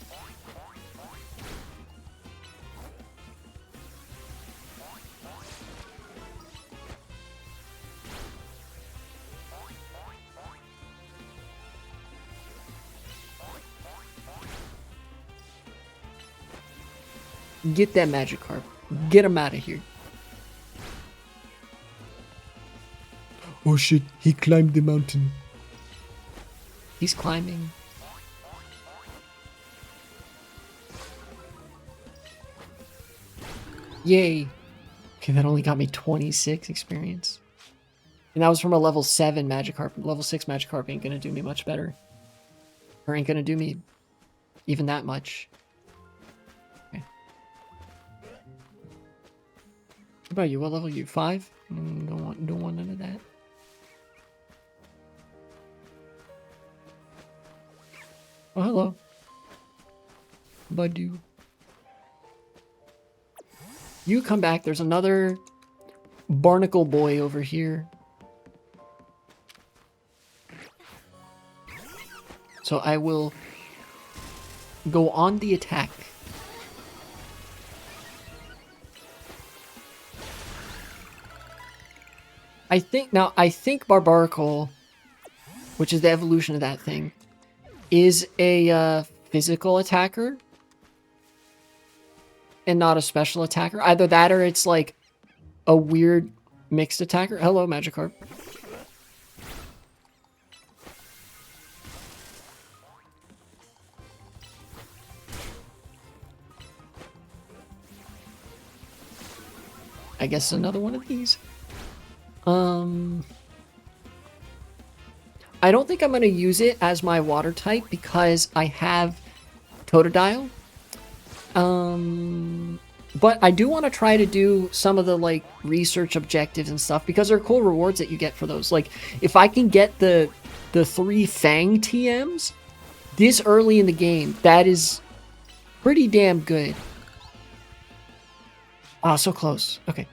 Get that Magikarp. Get him out of here. Oh shit, he climbed the mountain. He's climbing. Yay. Okay, that only got me 26 experience. And that was from a level 7 Magikarp. Level 6 Magikarp ain't gonna do me much better. Or ain't gonna do me even that much. Okay. What about you? What level are you? 5? Don't want none of Badu. You come back. There's another barnacle boy over here. So I will go on the attack. I think Barbaracle, which is the evolution of that thing, is a physical attacker and not a special attacker. Either that or it's like a weird mixed attacker. Hello, Magikarp. I guess another one of these. I don't think I'm going to use it as my water type because I have Totodile. But I do want to try to do some of the like research objectives and stuff because there are cool rewards that you get for those. Like if I can get the 3 Fang TMs this early in the game, that is pretty damn good. Ah, so close. Okay.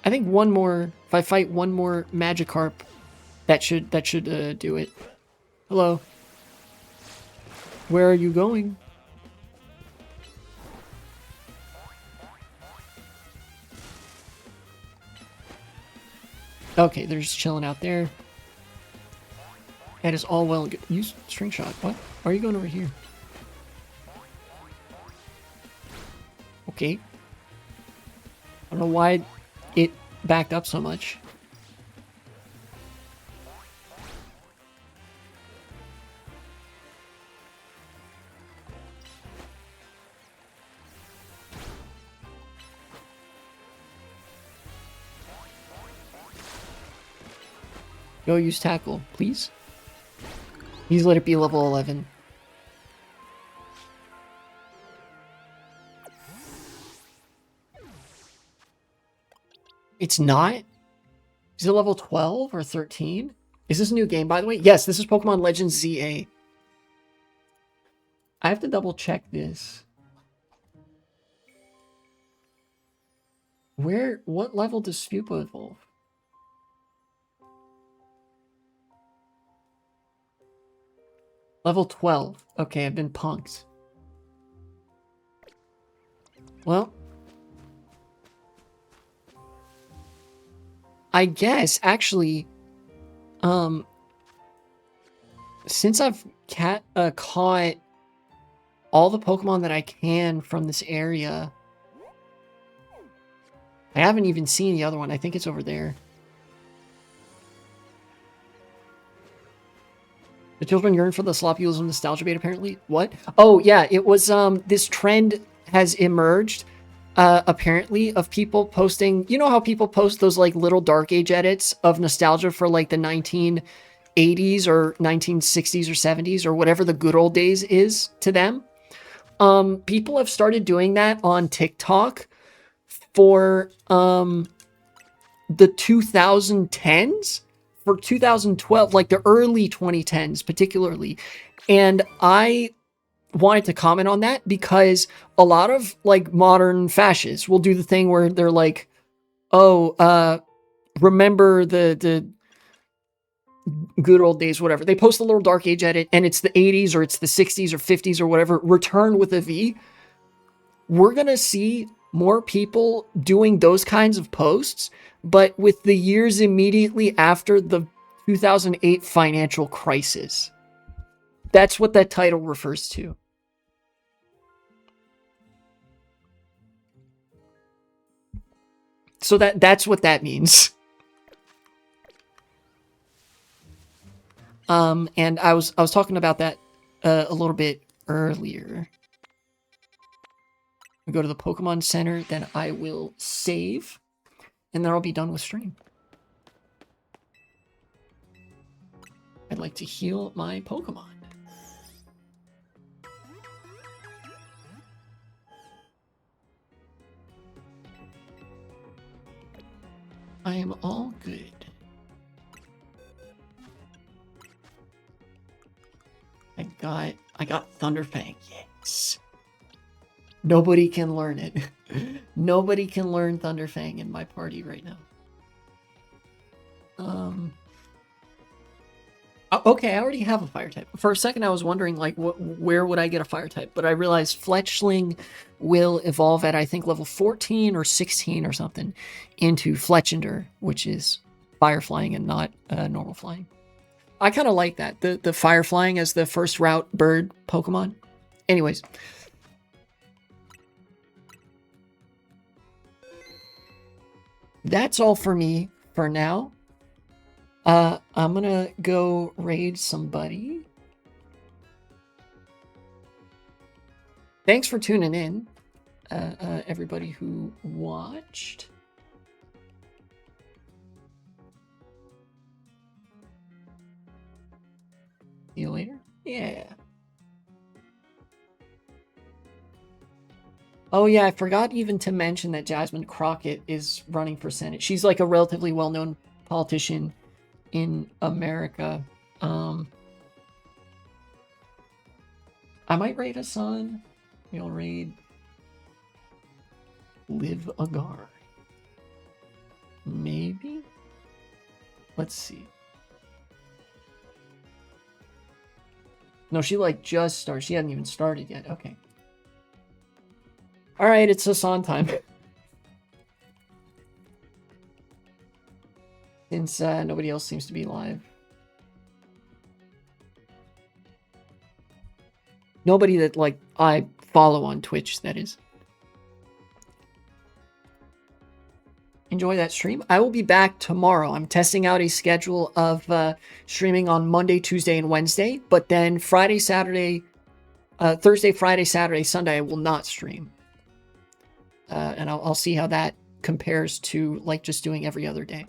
I think one more, if I fight one more Magikarp, that should do it. Hello. Where are you going? Okay, they're just chilling out there. That is all well and good. Use string shot. What? Why are you going over here? Okay. I don't know why it backed up so much. Go use tackle, please. Please let it be level 11. It's not? Is it level 12 or 13? Is this a new game, by the way? Yes, this is Pokemon Legends ZA. I have to double check this. What level does Spupa evolve? Level 12. Okay, I've been punked. Well, I guess, actually, since I've caught all the Pokemon that I can from this area, I haven't even seen the other one. I think it's over there. The children yearn for the slopulism nostalgia bait, apparently. What? Oh, yeah, it was, this trend has emerged, apparently, of people posting... You know how people post those, like, little Dark Age edits of nostalgia for, like, the 1980s or 1960s or 70s or whatever the good old days is to them? People have started doing that on TikTok for, the 2010s? For 2012, like the early 2010s particularly. And I wanted to comment on that because a lot of like modern fascists will do the thing where they're like, oh, remember the good old days, whatever. They post a little Dark Age edit and it's the 80s or it's the 60s or 50s or whatever, return with a V. We're going to see more people doing those kinds of posts, but with the years immediately after the 2008 financial crisis. That's what that title refers to. So that's what that means. And I was talking about that a little bit earlier. We go to the Pokemon Center, then I will save, and then I'll be done with stream. I'd like to heal my Pokemon. I am all good. I got Thunderfang, yes. Nobody can learn it. Nobody can learn Thunderfang in my party right now. Okay, I already have a fire type. For a second, I was wondering, like, where would I get a fire type? But I realized Fletchling will evolve at, I think, level 14 or 16 or something into Fletchender, which is fire flying and not normal flying. I kind of like that. The fire flying as the first route bird Pokemon. Anyways. That's all for me for now. I'm gonna go raid somebody. Thanks for tuning in, everybody who watched. See you later. Yeah. Oh yeah, I forgot even to mention that Jasmine Crockett is running for Senate. She's like a relatively well-known politician in America. I might raid Hassan. We'll raid Liv Agar. Maybe? Let's see. No, she like just started. She hadn't even started yet. Okay. All right, it's Hassan time. Since nobody else seems to be live. Nobody that, like, I follow on Twitch, that is. Enjoy that stream. I will be back tomorrow. I'm testing out a schedule of streaming on Monday, Tuesday, and Wednesday. But then Friday, Saturday, Thursday, Friday, Saturday, Sunday, I will not stream. And I'll see how that compares to, like, just doing every other day.